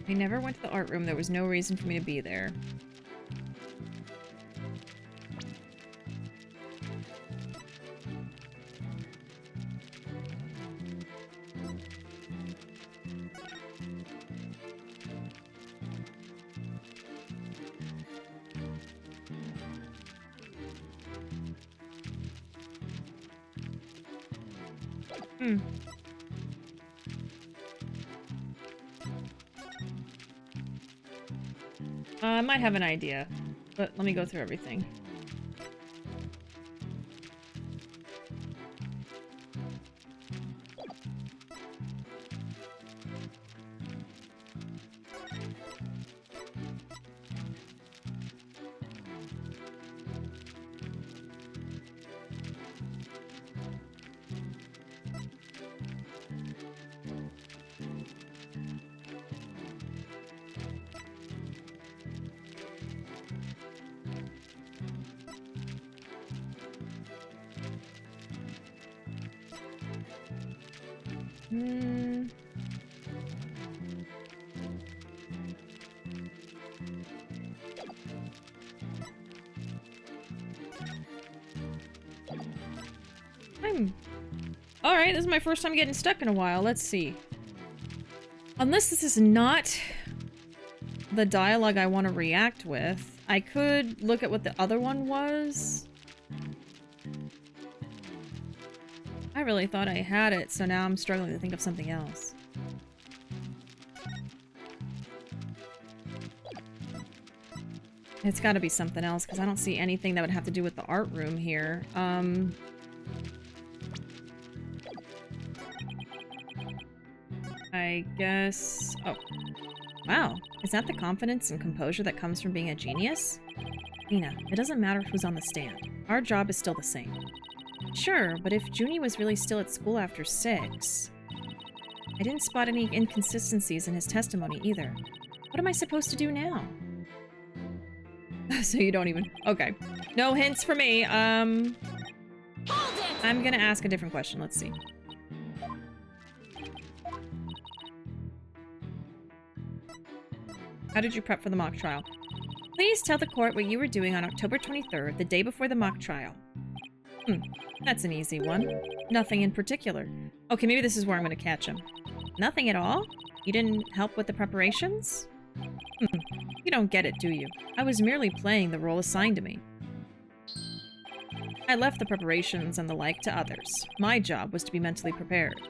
I never went to the art room. There was no reason for me to be there. I might have an idea, but let me go through everything. Alright, this is my first time getting stuck in a while. Let's see. Unless this is not the dialogue I want to react with, I could look at what the other one was. I really thought I had it, so now I'm struggling to think of something else. It's gotta be something else, because I don't see anything that would have to do with the art room here. I guess... Oh. Wow. Is that the confidence and composure that comes from being a genius? Nina, it doesn't matter who's on the stand. Our job is still the same. Sure, but if Junie was really still at school after 6... I didn't spot any inconsistencies in his testimony either. What am I supposed to do now? So you don't even... Okay. No hints for me. I'm gonna ask a different question. Let's see. How did you prep for the mock trial? Please tell the court what you were doing on October 23rd, the day before the mock trial. That's an easy one. Nothing in particular. Okay, maybe this is where I'm gonna catch him. Nothing at all? You didn't help with the preparations? You don't get it, do you? I was merely playing the role assigned to me. I left the preparations and the like to others. My job was to be mentally prepared.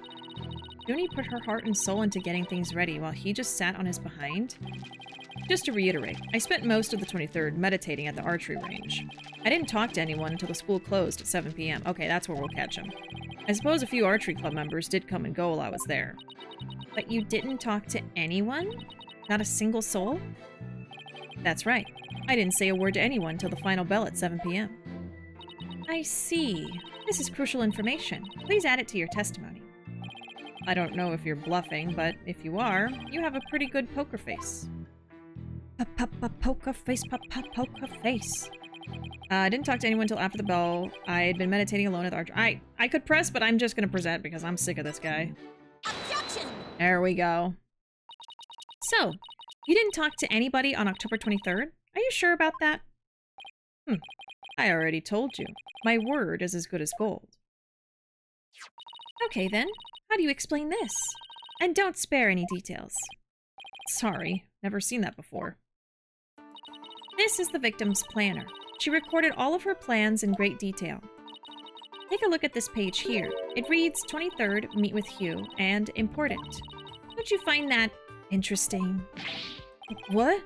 Junie put her heart and soul into getting things ready while he just sat on his behind. Just to reiterate, I spent most of the 23rd meditating at the archery range. I didn't talk to anyone until the school closed at 7 p.m. Okay, that's where we'll catch him. I suppose a few archery club members did come and go while I was there. But you didn't talk to anyone? Not a single soul? That's right. I didn't say a word to anyone till the final bell at 7 p.m. I see. This is crucial information. Please add it to your testimony. I don't know if you're bluffing, but if you are, you have a pretty good poker face. Poker face, poker face. I didn't talk to anyone till after the bell. I had been meditating alone at the archery. I could press, but I'm just gonna present because I'm sick of this guy. Objection! There we go. So, You didn't talk to anybody on October 23rd? Are you sure about that? I already told you. My word is as good as gold. Okay then, how do you explain this? And don't spare any details. Sorry, never seen that before. This is the victim's planner. She recorded all of her plans in great detail. Take a look at this page here. It reads 23rd, meet with Hugh, and important. Don't you find that interesting? What?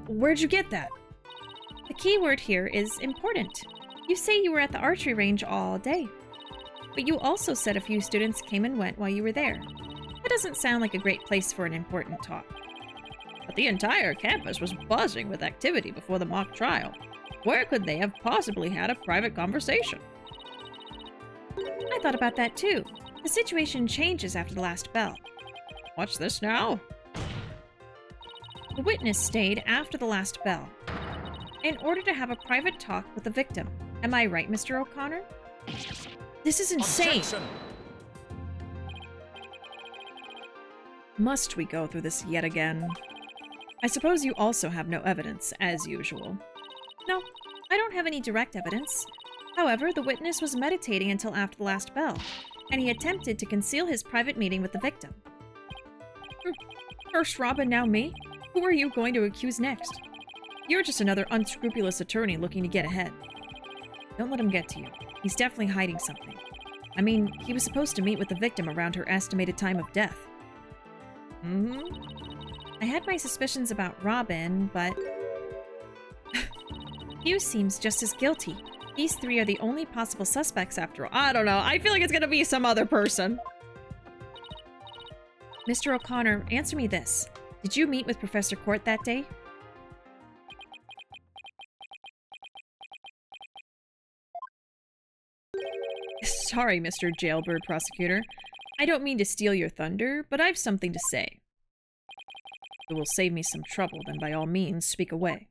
Where'd you get that? The key word here is important. You say you were at the archery range all day. But you also said a few students came and went while you were there. That doesn't sound like a great place for an important talk. But the entire campus was buzzing with activity before the mock trial. Where could they have possibly had a private conversation? I thought about that too. The situation changes after the last bell. What's this now? The witness stayed after the last bell in order to have a private talk with the victim. Am I right, Mr. O'Connor? This is insane! Objection. Must we go through this yet again? I suppose you also have no evidence, as usual. No, I don't have any direct evidence. However, the witness was meditating until after the last bell, and he attempted to conceal his private meeting with the victim. First Robin, now me? Who are you going to accuse next? You're just another unscrupulous attorney looking to get ahead. Don't let him get to you. He's definitely hiding something. I mean, he was supposed to meet with the victim around her estimated time of death. I had my suspicions about Robin, but... Hugh seems just as guilty. These three are the only possible suspects after all. I don't know. I feel like it's gonna be some other person. Mr. O'Connor, answer me this. Did you meet with Professor Court that day? Sorry, Mr. Jailbird Prosecutor. I don't mean to steal your thunder, but I've something to say. It will save me some trouble, then by all means, speak away.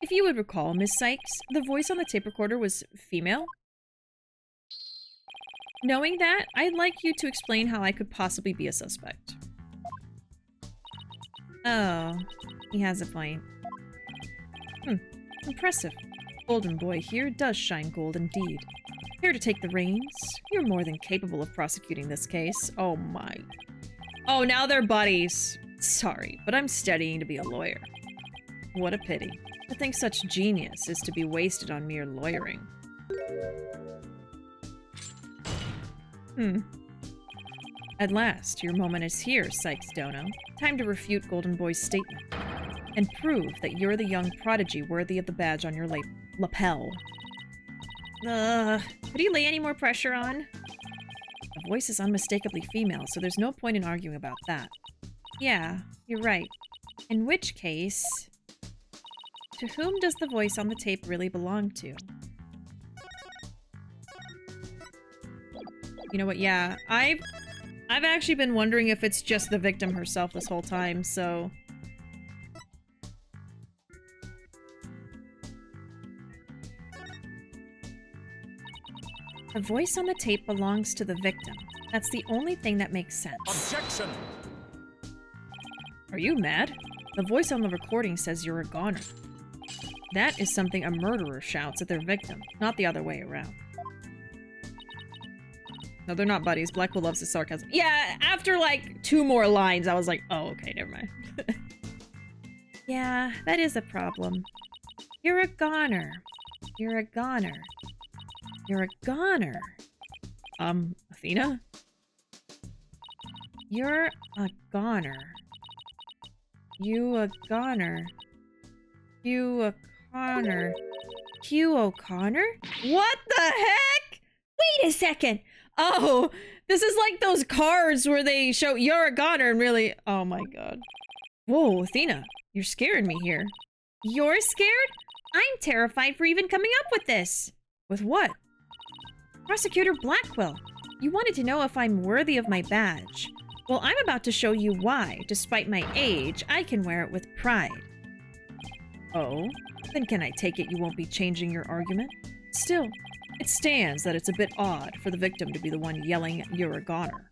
If you would recall, Miss Sykes, the voice on the tape recorder was female? Knowing that, I'd like you to explain how I could possibly be a suspect. Oh, he has a point. Impressive. Golden Boy here does shine gold indeed. Here to take the reins? You're more than capable of prosecuting this case. Oh my. Oh, now they're buddies. Sorry, but I'm studying to be a lawyer. What a pity. To think such genius is to be wasted on mere lawyering. At last, your moment is here, Sykes Dono. Time to refute Golden Boy's statement. And prove that you're the young prodigy worthy of the badge on your lapel. Could he lay any more pressure on? The voice is unmistakably female, so there's no point in arguing about that. Yeah, you're right. In which case... To whom does the voice on the tape really belong to? You know what, yeah, I've actually been wondering if it's just the victim herself this whole time, so... The voice on the tape belongs to the victim. That's the only thing that makes sense. Objection! Are you mad? The voice on the recording says you're a goner. That is something a murderer shouts at their victim, not the other way around. No, they're not buddies. Blackwood loves his sarcasm. Yeah, after like 2 more lines, I was like, oh, okay, never mind. Yeah, that is a problem. You're a goner. You're a goner. You're a goner. Athena? You're a goner. You a goner. Hugh O'Connor. Hugh O'Connor? What the heck? Wait a second! Oh, this is like those cards where they show you're a goner and really... Oh my god. Whoa, Athena, you're scaring me here. You're scared? I'm terrified for even coming up with this. With what? Prosecutor Blackwell, you wanted to know if I'm worthy of my badge. Well, I'm about to show you why, despite my age, I can wear it with pride. Oh? Then can I take it you won't be changing your argument? Still, it stands that it's a bit odd for the victim to be the one yelling, you're a goner.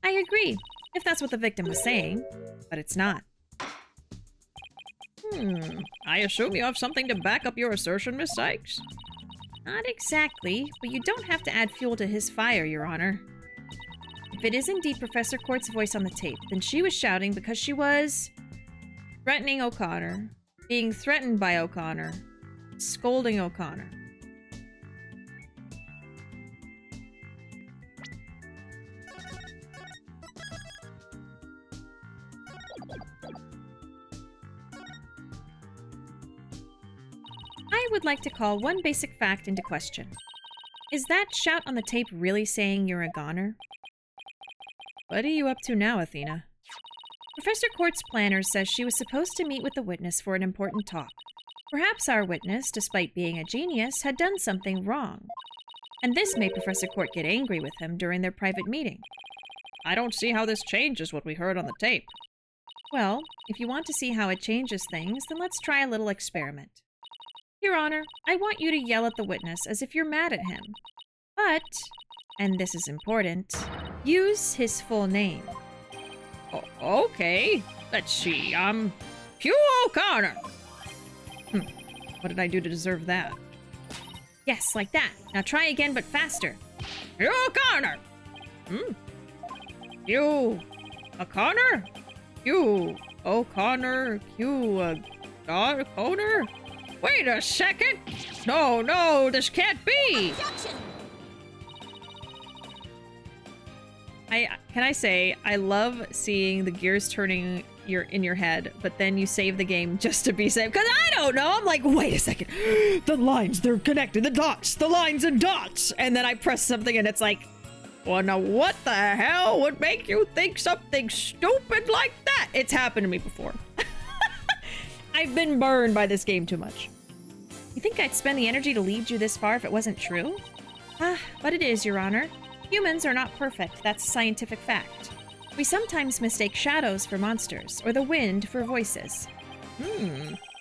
I agree, if that's what the victim was saying, but it's not. I assume you have something to back up your assertion, Miss Sykes? Not exactly, but you don't have to add fuel to his fire, Your Honor. If it is indeed Professor Court's voice on the tape, then she was shouting because she was threatening O'Connor, being threatened by O'Connor, scolding O'Connor. I would like to call one basic fact into question. Is that shout on the tape really saying you're a goner? What are you up to now, Athena? Professor Court's planner says she was supposed to meet with the witness for an important talk. Perhaps our witness, despite being a genius, had done something wrong. And this made Professor Court get angry with him during their private meeting. I don't see how this changes what we heard on the tape. Well, if you want to see how it changes things, then let's try a little experiment. Your Honor, I want you to yell at the witness as if you're mad at him. But, and this is important, use his full name. Okay. Let's see. Hugh O'Connor. What did I do to deserve that? Yes, like that. Now try again, but faster. Hugh O'Connor. Hugh O'Connor? Hugh O'Connor? Hugh O'Connor? Wait a second! No, this can't be! Can I say, I love seeing the gears turning in your head, but then you save the game just to be safe. Because I don't know, I'm like, wait a second. The lines, they're connected, the dots, the lines and dots! And then I press something and it's like, well, now what the hell would make you think something stupid like that? It's happened to me before. I've been burned by this game too much. You think I'd spend the energy to lead you this far if it wasn't true? But it is, Your Honor. Humans are not perfect, that's a scientific fact. We sometimes mistake shadows for monsters, or the wind for voices.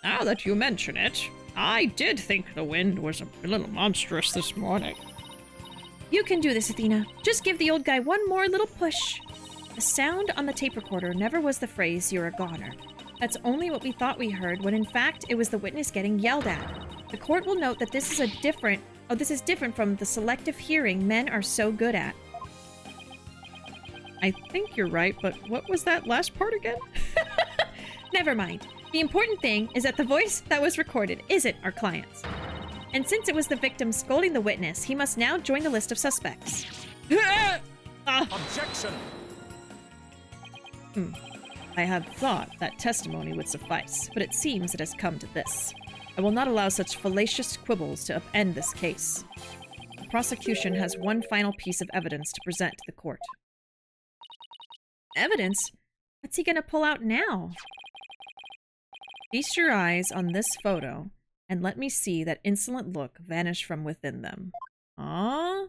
Now that you mention it, I did think the wind was a little monstrous this morning. You can do this, Athena. Just give the old guy one more little push. The sound on the tape recorder never was the phrase, "You're a goner." That's only what we thought we heard, when in fact it was the witness getting yelled at. The court will note that this is different from the selective hearing men are so good at. I think you're right, but what was that last part again? Never mind. The important thing is that the voice that was recorded isn't our client's. And since it was the victim scolding the witness, he must now join the list of suspects. Objection! I had thought that testimony would suffice, but it seems it has come to this. I will not allow such fallacious quibbles to upend this case. The prosecution has one final piece of evidence to present to the court. Evidence? What's he gonna pull out now? Feast your eyes on this photo, and let me see that insolent look vanish from within them. Ah?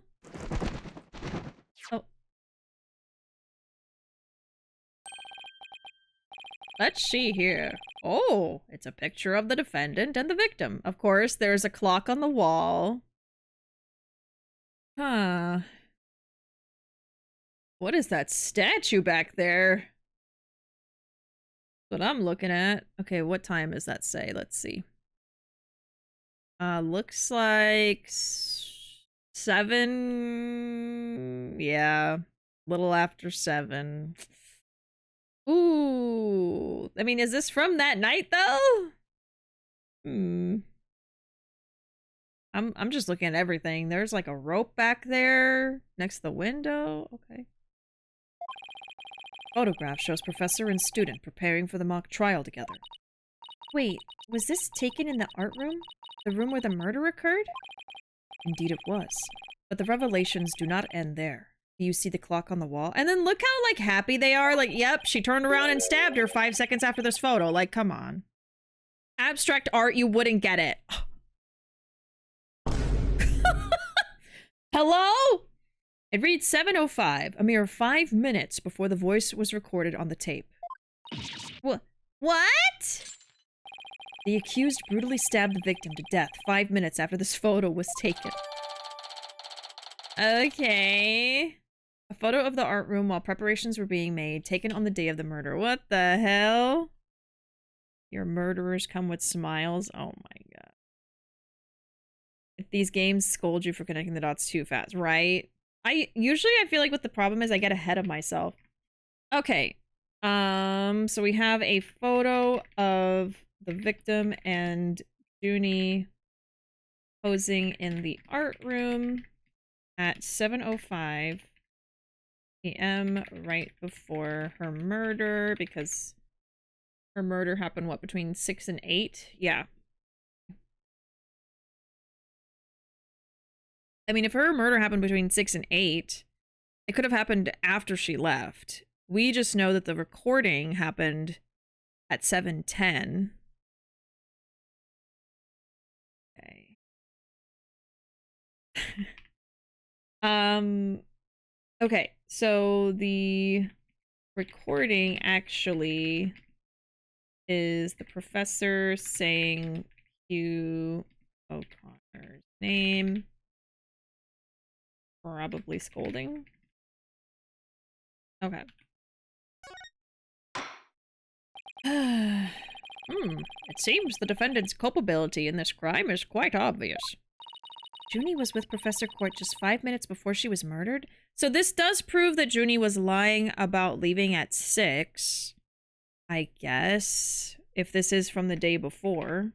Oh. Let's see here. Oh, it's a picture of the defendant and the victim. Of course, there's a clock on the wall. Huh. What is that statue back there? That's what I'm looking at. Okay, what time does that say? Let's see. Looks like 7. Yeah, little after 7. Ooh, I mean, is this from that night though? I'm just looking at everything. There's like a rope back there next to the window. Okay. Photograph shows professor and student preparing for the mock trial together. Wait, was this taken in the art room? The room where the murder occurred? Indeed it was. But the revelations do not end there. Do you see the clock on the wall? And then look how, like, happy they are. Like, yep, she turned around and stabbed her 5 seconds after this photo. Like, come on. Abstract art, you wouldn't get it. Hello? It reads 7:05, a mere 5 minutes before the voice was recorded on the tape. What? The accused brutally stabbed the victim to death 5 minutes after this photo was taken. Okay. A photo of the art room while preparations were being made, taken on the day of the murder. What the hell? Your murderers come with smiles. Oh my god. If these games scold you for connecting the dots too fast, right? I feel like what the problem is I get ahead of myself. Okay. So we have a photo of the victim and Junie posing in the art room at 7:05 p.m. right before her murder, because her murder happened, what, between 6 and 8? Yeah. I mean, if her murder happened between 6 and 8, it could have happened after she left. We just know that the recording happened at 7:10. Okay. Okay, so the recording actually is the professor saying Hugh O'Connor's name. Probably scolding. Okay. It seems the defendant's culpability in this crime is quite obvious. Junie was with Professor Court just 5 minutes before she was murdered? So this does prove that Junie was lying about leaving at 6. I guess. If this is from the day before.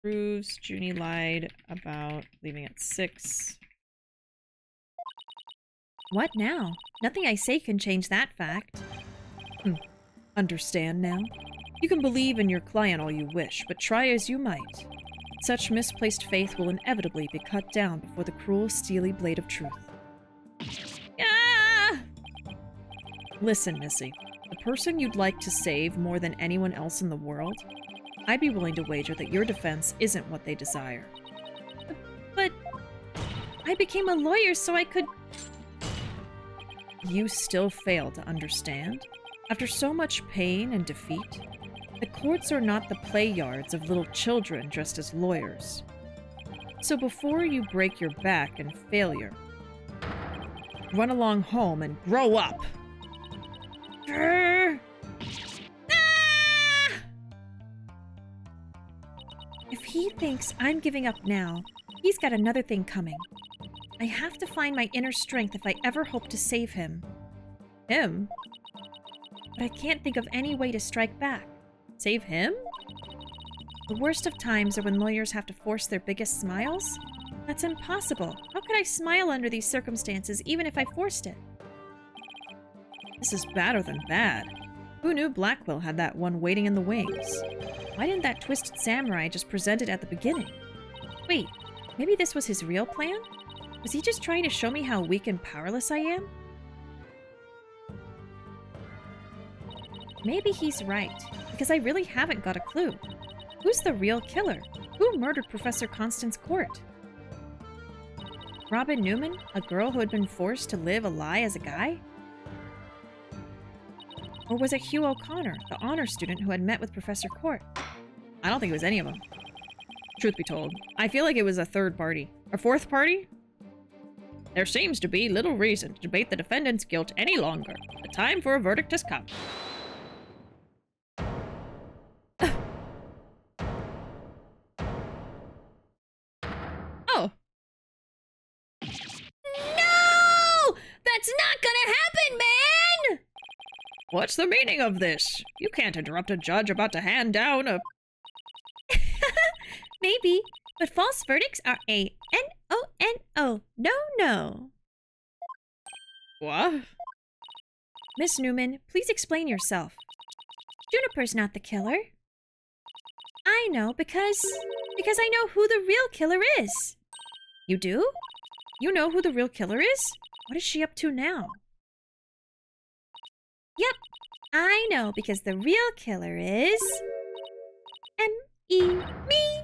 Proves Junie lied about leaving at 6. What now? Nothing I say can change that fact. Understand now? You can believe in your client all you wish, but try as you might. Such misplaced faith will inevitably be cut down before the cruel, steely blade of truth. Ah! Listen, Missy. The person you'd like to save more than anyone else in the world, I'd be willing to wager that your defense isn't what they desire. But I became a lawyer so I could... You still fail to understand? After so much pain and defeat, the courts are not the play yards of little children dressed as lawyers. So before you break your back in failure, run along home and grow up! Ah! If he thinks I'm giving up now, he's got another thing coming. I have to find my inner strength if I ever hope to save him. Him? But I can't think of any way to strike back. Save him? The worst of times are when lawyers have to force their biggest smiles. That's impossible. How could I smile under these circumstances even if I forced it? This is badder than bad. Who knew Blackwell had that one waiting in the wings? Why didn't that twisted samurai just present it at the beginning? Wait, maybe this was his real plan? Was he just trying to show me how weak and powerless I am? Maybe he's right, because I really haven't got a clue. Who's the real killer? Who murdered Professor Constance Court? Robin Newman, a girl who had been forced to live a lie as a guy? Or was it Hugh O'Connor, the honor student who had met with Professor Court? I don't think it was any of them. Truth be told, I feel like it was a third party. A fourth party? There seems to be little reason to debate the defendant's guilt any longer. The time for a verdict has come. Oh. No! That's not gonna happen, man! What's the meaning of this? You can't interrupt a judge about to hand down a... Maybe, but false verdicts are a no-no. No-no. What? Miss Newman, please explain yourself. Juniper's not the killer. I know because I know who the real killer is. You do? You know who the real killer is? What is she up to now? Yep, I know because the real killer is... M-E, me.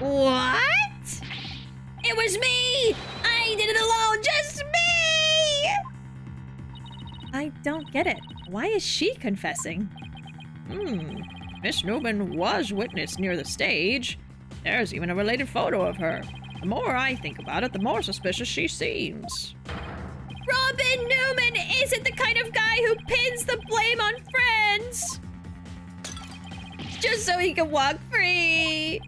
What? It was me! I did it alone, just me! I don't get it. Why is she confessing? Miss Newman was witness near the stage. There's even a related photo of her. The more I think about it, the more suspicious she seems. Robin Newman isn't the kind of guy who pins the blame on friends! Just so he can walk free!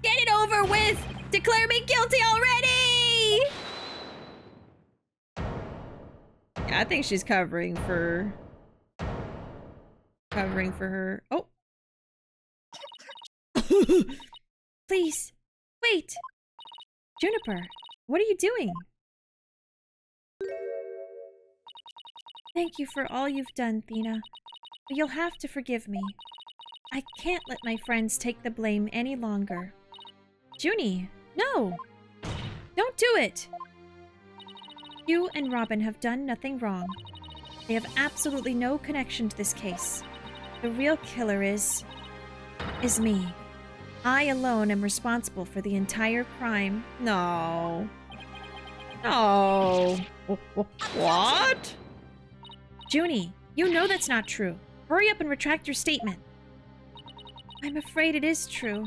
Get it over with! Declare me guilty already! Yeah, I think she's covering for her. Oh. Please, wait! Juniper, what are you doing? Thank you for all you've done, Thena. But you'll have to forgive me. I can't let my friends take the blame any longer. Junie, no! Don't do it! You and Robin have done nothing wrong. They have absolutely no connection to this case. The real killer is me. I alone am responsible for the entire crime. No. No. What? Junie, you know that's not true. Hurry up and retract your statement. I'm afraid it is true.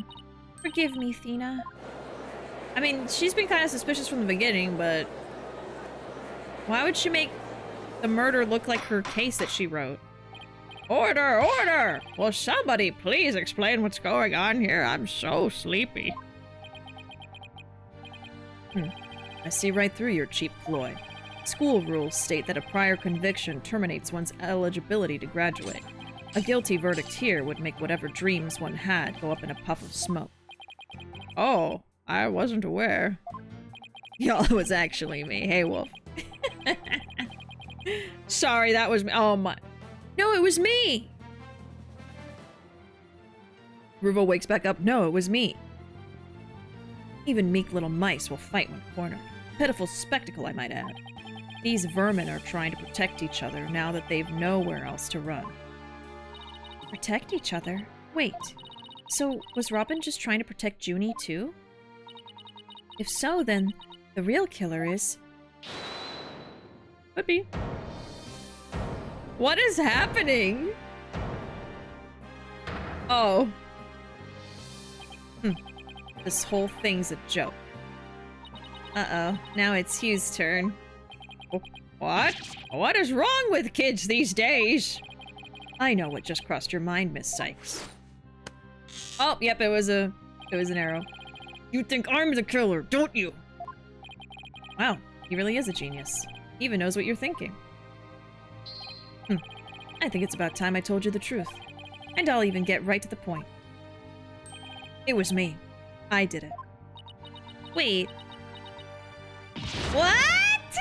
Forgive me, Thena. I mean, she's been kind of suspicious from the beginning, but why would she make the murder look like her case that she wrote? Order! Order! Will somebody please explain what's going on here? I'm so sleepy. I see right through your cheap ploy. School rules state that a prior conviction terminates one's eligibility to graduate. A guilty verdict here would make whatever dreams one had go up in a puff of smoke. Oh, I wasn't aware. Y'all, it was actually me. Hey, Wolf. Sorry, that was me. Oh my. No, it was me! Ruuuvo wakes back up. No, it was me. Even meek little mice will fight when cornered. Pitiful spectacle, I might add. These vermin are trying to protect each other now that they've nowhere else to run. Protect each other? Wait. So, was Robin just trying to protect Junie, too? If so, then the real killer is... Could be. What is happening? Oh. This whole thing's a joke. Uh-oh. Now it's Hugh's turn. What? What is wrong with kids these days? I know what just crossed your mind, Miss Sykes. Oh, yep, it was an arrow. You think I'm the killer, don't you? Wow, he really is a genius. He even knows what you're thinking. I think it's about time I told you the truth. And I'll even get right to the point. It was me. I did it. Wait. What?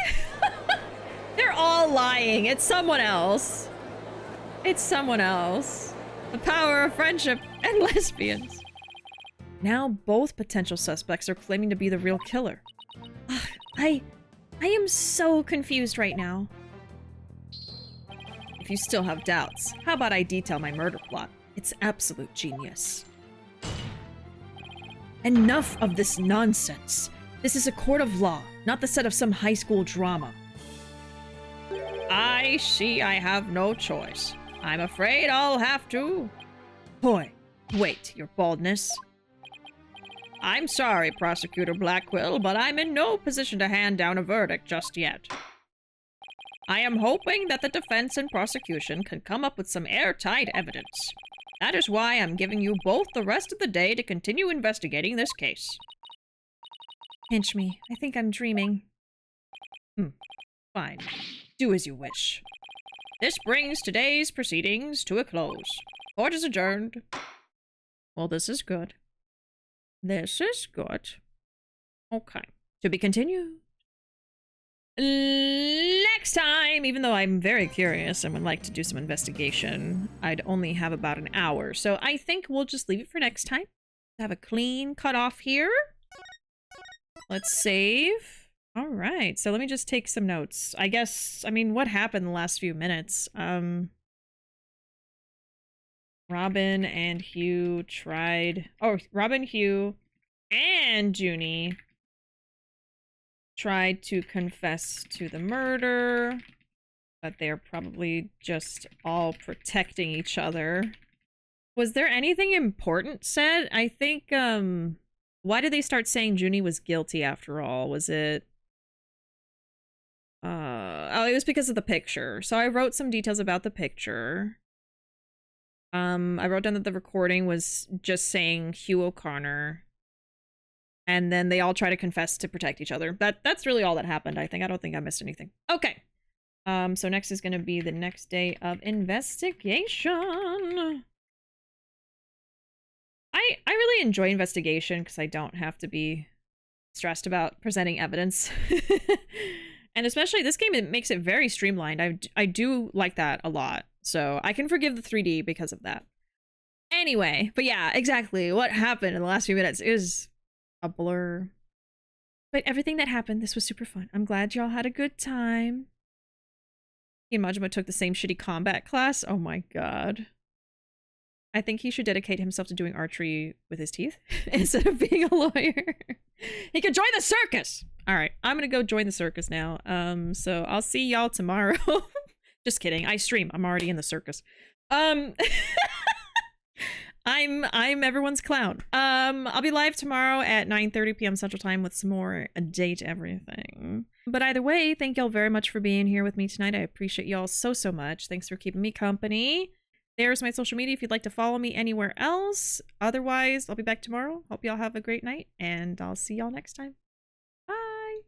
They're all lying. It's someone else. It's someone else. The power of friendship and lesbians. Now both potential suspects are claiming to be the real killer. I am so confused right now. If you still have doubts, how about I detail my murder plot? It's absolute genius. Enough of this nonsense. This is a court of law, not the set of some high school drama. I see I have no choice. I'm afraid I'll have to... Boy, wait, your baldness. I'm sorry, Prosecutor Blackquill, but I'm in no position to hand down a verdict just yet. I am hoping that the defense and prosecution can come up with some airtight evidence. That is why I'm giving you both the rest of the day to continue investigating this case. Pinch me. I think I'm dreaming. Fine. Do as you wish. This brings today's proceedings to a close. Court is adjourned. Well, this is good. This is good. Okay. To be continued. Next time, even though I'm very curious and would like to do some investigation, I'd only have about an hour. So I think we'll just leave it for next time. Have a clean cutoff here. Let's save. All right. So let me just take some notes. I guess, I mean, what happened the last few minutes? Robin and Hugh tried... Oh, Robin, Hugh, and Junie tried to confess to the murder, but they're probably just all protecting each other. Was there anything important said? I think, Why did they start saying Junie was guilty after all? Was it... oh, it was because of the picture. So I wrote some details about the picture. I wrote down that the recording was just saying Hugh O'Connor. And then they all try to confess to protect each other. That's really all that happened, I think. I don't think I missed anything. Okay. So next is going to be the next day of investigation. I really enjoy investigation because I don't have to be stressed about presenting evidence. And especially this game, it makes it very streamlined. I do like that a lot. So I can forgive the 3D because of that. Anyway, but yeah, exactly. What happened in the last few minutes is a blur. But everything that happened, this was super fun. I'm glad y'all had a good time. Majima took the same shitty combat class. Oh my god. I think he should dedicate himself to doing archery with his teeth instead of being a lawyer. He could join the circus! Alright, I'm gonna go join the circus now. So I'll see y'all tomorrow. Just kidding. I stream. I'm already in the circus. I'm everyone's clown. I'll be live tomorrow at 9:30 p.m. Central Time with some more date everything. But either way, thank y'all very much for being here with me tonight. I appreciate y'all so much. Thanks for keeping me company. There's my social media if you'd like to follow me anywhere else. Otherwise, I'll be back tomorrow. Hope y'all have a great night, and I'll see y'all next time. Bye!